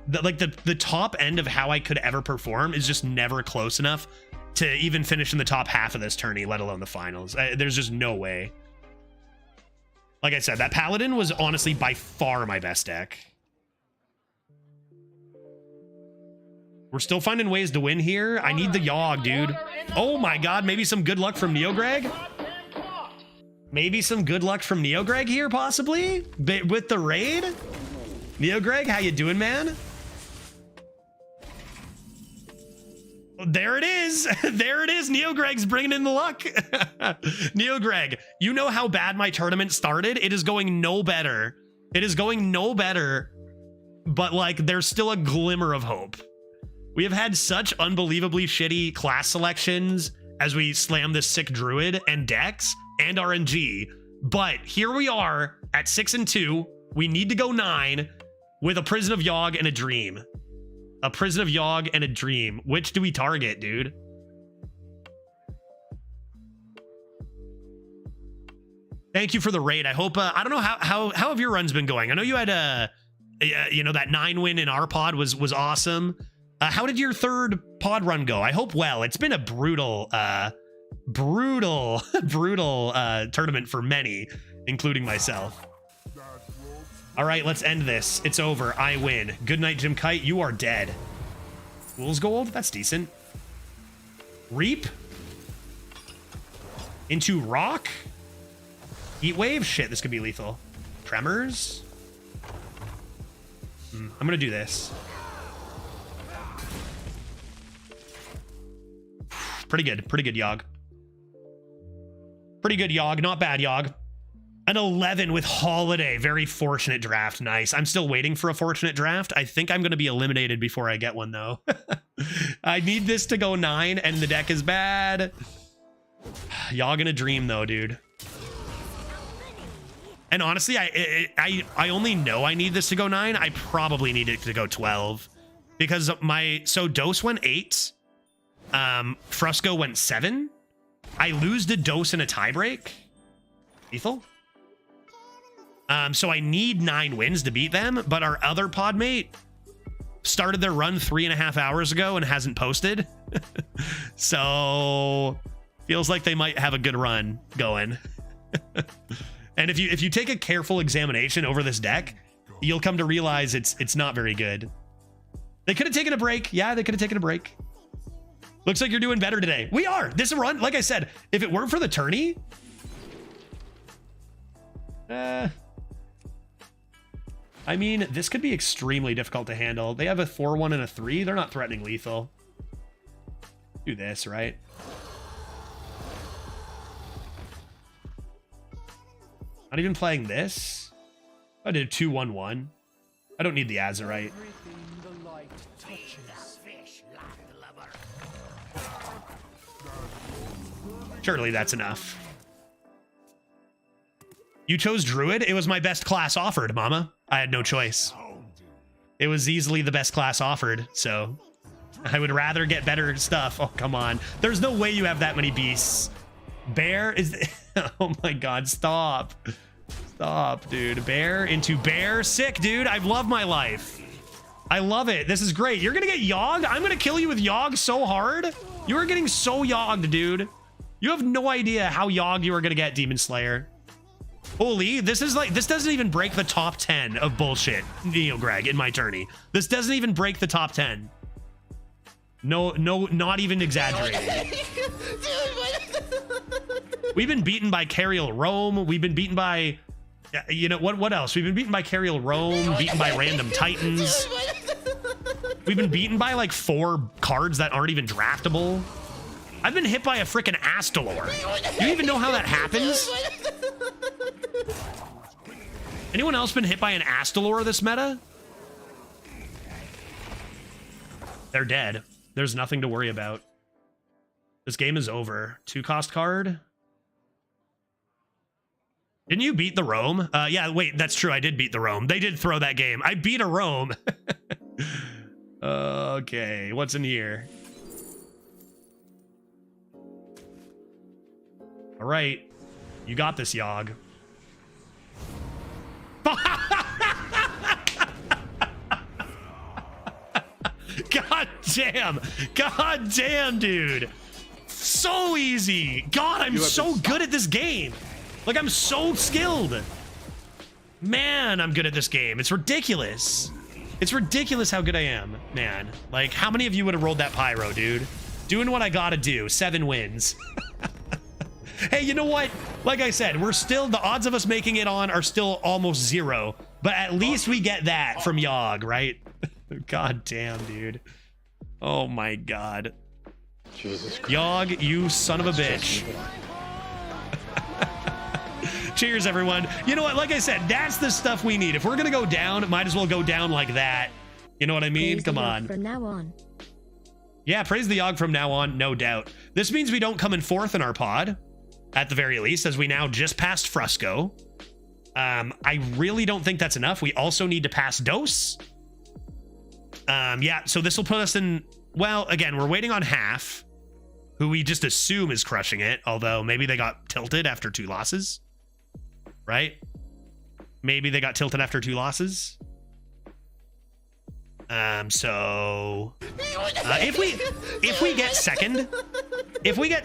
Speaker 1: The top end of how I could ever perform is just never close enough to even finish in the top half of this tourney, let alone the finals. There's just no way. Like I said, that Paladin was honestly by far my best deck. We're still finding ways to win here. I need the Yogg, dude. Oh my god, maybe some good luck from Neogreg? Maybe some good luck from Neogreg here, possibly? With the raid? Neogreg, how you doing, man? There it is. There it is. Neogreg's bringing in the luck. Neogreg, you know how bad my tournament started? It is going no better. It is going no better. But like, there's still a glimmer of hope. We have had such unbelievably shitty class selections as we slam this sick druid and decks and RNG. But here we are at 6-2. We need to go 9 with a Prison of Yogg and a Dream. A Prison of Yogg and a Dream. Which do we target, dude? Thank you for the raid. I hope, I don't know how have your runs been going? I know you had you know, that 9 win in our pod was awesome. How did your third pod run go? I hope well. It's been a brutal tournament for many, including myself. All right, let's end this. It's over. I win. Good night, Jim Kite. You are dead. Fool's Gold? That's decent. Reap? Into Rock? Heat Wave? Shit, this could be lethal. Tremors? I'm gonna do this. Pretty good Yogg. Pretty good Yogg, not bad Yogg. An 11 with Holiday. Very fortunate draft. Nice. I'm still waiting for a fortunate draft. I think I'm going to be eliminated before I get one, though. I need this to go 9, and the deck is bad. Yogg and a Dream, though, dude. And honestly, I only know I need this to go 9. I probably need it to go 12. Because so Dose went 8. Frusco went 7. I lose to Dose in a tiebreak. Lethal? So I need 9 wins to beat them, but our other podmate started their run 3.5 hours ago and hasn't posted. So feels like they might have a good run going. And if you take a careful examination over this deck, you'll come to realize it's not very good. They could have taken a break. Yeah, they could have taken a break. Looks like you're doing better today. We are. This run, like I said, if it weren't for the tourney, I mean, this could be extremely difficult to handle. They have a 4-1 and a 3. They're not threatening lethal. Do this, right? Not even playing this. I did a 2-1-1. I don't need the Azurite.
Speaker 5: Everything the light touches.
Speaker 4: Fish, landlubber.
Speaker 1: Surely that's enough. You chose Druid? It was my best class offered, mama. I had no choice. It was easily the best class offered, so I would rather get better stuff. Oh, come on. There's no way you have that many beasts. Bear is... Oh my god, stop. Stop, dude. Bear into bear. Sick, dude. I love my life. I love it. This is great. You're gonna get yogged? I'm gonna kill you with yogg so hard. You are getting so yogged, dude. You have no idea how yogged you are gonna get, Demon Slayer. Holy, this is like, this doesn't even break the top 10 of bullshit, Greg, in my tourney. This doesn't even break the top 10. No, not even exaggerating. We've been beaten by Cariel Rome. We've been beaten by, you know, what else? We've been beaten by Cariel Rome, beaten by random Titans. We've been beaten by like 4 cards that aren't even draftable. I've been hit by a freaking Astalor. You even know how that happens? Anyone else been hit by an Astalor this meta? They're dead. There's nothing to worry about. This game is over. 2-cost card. Didn't you beat the Rome? Yeah, wait, that's true. I did beat the Rome. They did throw that game. I beat a Rome. Okay, what's in here? All right, you got this, Yogg. God damn, dude. So easy. God, I'm so good at this game. Like, I'm so skilled. Man, I'm good at this game. It's ridiculous. It's ridiculous how good I am, man. Like, how many of you would have rolled that pyro, dude? Doing what I gotta do. 7 wins. Hey, you know what? Like I said, we're still, the odds of us making it on are still almost 0. But at least we get that from Yogg, right? God damn, dude. Oh my god. Jesus Christ. Yogg, you son of a bitch. Cheers, everyone. You know what? Like I said, that's the stuff we need. If we're gonna go down, it might as well go down like that. You know what I mean? Come on.
Speaker 2: From now on.
Speaker 1: Yeah, praise the Yogg from now on, no doubt. This means we don't come in 4th in our pod, at the very least, as we now just passed Frusco. I really don't think that's enough. We also need to pass Dose. Yeah, so this will put us in, well, again, we're waiting on Half, who we just assume is crushing it, although maybe they got tilted after 2 losses, right? Maybe they got tilted after 2 losses. So if we get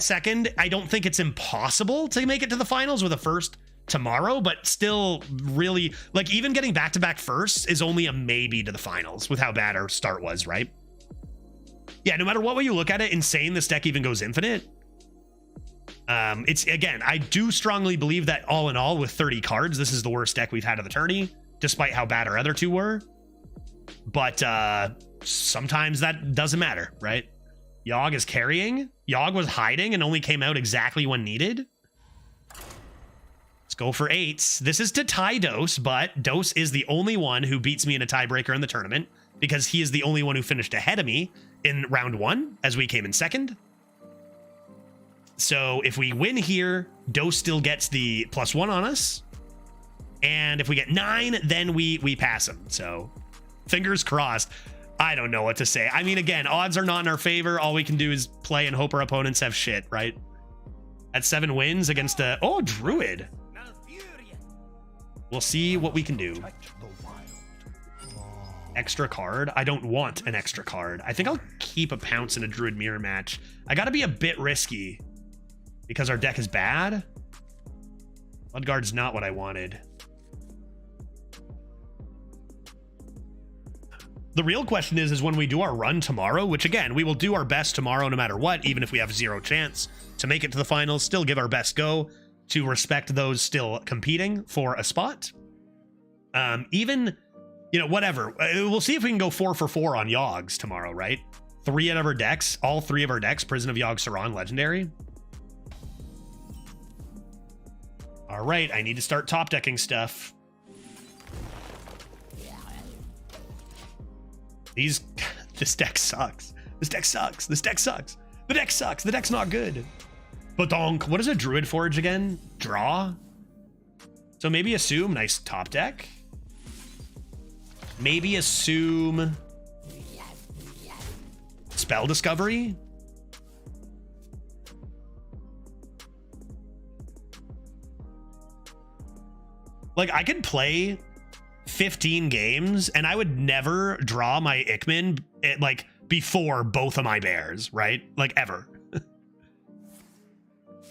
Speaker 1: second, I don't think it's impossible to make it to the finals with a first tomorrow, but still really, like, even getting back-to-back firsts is only a maybe to the finals with how bad our start was, right? Yeah, no matter what way you look at it, insane this deck even goes infinite. It's, again, I do strongly believe that all in all with 30 cards, this is the worst deck we've had of the tourney, despite how bad our other 2 were. But sometimes that doesn't matter, right? Yogg is carrying. Yogg was hiding and only came out exactly when needed. Let's go for 8s. This is to tie Dose, but Dose is the only one who beats me in a tiebreaker in the tournament because he is the only one who finished ahead of me in round 1 as we came in 2nd. So if we win here, Dose still gets the +1 on us. And if we get 9, then we pass him. So fingers crossed. I don't know what to say. I mean, again, odds are not in our favor. All we can do is play and hope our opponents have shit, right? At 7 wins against a... Oh, Druid. We'll see what we can do. Extra card? I don't want an extra card. I think I'll keep a Pounce in a Druid Mirror match. I gotta be a bit risky because our deck is bad. Bloodguard's not what I wanted. The real question is when we do our run tomorrow, which again, we will do our best tomorrow no matter what, even if we have 0 chance to make it to the finals, still give our best go to respect those still competing for a spot. Even you know, whatever. We'll see if we can go 4 for 4 on Yogs tomorrow, right? 3 out of our decks, all 3 of our decks, Prison of Yogg Saron, Legendary. All right, I need to start top decking stuff. This deck sucks. This deck sucks. This deck sucks. The deck sucks. The deck's not good. Badonk. What is a Druid Forge again? Draw? So maybe assume nice top deck. Maybe assume Spell Discovery. Like, I could play 15 games and I would never draw my Ickman like before both of my bears, right? Like, ever.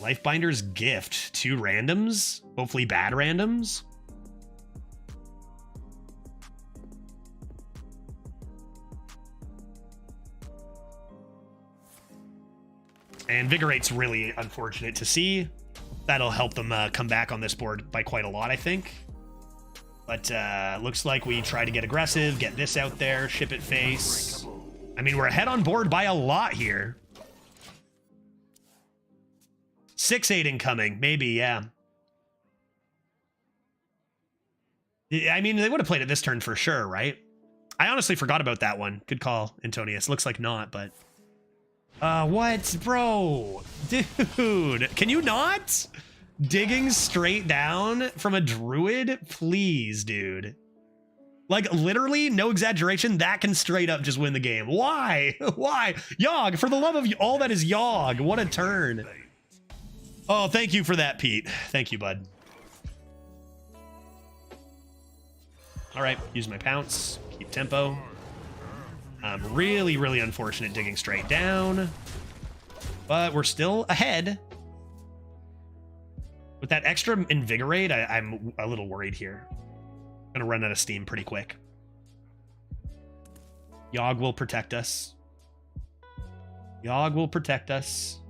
Speaker 1: Lifebinder's Gift. 2 randoms. Hopefully bad randoms. And Invigorate's really unfortunate to see. That'll help them come back on this board by quite a lot, I think. But looks like we try to get aggressive, get this out there, ship it face. I mean, we're ahead on board by a lot here. 6-8 incoming, maybe, yeah. I mean, they would have played it this turn for sure, right? I honestly forgot about that one. Good call, Antonius. Looks like not, but... what? Bro. Dude, can you not? Digging straight down from a druid? Please, dude. Like, literally, no exaggeration, that can straight up just win the game. Why? Why? Yogg, for the love of all that is Yogg. What a turn. Oh, thank you for that, Pete. Thank you, bud. All right, use my pounce. Keep tempo. Really, really unfortunate digging straight down. But we're still ahead. With that extra Invigorate, I'm a little worried here. Gonna run out of steam pretty quick. Yogg will protect us. Yogg will protect us.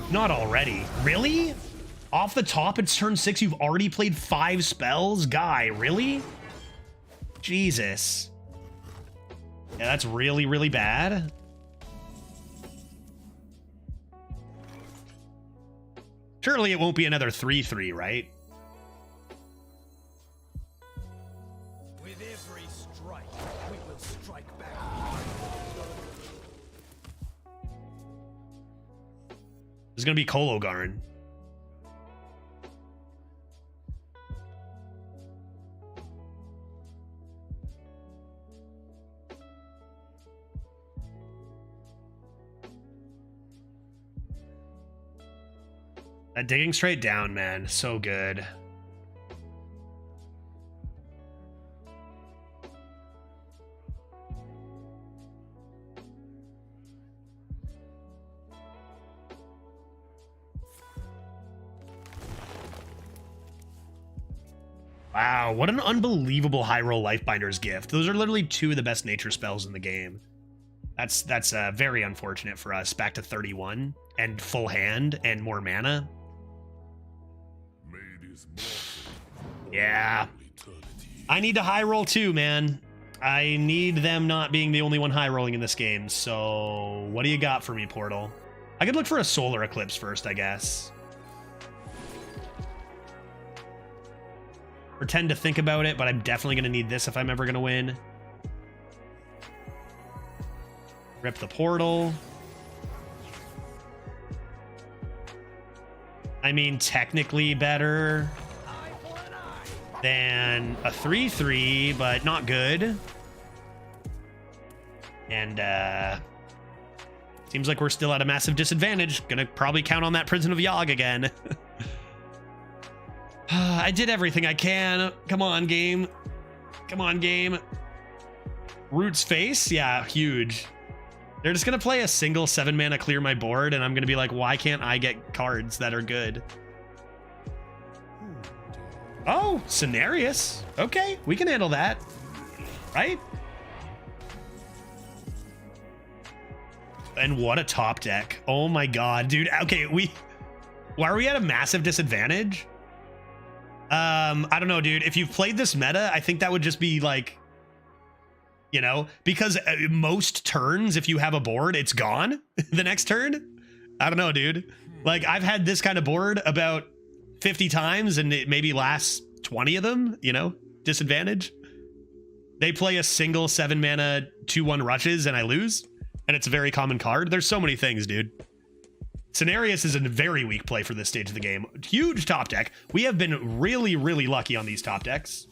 Speaker 1: Not already. Really? Off the top, it's turn 6. You've already played 5 spells? Guy, really? Jesus. Yeah, that's really, really bad. Surely it won't be another 3-3, right?
Speaker 5: With every strike, we will strike back.
Speaker 1: There's gonna be Kologarn. That digging straight down, man, so good. Wow, what an unbelievable high roll Lifebinder's Gift. Those are literally 2 of the best nature spells in the game. That's very unfortunate for us. Back to 31 and full hand and more mana. Yeah. I need to high roll too, man. I need them not being the only one high rolling in this game. So what do you got for me, Portal? I could look for a solar eclipse first, I guess. Pretend to think about it, but I'm definitely going to need this if I'm ever going to win. Rip the portal. I mean, technically better than a 3-3, but not good. And seems like we're still at a massive disadvantage. Gonna probably count on that Prison of Yogg again. I did everything I can. Come on, game. Come on, game. Root's Face? Yeah, huge. They're just gonna play a single 7-mana clear my board, and I'm gonna be like, why can't I get cards that are good? Oh, Cenarius. Okay, we can handle that. Right? And what a top deck. Oh my god, dude. Okay, why are we at a massive disadvantage? I don't know, dude. If you've played this meta, I think that would just be like, you know, because most turns, if you have a board, it's gone the next turn. I don't know, dude. Like, I've had this kind of board about 50 times and it maybe lasts 20 of them, you know, disadvantage. They play a single 7 mana 2/1 rushes and I lose. And it's a very common card. There's so many things, dude. Cenarius is a very weak play for this stage of the game. Huge top deck. We have been really, really lucky on these top decks.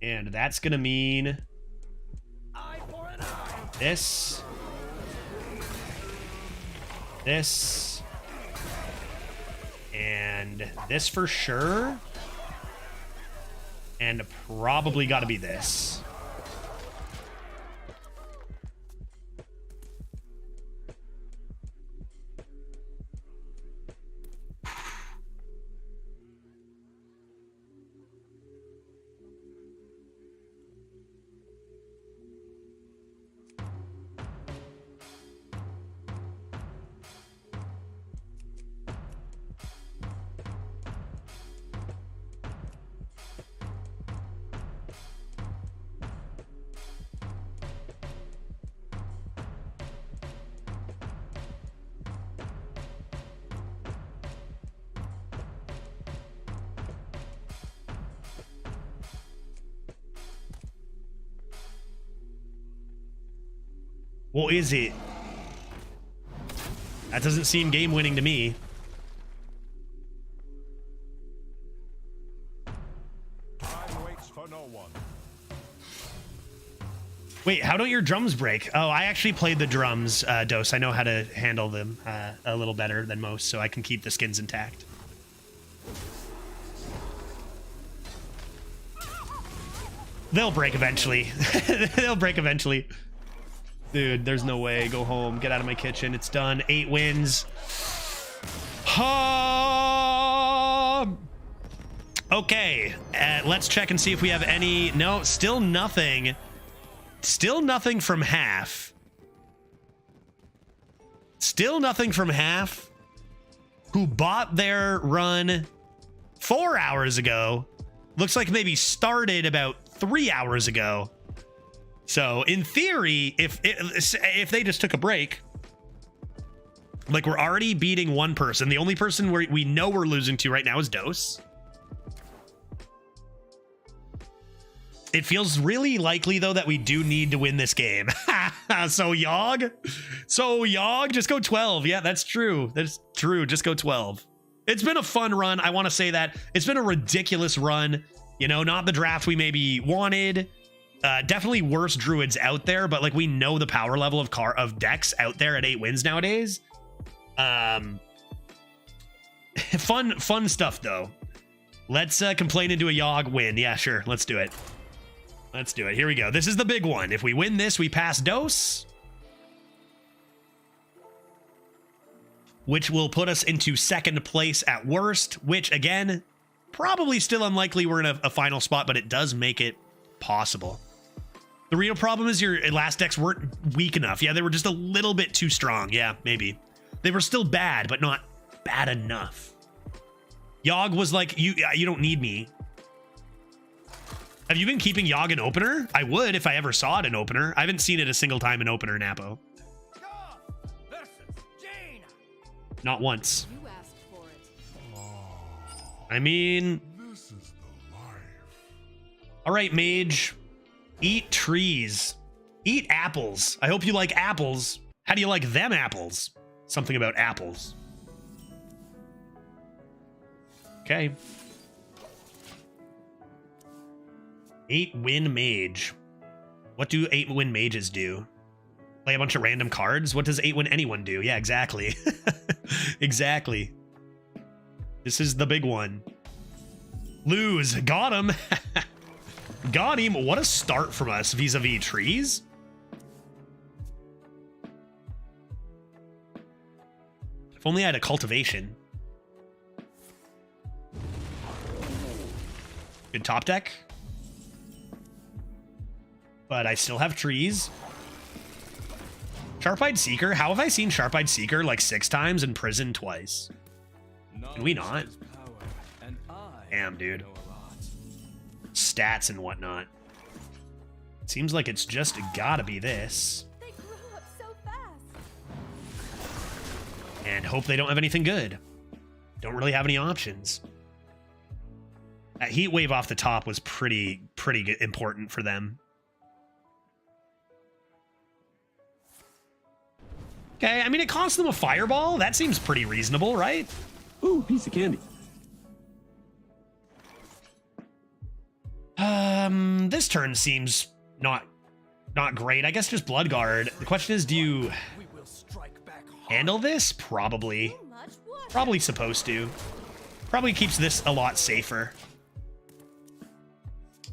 Speaker 1: And that's going to mean this, this, and this for sure. And probably got to be this. Well, is it? That doesn't seem game winning to me.
Speaker 6: Time waits for no one.
Speaker 1: Wait, how don't your drums break? Oh, I actually played the drums, Dose. I know how to handle them a little better than most, so I can keep the skins intact. They'll break eventually. They'll break eventually. Dude, there's no way. Go home. Get out of my kitchen. It's done. 8 wins. Okay. Let's check and see if we have any. No, still nothing. Still nothing from half. Still nothing from half. Who bought their run 4 hours ago. Looks like maybe started about 3 hours ago. So in theory, if they just took a break, like we're already beating one person. The only person we know we're losing to right now is Dose. It feels really likely though that we do need to win this game. So Yogg, just go 12. Yeah, that's true. That's true. Just go 12. It's been a fun run. I want to say that it's been a ridiculous run. You know, not the draft we maybe wanted. Definitely worse druids out there, but like we know the power level of decks out there at 8 wins nowadays. Fun stuff though. Let's complain into a Yogg win. Yeah, sure. Let's do it. Let's do it. Here we go. This is the big one. If we win this, we pass Dose, which will put us into second place at worst, which again, probably still unlikely we're in a final spot, but it does make it possible. The real problem is your last decks weren't weak enough. Yeah, they were just a little bit too strong. Yeah, maybe. They were still bad, but not bad enough. Yogg was like, you don't need me. Have you been keeping Yogg in opener? I would if I ever saw it in opener. I haven't seen it a single time in opener, Napo. Not once.
Speaker 3: You asked for it.
Speaker 1: I mean,
Speaker 6: This is the life.
Speaker 1: all right, Mage. Eat trees. Eat apples. I hope you like apples. How do you like them apples? Something about apples. Okay. 8-win mage. What do 8-win mages do? Play a bunch of random cards? What does 8-win anyone do? Yeah, exactly. Exactly. This is the big one. Lose. Got him. Got him. What a start from us vis-a-vis trees. If only I had a cultivation. Good top deck. But I still have trees. Sharp-Eyed Seeker? How have I seen Sharp-Eyed Seeker like 6 times and Prison twice? Can we not? Damn, dude. Stats and whatnot. Seems like it's just gotta be this.
Speaker 3: They grew up so fast.
Speaker 1: And hope they don't have anything good. Don't really have any options. That heat wave off the top was pretty important for them. Okay, I mean, it cost them a fireball. That seems pretty reasonable, right?
Speaker 7: Ooh, piece of candy.
Speaker 1: This turn seems not great. I guess just Bloodguard. The question is, do you
Speaker 5: We will strike back hard.
Speaker 1: handle this? Probably.
Speaker 3: Too much water.
Speaker 1: Probably supposed to. Probably keeps this a lot safer.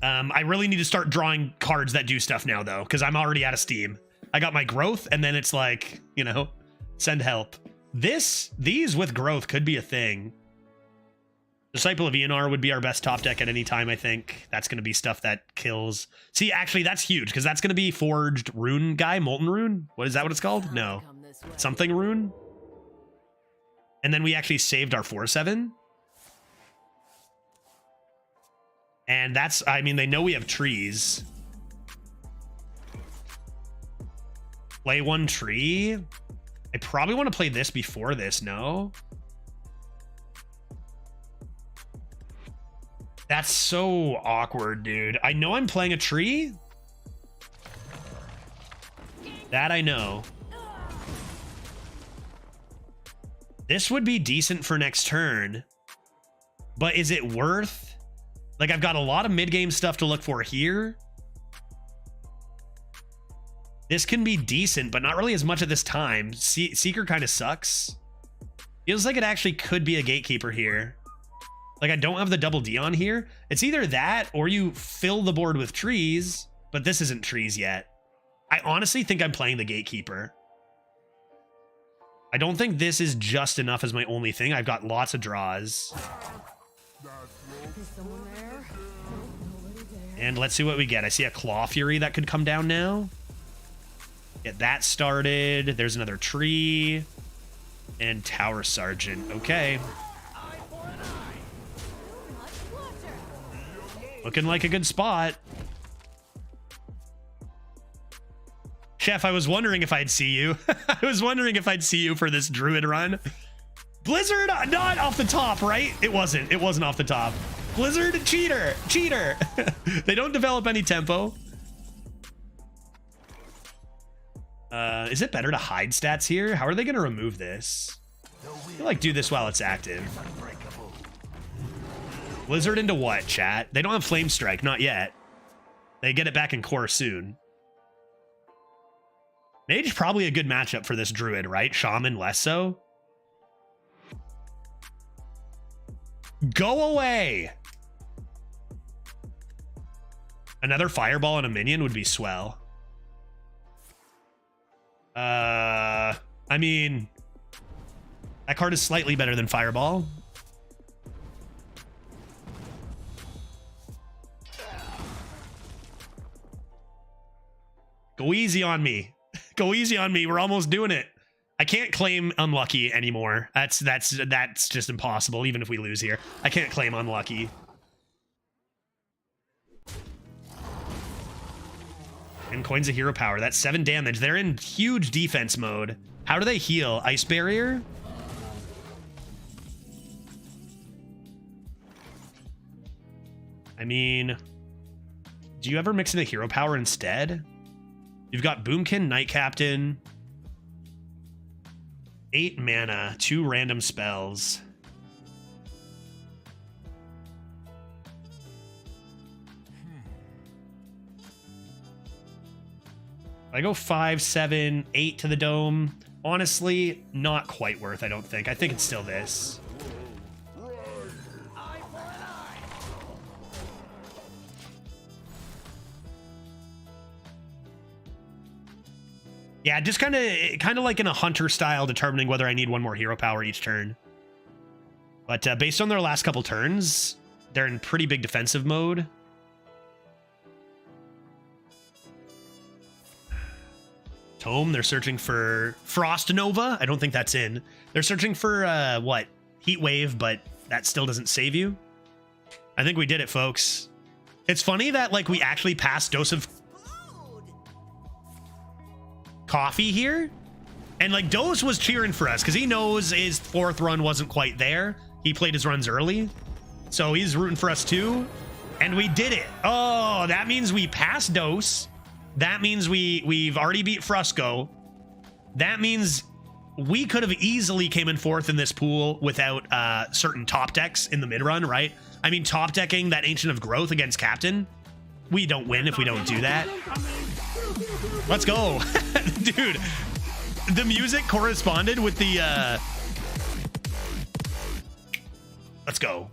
Speaker 1: I really need to start drawing cards that do stuff now, though, because I'm already out of steam. I got my growth, and then it's like, you know, send help. These with growth could be a thing. Disciple of Eonar would be our best top deck at any time, I think. That's going to be stuff that kills. See, actually, that's huge, because that's going to be Forged Rune guy, Molten Rune. What is that what it's called? No.
Speaker 3: Come this way.
Speaker 1: Something Rune. And then we actually saved our 4/7. And that's, I mean, they know we have trees. Play one tree. I probably want to play this before this, no? That's so awkward, dude. I know I'm playing a tree. That I know. This would be decent for next turn. But is it worth? Like, I've got a lot of mid-game stuff to look for here. This can be decent, but not really as much at this time. Seeker kind of sucks. Feels like it actually could be a Gatekeeper here. Like, I don't have the double D on here. It's either that or you fill the board with trees, but this isn't trees yet. I honestly think I'm playing the Gatekeeper. I don't think this is just enough as my only thing. I've got lots of draws.
Speaker 3: Is someone there? Nope, nobody there.
Speaker 1: And let's see what we get. I see a Claw Fury that could come down now. Get that started. There's another tree. And Tower Sergeant. Okay.
Speaker 3: Too much water.
Speaker 1: Looking like a good spot. Chef, I was wondering if I'd see you. I was wondering if I'd see you for this Druid run. Blizzard, not off the top, right? It wasn't. It wasn't off the top. Blizzard, cheater. Cheater. They don't develop any tempo. Is it better to hide stats here? How are they going to remove this? I feel like do this while it's active. Blizzard into what, chat? They don't have Flame Strike, not yet. They get it back in core soon. Mage probably a good matchup for this Druid, right? Shaman less so. Go away! Another Fireball and a minion would be swell. I mean, that card is slightly better than Fireball. Go easy on me. Go easy on me. We're almost doing it. I can't claim unlucky anymore. That's just impossible. Even if we lose here, I can't claim unlucky. And coins of hero power. That's 7 damage. They're in huge defense mode. How do they heal? Ice barrier? I mean, do you ever mix in a hero power instead? You've got Boomkin, Knight Captain. 8 mana, 2 random spells. I go 5, 7, 8 to the dome. Honestly, not quite worth, I don't think. I think it's still this. Yeah, just kind of like in a hunter style, determining whether I need one more hero power each turn. But based on their last couple turns, they're in pretty big defensive mode. Tome, they're searching for Frost Nova. I don't think that's in. They're searching for what? Heat Wave, but that still doesn't save you. I think we did it, folks. It's funny that like we actually passed Dose of Coffee here, and like Dose was cheering for us because he knows his 4th run wasn't quite there. He played his runs early, so he's rooting for us too, and we did it. Oh, that means we passed Dose. That means we've already beat Frusco. That means we could have easily came in 4th in this pool without certain top decks in the mid run, right? I mean, top decking that Ancient of Growth against Captain, we don't win if we don't do that. Let's go. Dude, the music corresponded with the let's go.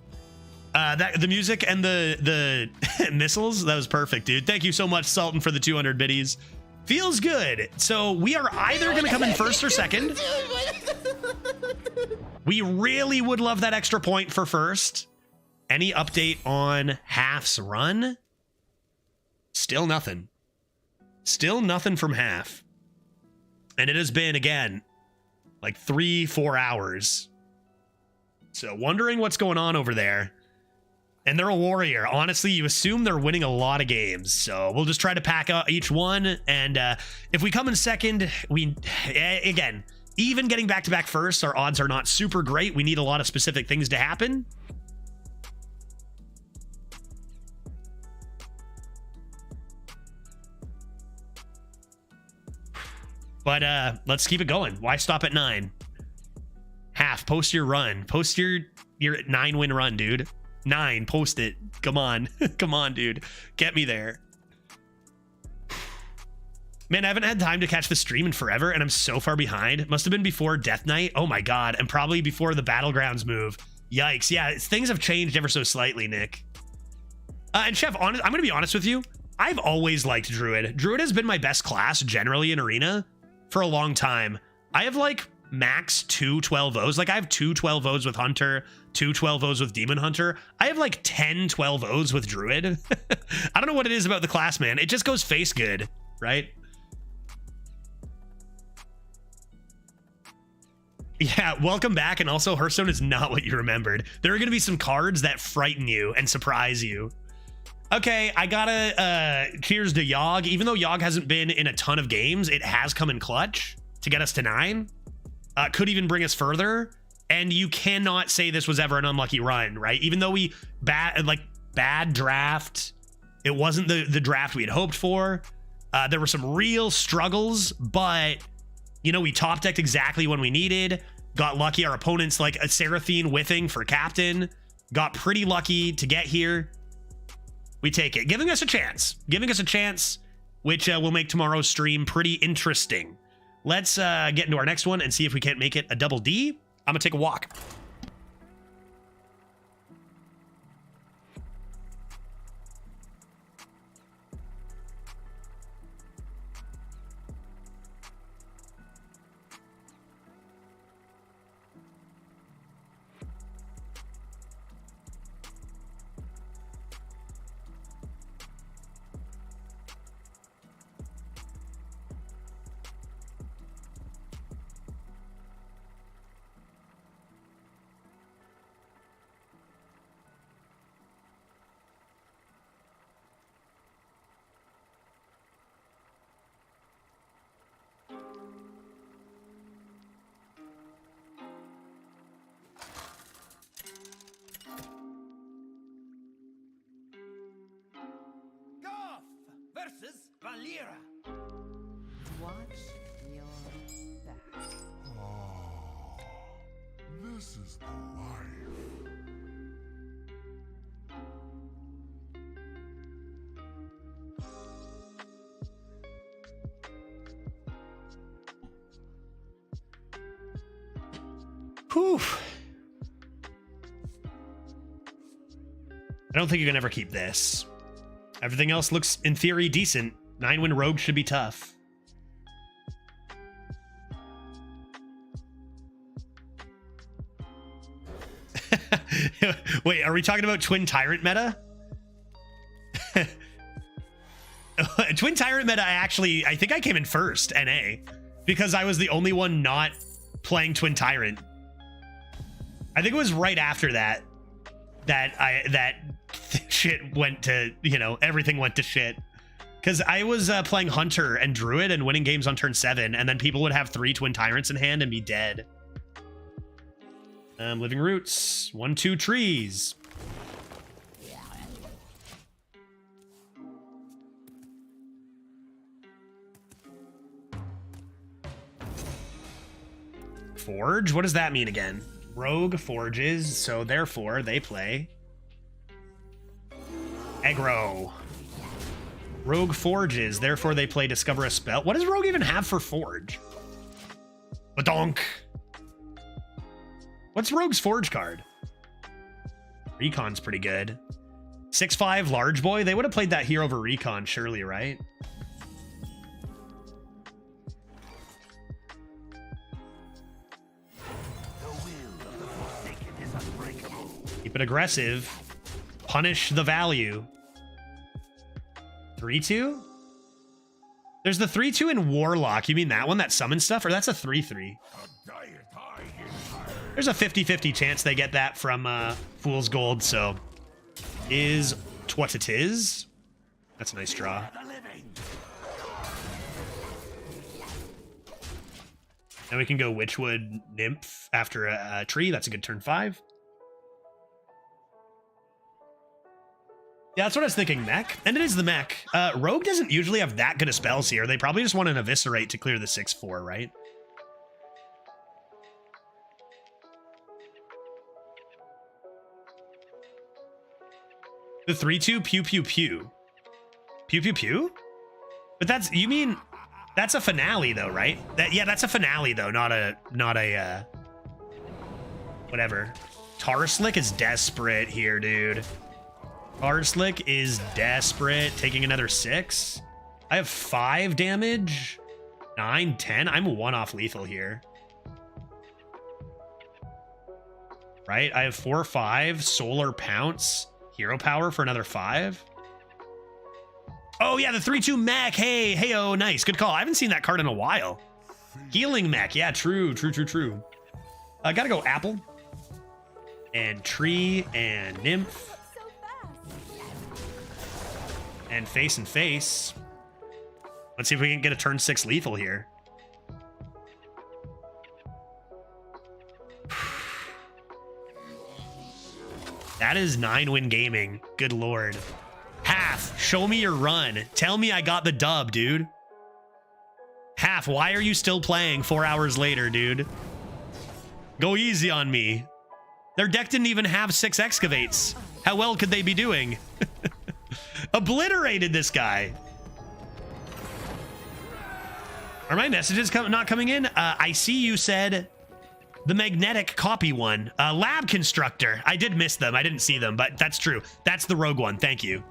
Speaker 1: The music and the missiles, that was perfect, dude. Thank you so much, Sultan, for the 200 biddies. Feels good. So we are either gonna come in 1st or 2nd. We really would love that extra point for 1st. Any update on Half's run? Still nothing. Still nothing from Half. And it has been, again, like 3-4 hours. So wondering what's going on over there. And they're a warrior. Honestly, you assume they're winning a lot of games. So we'll just try to pack out each one. And if we come in 2nd, again, even getting back-to-back 1st, our odds are not super great. We need a lot of specific things to happen. But let's keep it going. Why stop at 9? Half, post your run. Post your 9-win run, dude. 9, post it. Come on. Come on, dude. Get me there. Man, I haven't had time to catch the stream in forever, and I'm so far behind. Must have been before Death Knight. Oh my god. And probably before the Battlegrounds move. Yikes. Yeah, things have changed ever so slightly, Nick. And Chef, I'm going to be honest with you. I've always liked Druid. Druid has been my best class generally in Arena for a long time. I have like max 2 12-0s. Like I have 2 12-0s with Hunter, 2 12-0s with Demon Hunter. I have like 10 12-0s with Druid. I don't know what it is about the class, man. It just goes face good, right? Yeah, welcome back. And also, Hearthstone is not what you remembered. There are going to be some cards that frighten you and surprise you. Okay, I gotta cheers to Yogg. Even though Yogg hasn't been in a ton of games, it has come in clutch to get us to 9. Could even bring us further. And you cannot say this was ever an unlucky run, right? Even though we bad draft, it wasn't the draft we had hoped for. There were some real struggles, but you know, we top decked exactly when we needed. Got lucky. Our opponents like a Seraphine whiffing for Captain. Got pretty lucky to get here. We take it, giving us a chance, which will make tomorrow's stream pretty interesting. Let's get into our next one and see if we can't make it a double D. I'm gonna take a walk.
Speaker 4: Versus Valera.
Speaker 3: Watch your back.
Speaker 6: Oh, this is the life.
Speaker 1: Whew. I don't think you can ever keep this. Everything else looks, in theory, decent. 9-win Rogue should be tough. Wait, are we talking about Twin Tyrant meta? Twin Tyrant meta, I think I came in first, NA, because I was the only one not playing Twin Tyrant. I think it was right after that shit went to, you know, everything went to shit. Because I was playing Hunter and Druid and winning games on turn 7, and then people would have 3 Twin Tyrants in hand and be dead. Living Roots, 1-2 trees. Forge? What does that mean again? Rogue forges, so therefore they play aggro. Rogue forges, therefore they play discover a spell. What does Rogue even have for forge? Badonk. What's Rogue's forge card? Recon's pretty good. 6/5 large boy. They would have played that here over Recon, surely, right? Keep it aggressive. Punish the value. 3/2? There's the 3/2 in Warlock. You mean that one that summons stuff? Or that's a 3/3? There's a 50-50 chance they get that from Fool's Gold, so is what it is. That's a nice draw. Now we can go Witchwood Nymph after a tree. That's a good turn 5. Yeah, that's what I was thinking, mech. And it is the mech. Rogue doesn't usually have that good of spells here. They probably just want an Eviscerate to clear the 6/4, right? The 3/2 pew pew pew. Pew pew pew? But that's, you mean, that's a finale though, right? Yeah, that's a finale though, not a whatever. Tarslick is desperate here, dude. Tarslick is desperate, taking another 6. I have 5 damage, 9, 10. I'm 1 off lethal here. Right? I have 4, 5, Solar Pounce, Hero Power for another 5. Oh yeah, the 3/2 mech. Hey, oh, nice. Good call. I haven't seen that card in a while. Healing mech. Yeah, true. I gotta go Apple. And Tree and Nymph. And face and face. Let's see if we can get a turn 6 lethal here. That is 9-win gaming. Good lord. Half, show me your run. Tell me I got the dub, dude. Half, why are you still playing 4 hours later, dude? Go easy on me. Their deck didn't even have 6 excavates. How well could they be doing? Obliterated this guy. Are my messages not coming in? I see you said the magnetic copy one. Lab constructor. I did miss them. I didn't see them, but that's true. That's the rogue one. Thank you.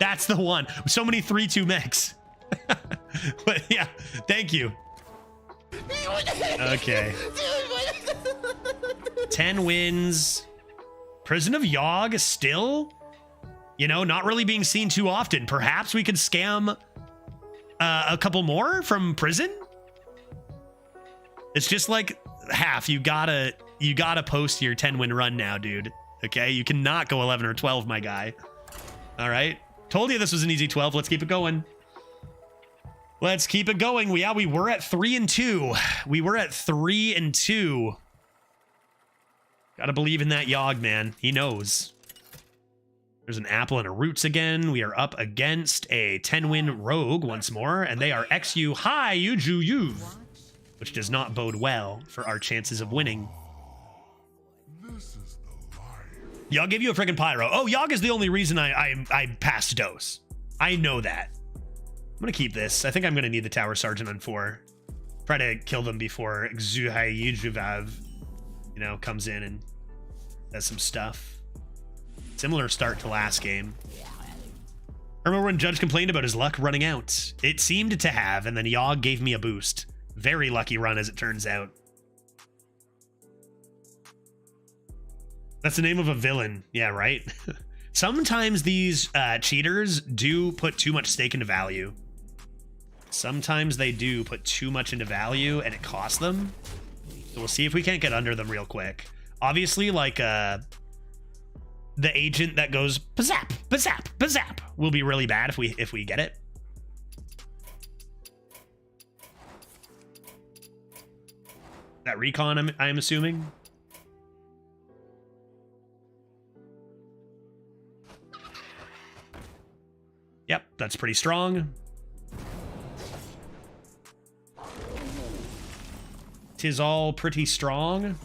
Speaker 1: That's the one. So many 3/2 mechs. But yeah, thank you. Okay. 10 wins. Prison of Yogg still, you know, not really being seen too often. Perhaps we could scam a couple more from prison. It's just like half. You gotta post your 10-win run now, dude. Okay, you cannot go 11 or 12, my guy. All right, told you this was an easy 12. Let's keep it going. Let's keep it going. We were at 3-2. We were at 3-2. Gotta believe in that Yogg, man. He knows. There's an Apple and a Roots again. We are up against a 10-win Rogue once more, and they are XU High Yuju, which does not bode well for our chances of winning. Yogg gave you a freaking pyro. Oh, Yogg is the only reason I passed dose. I know that. I'm gonna keep this. I think I'm gonna need the Tower Sergeant on 4. Try to kill them before Xuhai Yujuvav, you know, comes in and does some stuff. Similar start to last game. I remember when Judge complained about his luck running out. It seemed to have, and then Yogg gave me a boost. Very lucky run, as it turns out. That's the name of a villain. Yeah, right? Sometimes these cheaters do put too much stake into value. Sometimes they do put too much into value and it costs them. So we'll see if we can't get under them real quick. Obviously, like the agent that goes bazap, bazap, bazap will be really bad if we get it. That recon, I'm assuming. Yep, that's pretty strong. Tis all pretty strong.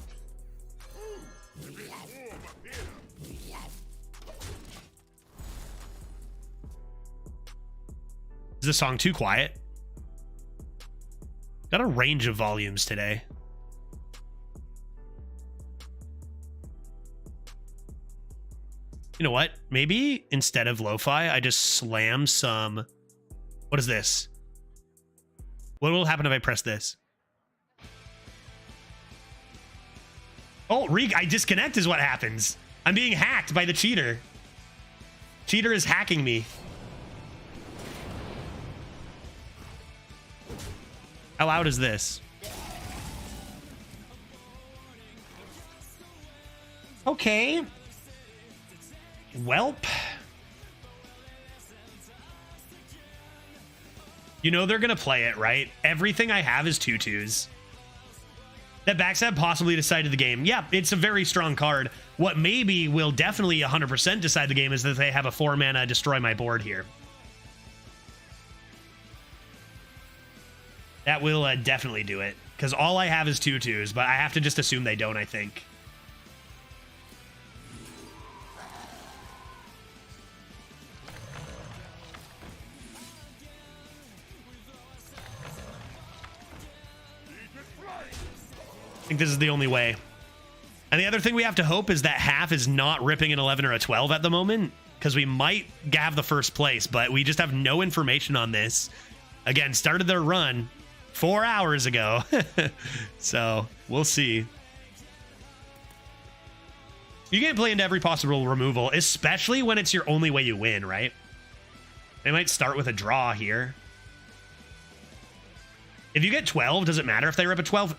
Speaker 1: Is this song too quiet? Got a range of volumes today. You know what? Maybe instead of lo-fi, I just slam some... What is this? What will happen if I press this? Oh, I disconnect is what happens. I'm being hacked by the cheater. Cheater is hacking me. How loud is this? Okay. Welp. You know they're gonna play it, right? Everything I have is 2/2s. That backstab possibly decided the game. Yeah, it's a very strong card. What maybe will definitely 100% decide the game is that they have a 4-mana destroy my board here. That will definitely do it. Because all I have is 2/2s, but I have to just assume they don't, I think. I think this is the only way. And the other thing we have to hope is that half is not ripping an 11 or a 12 at the moment, because we might have the first place, but we just have no information on this. Again, started their run 4 hours ago. So we'll see. You can't play into every possible removal, especially when it's your only way you win, right? They might start with a draw here. If you get 12, does it matter if they rip a 12?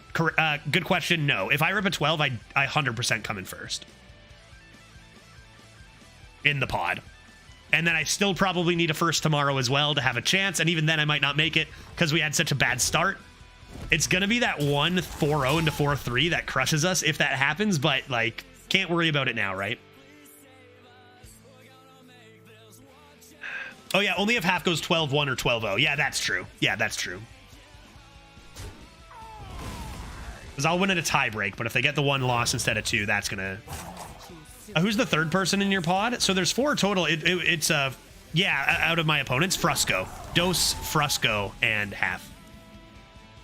Speaker 1: Good question. No. If I rip a 12, I 100% come in first. In the pod. And then I still probably need a first tomorrow as well to have a chance. And even then I might not make it because we had such a bad start. It's going to be that 1-4-0 into 4-3 that crushes us if that happens. But, like, can't worry about it now, right? Oh, yeah. Only if half goes 12-1 or 12-0. Yeah, that's true. Yeah, that's true. Because I'll win at a tie break, but if they get the 1 loss instead of 2, that's gonna... who's the third person in your pod? So there's 4 total. It's yeah, out of my opponents, Frusco, Dos, Frusco, and half.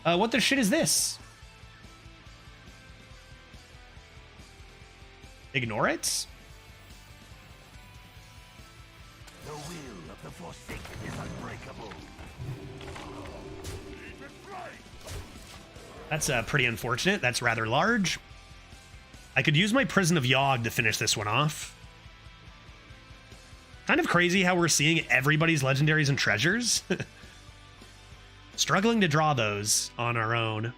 Speaker 1: What the shit is this? Ignore it.
Speaker 4: The will of the Forsaken is unbreakable.
Speaker 1: That's pretty unfortunate. That's rather large. I could use my Prison of Yogg to finish this one off. Kind of crazy how we're seeing everybody's legendaries and treasures. Struggling to draw those on our own.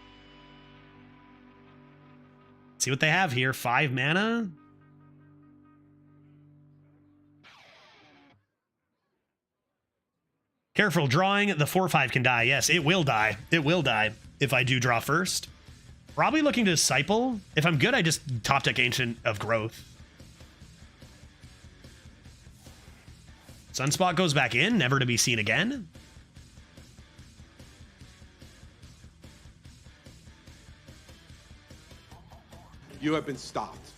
Speaker 1: See what they have here. 5 mana. Careful drawing. The 4/5 can die. Yes, it will die. It will die. If I do draw first. Probably looking to Disciple. If I'm good, I just top deck Ancient of Growth. Sunspot goes back in, never to be seen again.
Speaker 7: You have been stopped.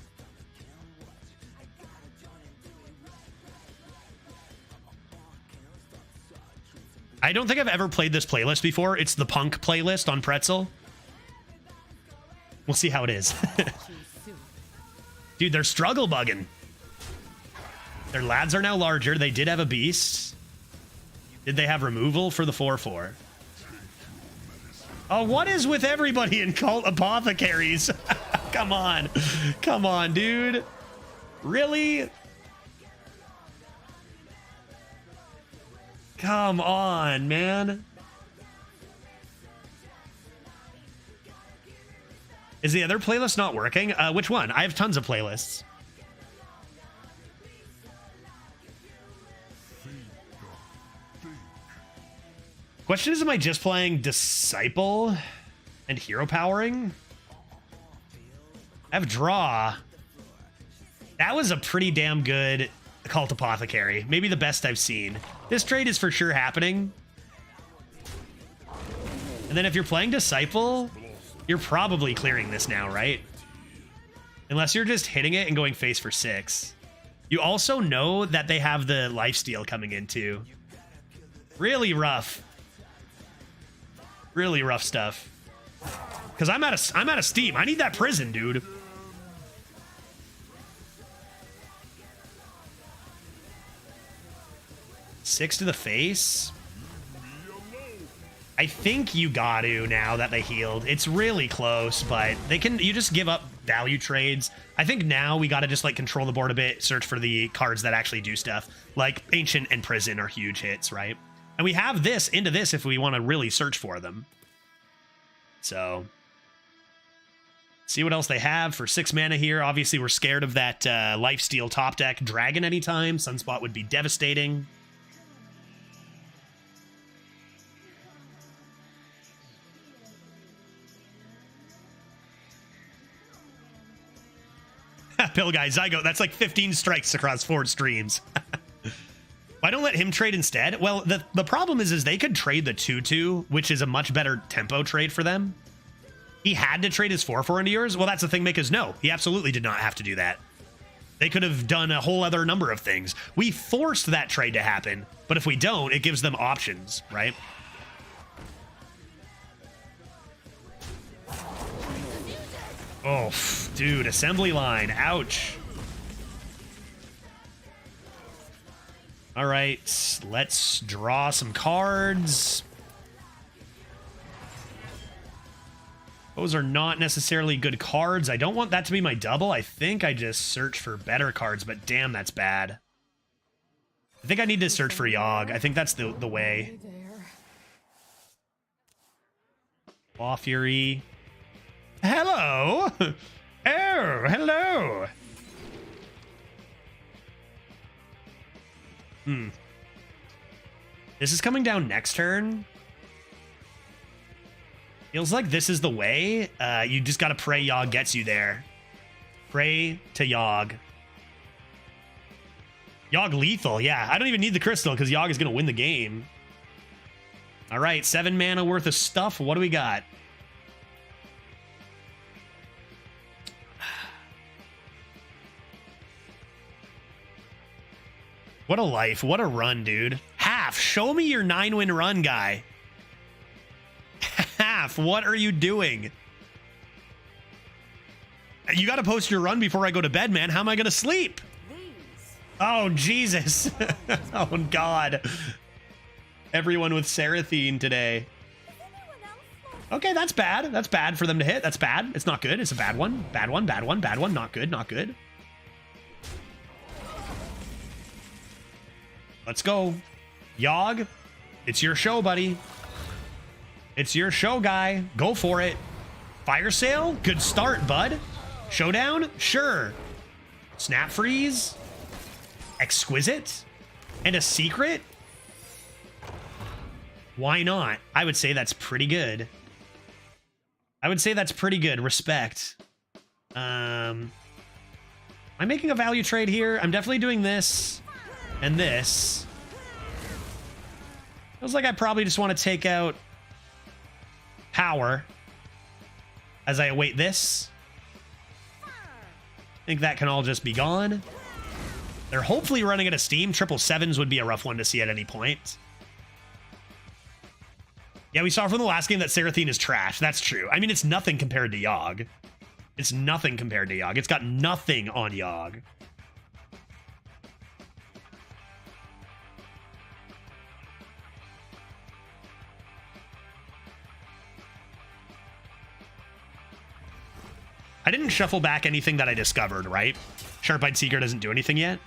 Speaker 1: I don't think I've ever played this playlist before. It's the Punk playlist on Pretzel. We'll see how it is. Dude, they're struggle bugging. Their lads are now larger. They did have a beast. Did they have removal for the 4/4? Oh, what is with everybody in Cult Apothecaries? Come on. Come on, dude. Really? Come on, man. Is the other playlist not working? Which one? I have tons of playlists. Question is, am I just playing Disciple and Hero Powering? I have Draw. That was a pretty damn good Cult Apothecary. Maybe the best I've seen. This trade is for sure happening. And then if you're playing Disciple, you're probably clearing this now, right? Unless you're just hitting it and going face for 6. You also know that they have the lifesteal coming in too. Really rough. Really rough stuff. Because I'm out of steam. I need that prison, dude. Six to the face. I think you got to now that they healed. It's really close, but you just give up value trades. I think now we got to just like control the board a bit, search for the cards that actually do stuff. Like Ancient and Prison are huge hits, right? And we have this into this if we want to really search for them. So, see what else they have for 6 mana here. Obviously, we're scared of that lifesteal top deck dragon anytime. Sunspot would be devastating. Pill guy, Zygo, that's like 15 strikes across 4 streams. Why don't let him trade instead? Well, the problem is they could trade the 2/2, which is a much better tempo trade for them. He had to trade his 4/4 into yours. Well, that's the thing, because no, he absolutely did not have to do that. They could have done a whole other number of things. We forced that trade to happen, but if we don't, it gives them options, right? Oh, dude, assembly line. Ouch. All right, let's draw some cards. Those are not necessarily good cards. I don't want that to be my double. I think I just search for better cards, but damn, that's bad. I think I need to search for Yogg. I think that's the way. Law Fury. Hello. Oh, hello. This is coming down next turn. Feels like this is the way. You just gotta pray Yogg gets you there. Pray to Yogg. Yogg lethal, yeah. I don't even need the crystal because Yogg is gonna win the game. All right, 7 mana worth of stuff. What do we got? What a life. What a run, dude. Half. Show me your 9-win run, guy. Half. What are you doing? You got to post your run before I go to bed, man. How am I going to sleep? Oh, Jesus. Oh, God. Everyone with Seraphine today. Okay, that's bad. That's bad for them to hit. That's bad. It's not good. It's a bad one. Bad one, bad one, bad one. Not good, not good. Let's go. Yogg, it's your show, buddy. It's your show, guy. Go for it. Fire Sale? Good start, bud. Showdown? Sure. Snap Freeze? Exquisite? And a secret? Why not? I would say that's pretty good. I would say that's pretty good. Respect. Am I making a value trade here? I'm definitely doing this and this. Feels like I probably just want to take out power as I await this. I think that can all just be gone. They're hopefully running out of steam. 777s would be a rough one to see at any point. Yeah, we saw from the last game that Seraphine is trash. That's true. I mean, it's nothing compared to Yogg. It's nothing compared to Yogg. It's got nothing on Yogg. I didn't shuffle back anything that I discovered, right? Sharp-Eyed Seeker doesn't do anything yet.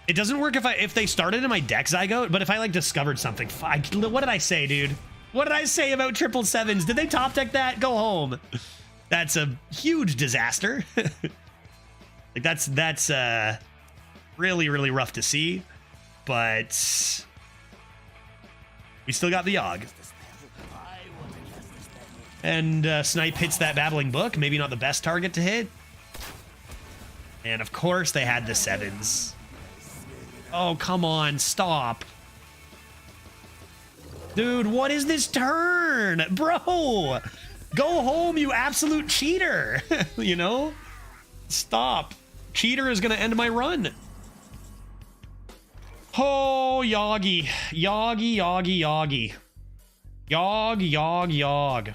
Speaker 1: It doesn't work if they started in my deck Zygote, but if I like discovered something, what did I say, dude? What did I say about 777s? Did they top deck that? Go home. That's a huge disaster. Like that's really, really rough to see, but we still got the Yogg. And Snipe hits that Babbling Book, maybe not the best target to hit. And of course they had the 7s. Oh, come on, stop. Dude, what is this turn? Bro, go home, you absolute cheater. You know? Stop. Cheater is going to end my run. Oh, Yoggy. Yoggy, Yoggy, Yoggy. Yogg.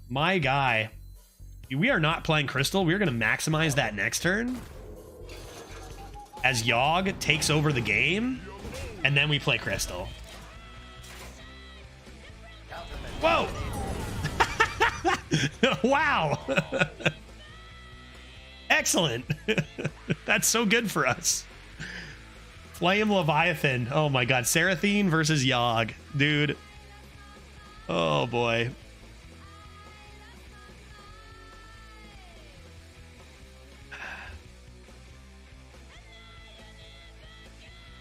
Speaker 1: My guy. We are not playing Crystal. We are going to maximize that next turn. As Yogg takes over the game, and then we play Crystal. Whoa! Wow! Excellent. That's so good for us. Flame Leviathan. Oh my god. Seraphine versus Yogg. Dude. Oh boy.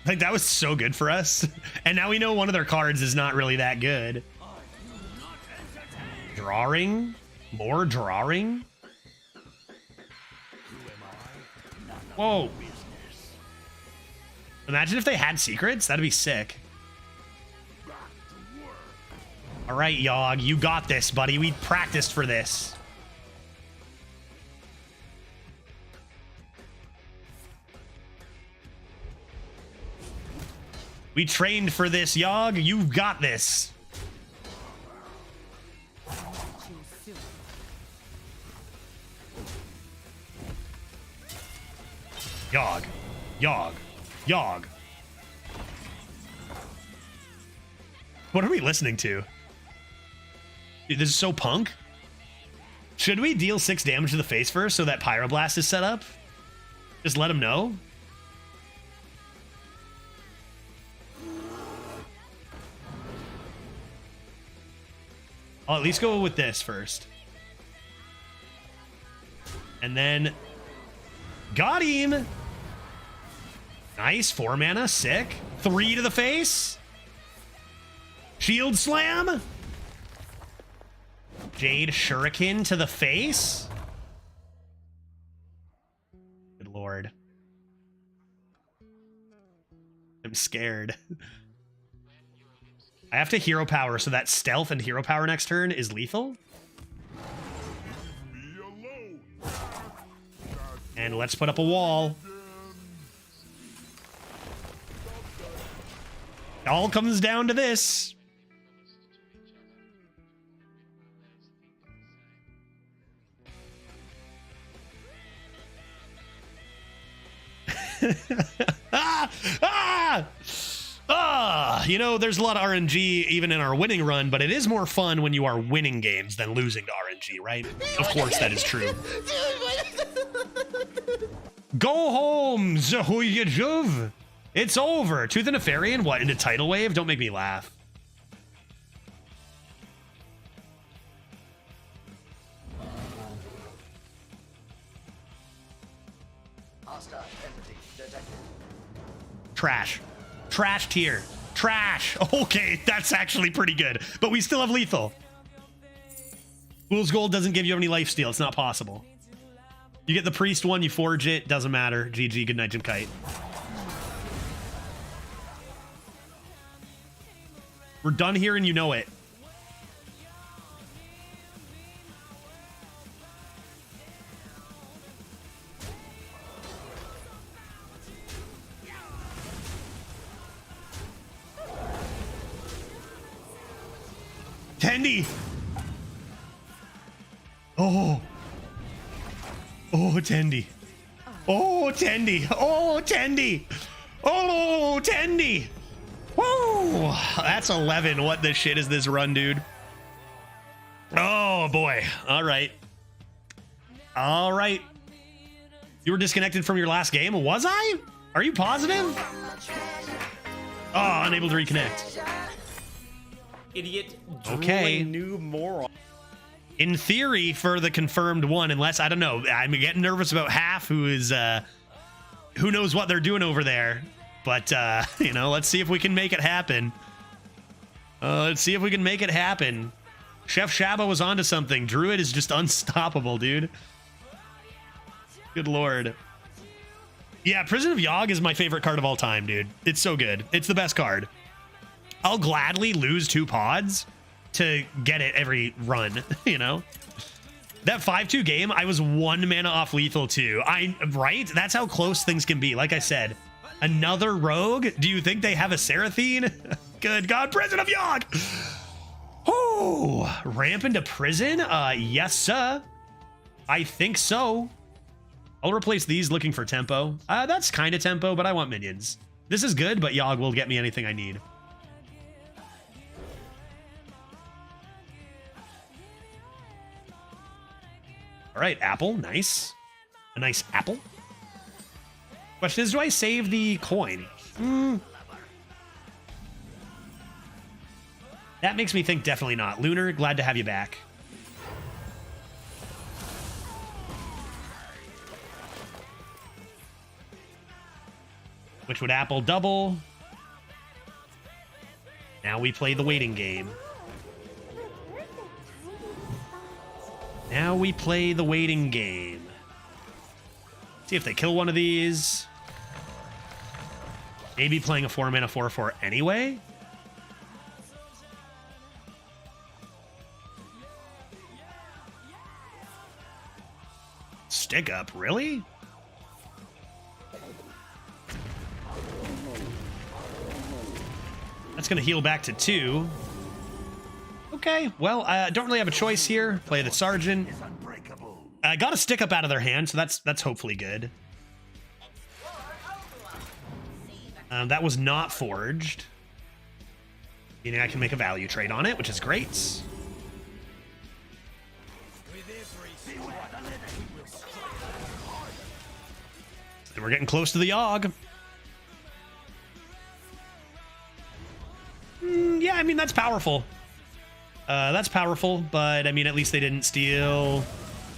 Speaker 1: Like, that was so good for us. And now we know one of their cards is not really that good. Drawing? More drawing? Whoa. Imagine if they had secrets. That'd be sick. All right, Yogg. You got this, buddy. We practiced for this. We trained for this, Yogg. You've got this. Yogg. Yogg. Yogg. What are we listening to? Dude, this is so punk. Should we deal 6 damage to the face first so that Pyroblast is set up? Just let him know. I'll at least go with this first. And then... Got him! Nice, 4 mana, sick. 3 to the face. Shield Slam. Jade Shuriken to the face. Good lord. I'm scared. I have to hero power, so that stealth and hero power next turn is lethal. And let's put up a wall. It all comes down to this. You know, there's a lot of RNG even in our winning run, but it is more fun when you are winning games than losing to RNG, right? Of course that is true. Go home, Zahuyajuv. It's over. Tooth and Nefarian, what, into Tidal Wave? Don't make me laugh. Trash. Trash tier. Trash. Okay, that's actually pretty good. But we still have lethal. Fool's Gold doesn't give you any lifesteal. It's not possible. You get the Priest one, you forge it. Doesn't matter. GG. Good night, Jim Kite. We're done here and you know it. Tendy! Oh! Oh, Tendy! Oh, Tendy! Oh, Tendy! Oh, Tendy! Whoa! That's 11. What the shit is this run, dude? Oh boy. All right. All right. You were disconnected from your last game. Was I? Are you positive? Oh, unable to reconnect.
Speaker 5: Idiot.
Speaker 1: Okay.
Speaker 5: New moron.
Speaker 1: In theory, for the confirmed one, unless I don't know, I'm getting nervous about half who is who knows what they're doing over there. But you know, let's see if we can make it happen. Let's see if we can make it happen. Chef Shaba was onto something. Druid is just unstoppable, dude. Good lord. Yeah, Prison of Yogg is my favorite card of all time, dude. It's so good. It's the best card. I'll gladly lose 2 pods to get it every run, you know? That 5-2 game, I was 1 mana off lethal too. Right? That's how close things can be. Like I said, another rogue? Do you think they have a Seraphine? Good God, Prison of Yogg! Oh, ramp into prison? Yes, sir. I think so. I'll replace these looking for tempo. That's kind of tempo, but I want minions. This is good, but Yogg will get me anything I need. All right, apple, nice. A nice apple. Question is, do I save the coin? That makes me think definitely not. Lunar, glad to have you back. Which would apple double. Now we play the waiting game. Now we play the waiting game. See if they kill one of these. Maybe playing a 4-mana 4/4 anyway. Stick up, really? That's going to heal back to 2. Okay, well, I don't really have a choice here. Play the Sergeant. I got a stick up out of their hand, so that's hopefully good. That was not forged. Meaning I can make a value trade on it, which is great. So we're getting close to the Yogg. Yeah, I mean, that's powerful. That's powerful, but I mean, at least they didn't steal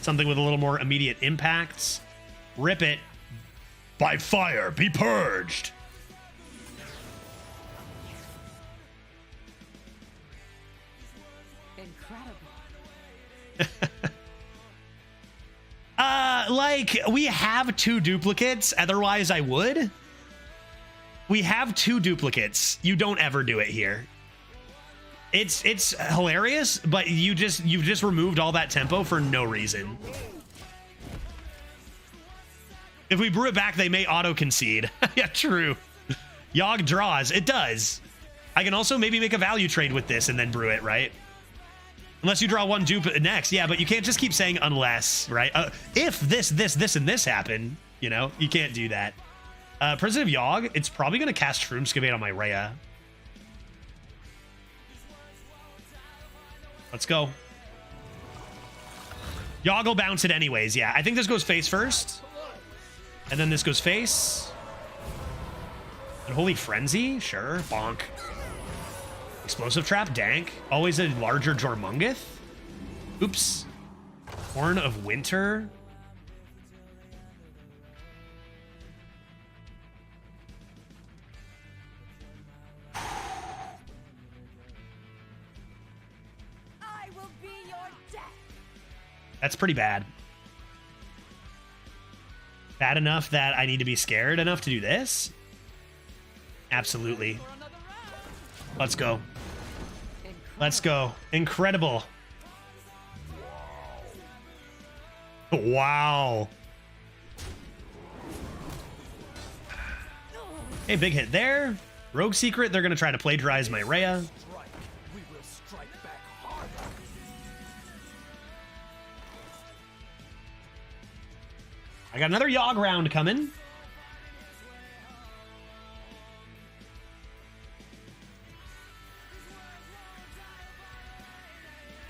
Speaker 1: something with a little more immediate impacts. Rip it. By fire, be purged.
Speaker 3: Incredible.
Speaker 1: Like, we have 2 duplicates, otherwise I would. We have 2 duplicates. You don't ever do it here. It's hilarious, but you've just removed all that tempo for no reason. If we brew it back, they may auto concede. Yeah, true. Yogg draws. It does. I can also maybe make a value trade with this and then brew it, right? Unless you draw 1 dupe next. Yeah, but you can't just keep saying unless, right? If this, and this happen, you know, you can't do that. Prison of Yogg, it's probably going to cast Shroomscavate on my Rhea. Let's go. Yogg will bounce it anyways. Yeah, I think this goes face first. And then this goes face. And Holy Frenzy? Sure. Bonk. Explosive Trap? Dank. Always a larger Jormungeth? Oops. Horn of Winter?
Speaker 3: I will be your death.
Speaker 1: That's pretty bad. Bad enough that I need to be scared enough to do this? Absolutely. Let's go. Let's go. Incredible. Wow. Hey, big hit there. Rogue Secret, they're going to try to plagiarize my Rhea.
Speaker 5: We will strike back harder.
Speaker 1: I got another Yogg round coming.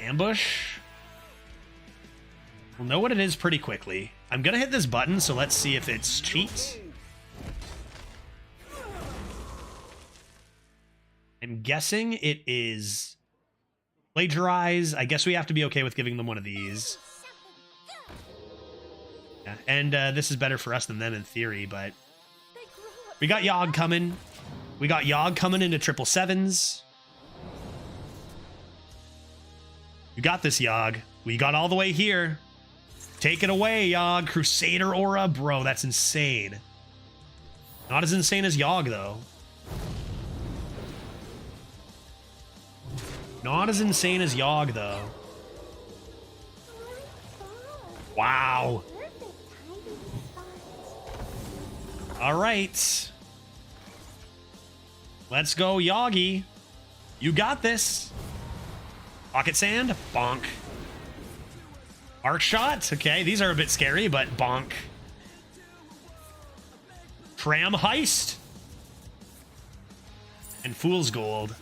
Speaker 1: Ambush. We'll know what it is pretty quickly. I'm gonna hit this button, so let's see if it's cheat. I'm guessing it is plagiarize. I guess we have to be okay with giving them one of these. Yeah, and this is better for us than them in theory, but we got Yogg coming. We got Yogg coming into 777s. You got this, Yogg. We got all the way here. Take it away, Yogg. Crusader Aura. Bro, that's insane. Not as insane as Yogg, though. Not as insane as Yogg, though. Wow. All right. Let's go, Yoggy. You got this. Pocket Sand. Bonk. Arc Shot. Okay, these are a bit scary, but bonk. Tram Heist. And Fool's Gold.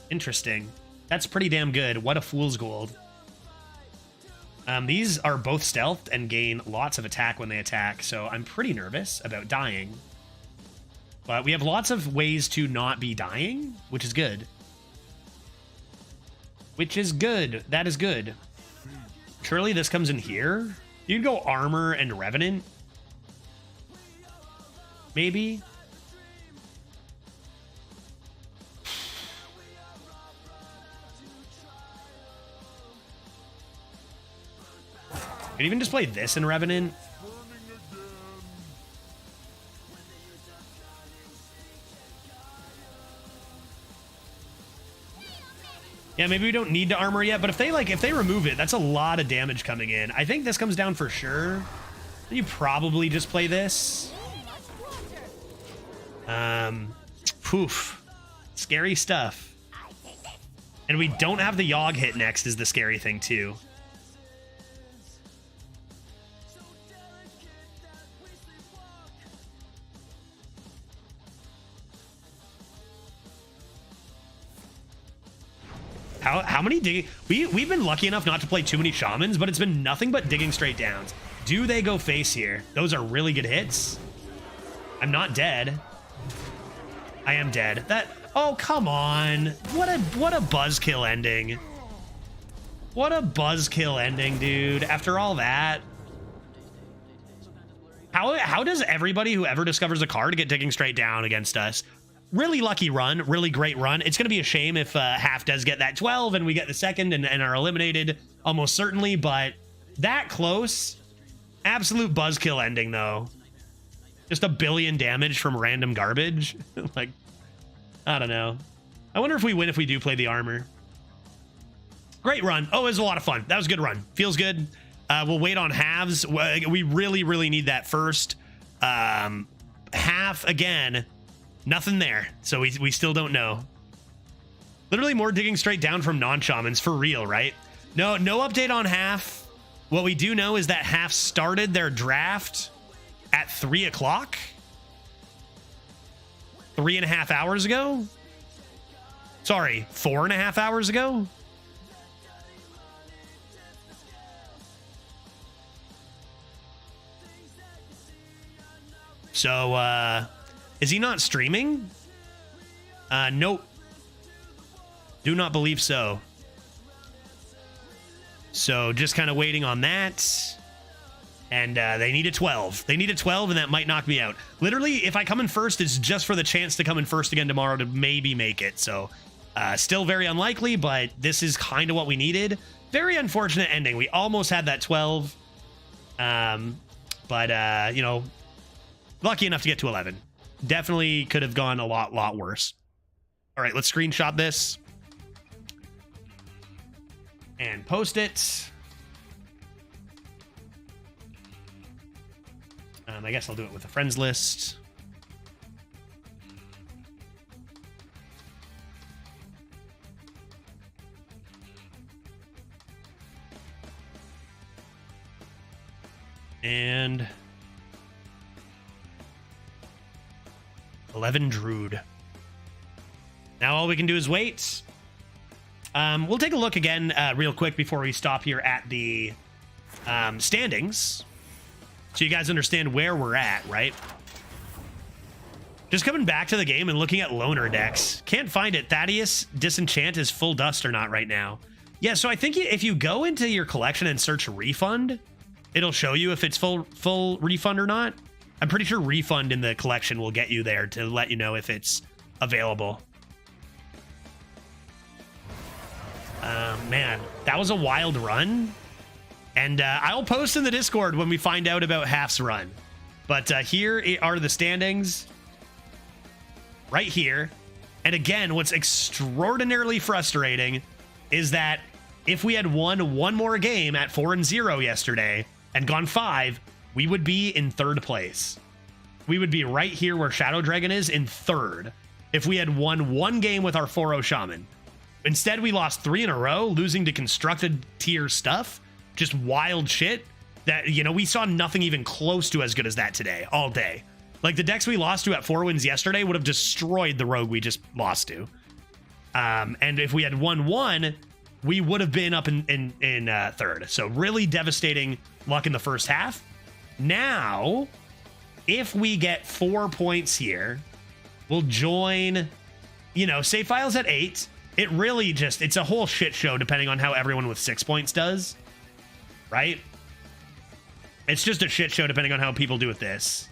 Speaker 1: Interesting. That's pretty damn good. What a Fool's Gold. These are both stealthed and gain lots of attack when they attack, so I'm pretty nervous about dying. But we have lots of ways to not be dying, which is good. Which is good. That is good. Surely this comes in here? You'd go Armor and Revenant? Maybe? Could even just play this in Revenant. Yeah, maybe we don't need to armor yet, but if they remove it, that's a lot of damage coming in. I think this comes down for sure. You probably just play this. Poof. Scary stuff. And we don't have the Yogg hit next is the scary thing too. How many digging? We've been lucky enough not to play too many shamans, but it's been nothing but digging straight downs. Do they go face here? Those are really good hits. I'm not dead. I am dead. Oh, come on. What a buzzkill ending. What a buzzkill ending, dude. After all that. How does everybody who ever discovers a card get digging straight down against us? Really lucky run, really great run. It's going to be a shame if Half does get that 12 and we get the second and are eliminated almost certainly, but that close. Absolute buzzkill ending, though. Just 1 billion damage from random garbage. Like, I don't know. I wonder if we win if we do play the armor. Great run. Oh, it was a lot of fun. That was a good run. Feels good. We'll wait on halves. We really, really need that first. Half, again, nothing there. So we still don't know. Literally more digging straight down from non-shamans, for real, right? No update on half. What we do know is that half started their draft at 3 o'clock. 3.5 hours ago. Sorry, 4.5 hours ago. So, is he not streaming? Nope. Do not believe so. So, just kind of waiting on that. And they need a 12. They need a 12, and that might knock me out. Literally, if I come in first, it's just for the chance to come in first again tomorrow to maybe make it. So, still very unlikely, but this is kind of what we needed. Very unfortunate ending. We almost had that 12. But, you know, lucky enough to get to 11. Definitely could have gone a lot worse. All right, let's screenshot this. And post it. I guess I'll do it with a friends list. And 11 Druid. Now all we can do is wait. We'll take a look again real quick before we stop here at the standings, so you guys understand where we're at, right? Just coming back to the game and looking at loner decks. Can't find it. Thaddeus Disenchant is full dust or not right now. Yeah, so I think if you go into your collection and search refund, it'll show you if it's full refund or not. I'm pretty sure refund in the collection will get you there to let you know if it's available. Man, that was a wild run. And I'll post in the Discord when we find out about Half's run. But here are the standings. Right here. And again, what's extraordinarily frustrating is that if we had won one more game at 4-0 yesterday and gone 5, we would be in 3rd place. We would be right here where Shadow Dragon is in 3rd if we had won one game with our 4-0 Shaman. Instead, we lost 3 in a row, losing to constructed tier stuff. Just wild shit that, you know, we saw nothing even close to as good as that today, all day. Like, the decks we lost to at 4 wins yesterday would have destroyed the rogue we just lost to. And if we had won 1, we would have been up in 3rd. So really devastating luck in the first half. Now, if we get 4 points here, we'll join, you know, save files at 8. It really just, it's a whole shit show depending on how everyone with 6 points does, right? It's just a shit show depending on how people do with this.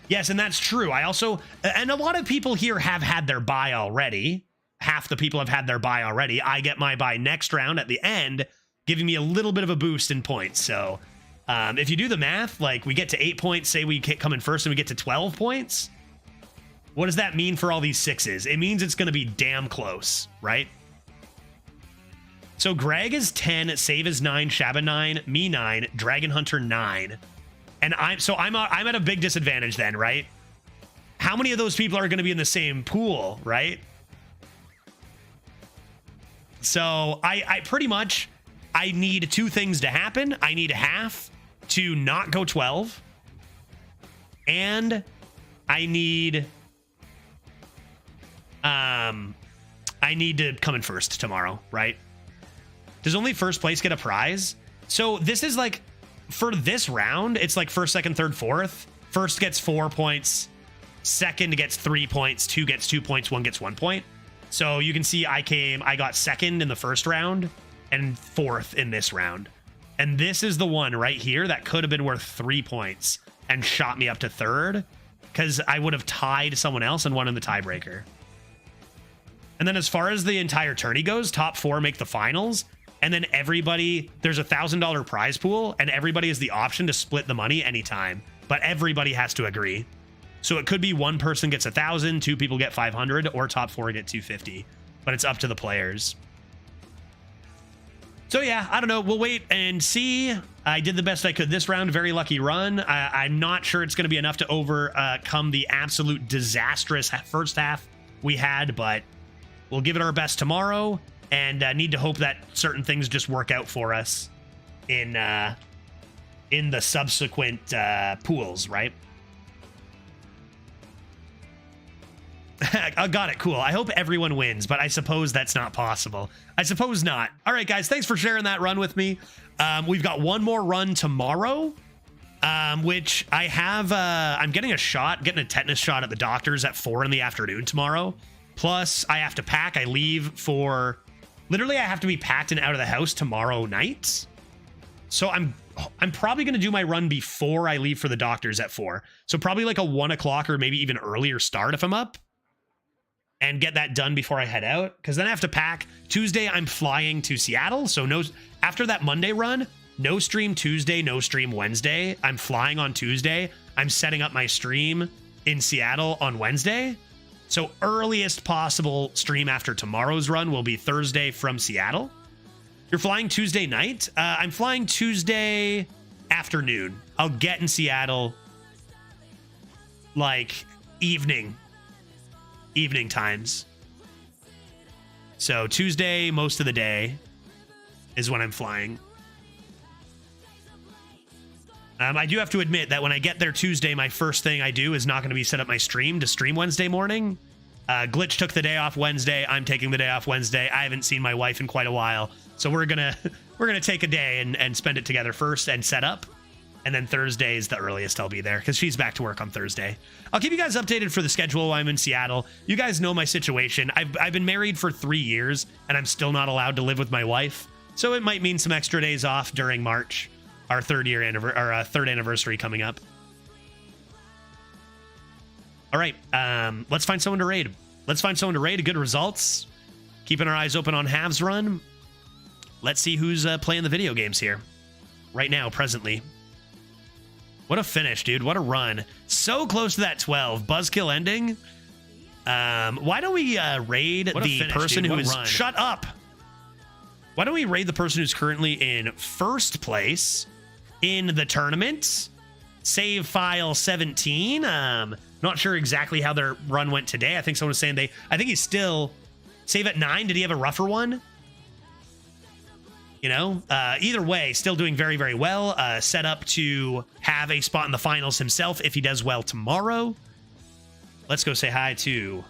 Speaker 1: Yes, and that's true. I also, and a lot of people here have had their buy already. Half the people have had their buy already. I get my buy next round at the end, giving me a little bit of a boost in points. So if you do the math, like we get to 8 points, say we come in first and we get to 12 points. What does that mean for all these 6s? It means it's going to be damn close, right? So Greg is 10, Save is 9, Shabba 9, me 9, Dragon Hunter 9. And I'm at a big disadvantage then, right? How many of those people are going to be in the same pool, right? So I pretty much, I need 2 things to happen. I need Half to not go 12. And I need to come in first tomorrow, right? Does only first place get a prize? So this is like, for this round, it's like first, second, third, fourth. First gets 4 points. Second gets 3 points. 2 gets 2 points. 1 gets 1 point. So you can see I got second in the first round and 4th in this round. And this is the one right here that could have been worth 3 points and shot me up to 3rd because I would have tied someone else and won in the tiebreaker. And then as far as the entire tourney goes, top 4 make the finals. And then everybody, there's a $1,000 prize pool, and everybody has the option to split the money anytime. But everybody has to agree. So it could be one person gets 1,000, 2 people get 500, or top 4 get 250. But it's up to the players. So yeah, I don't know. We'll wait and see. I did the best I could this round. Very lucky run. I'm not sure it's going to be enough to overcome the absolute disastrous first half we had, but we'll give it our best tomorrow. And need to hope that certain things just work out for us in the subsequent pools, right? I got it. Cool. I hope everyone wins, but I suppose that's not possible. I suppose not. All right, guys. Thanks for sharing that run with me. We've got one more run tomorrow, which I have. I'm getting a tetanus shot at the doctor's at 4 in the afternoon tomorrow. Plus, I have to pack. I leave for... Literally, I have to be packed and out of the house tomorrow night. So I'm probably going to do my run before I leave for the doctor's at 4. So probably like a 1 o'clock or maybe even earlier start if I'm up. And get that done before I head out. Because then I have to pack. Tuesday, I'm flying to Seattle. So after that Monday run, no stream Tuesday, no stream Wednesday. I'm flying on Tuesday. I'm setting up my stream in Seattle on Wednesday. So earliest possible stream after tomorrow's run will be Thursday from Seattle. You're flying Tuesday night? I'm flying Tuesday afternoon. I'll get in Seattle like evening times. So Tuesday, most of the day is when I'm flying. I do have to admit that when I get there Tuesday, my first thing I do is not going to be set up my stream to stream Wednesday morning. Glitch took the day off Wednesday. I'm taking the day off Wednesday. I haven't seen my wife in quite a while, so we're gonna take a day and spend it together first and set up, and then Thursday is the earliest I'll be there because she's back to work on Thursday. I'll keep you guys updated for the schedule while I'm in Seattle. You guys know my situation. I've been married for 3 years and I'm still not allowed to live with my wife, so it might mean some extra days off during March, our third anniversary coming up. All right, let's find someone to raid. Good results. Keeping our eyes open on Halves Run. Let's see who's playing the video games here right now, presently. What a finish, dude. What a run. So close to that 12. Buzzkill ending. Why don't we raid the person who is... Shut up. Why don't we raid the person who's currently in first place in the tournament? Save file 17. Not sure exactly how their run went today. I think someone was saying I think he's still save at 9. Did he have a rougher one? You know, either way, still doing very, very well. Set up to have a spot in the finals himself if he does well tomorrow. Let's go say hi to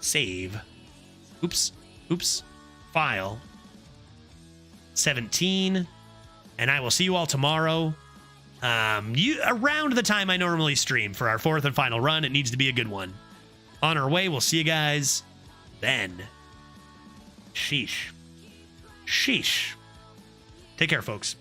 Speaker 1: save. Oops. File 17. And I will see you all tomorrow. Around the time I normally stream for our 4th and final run. It needs to be a good one. On our way, we'll see you guys then. Sheesh. Take care, folks.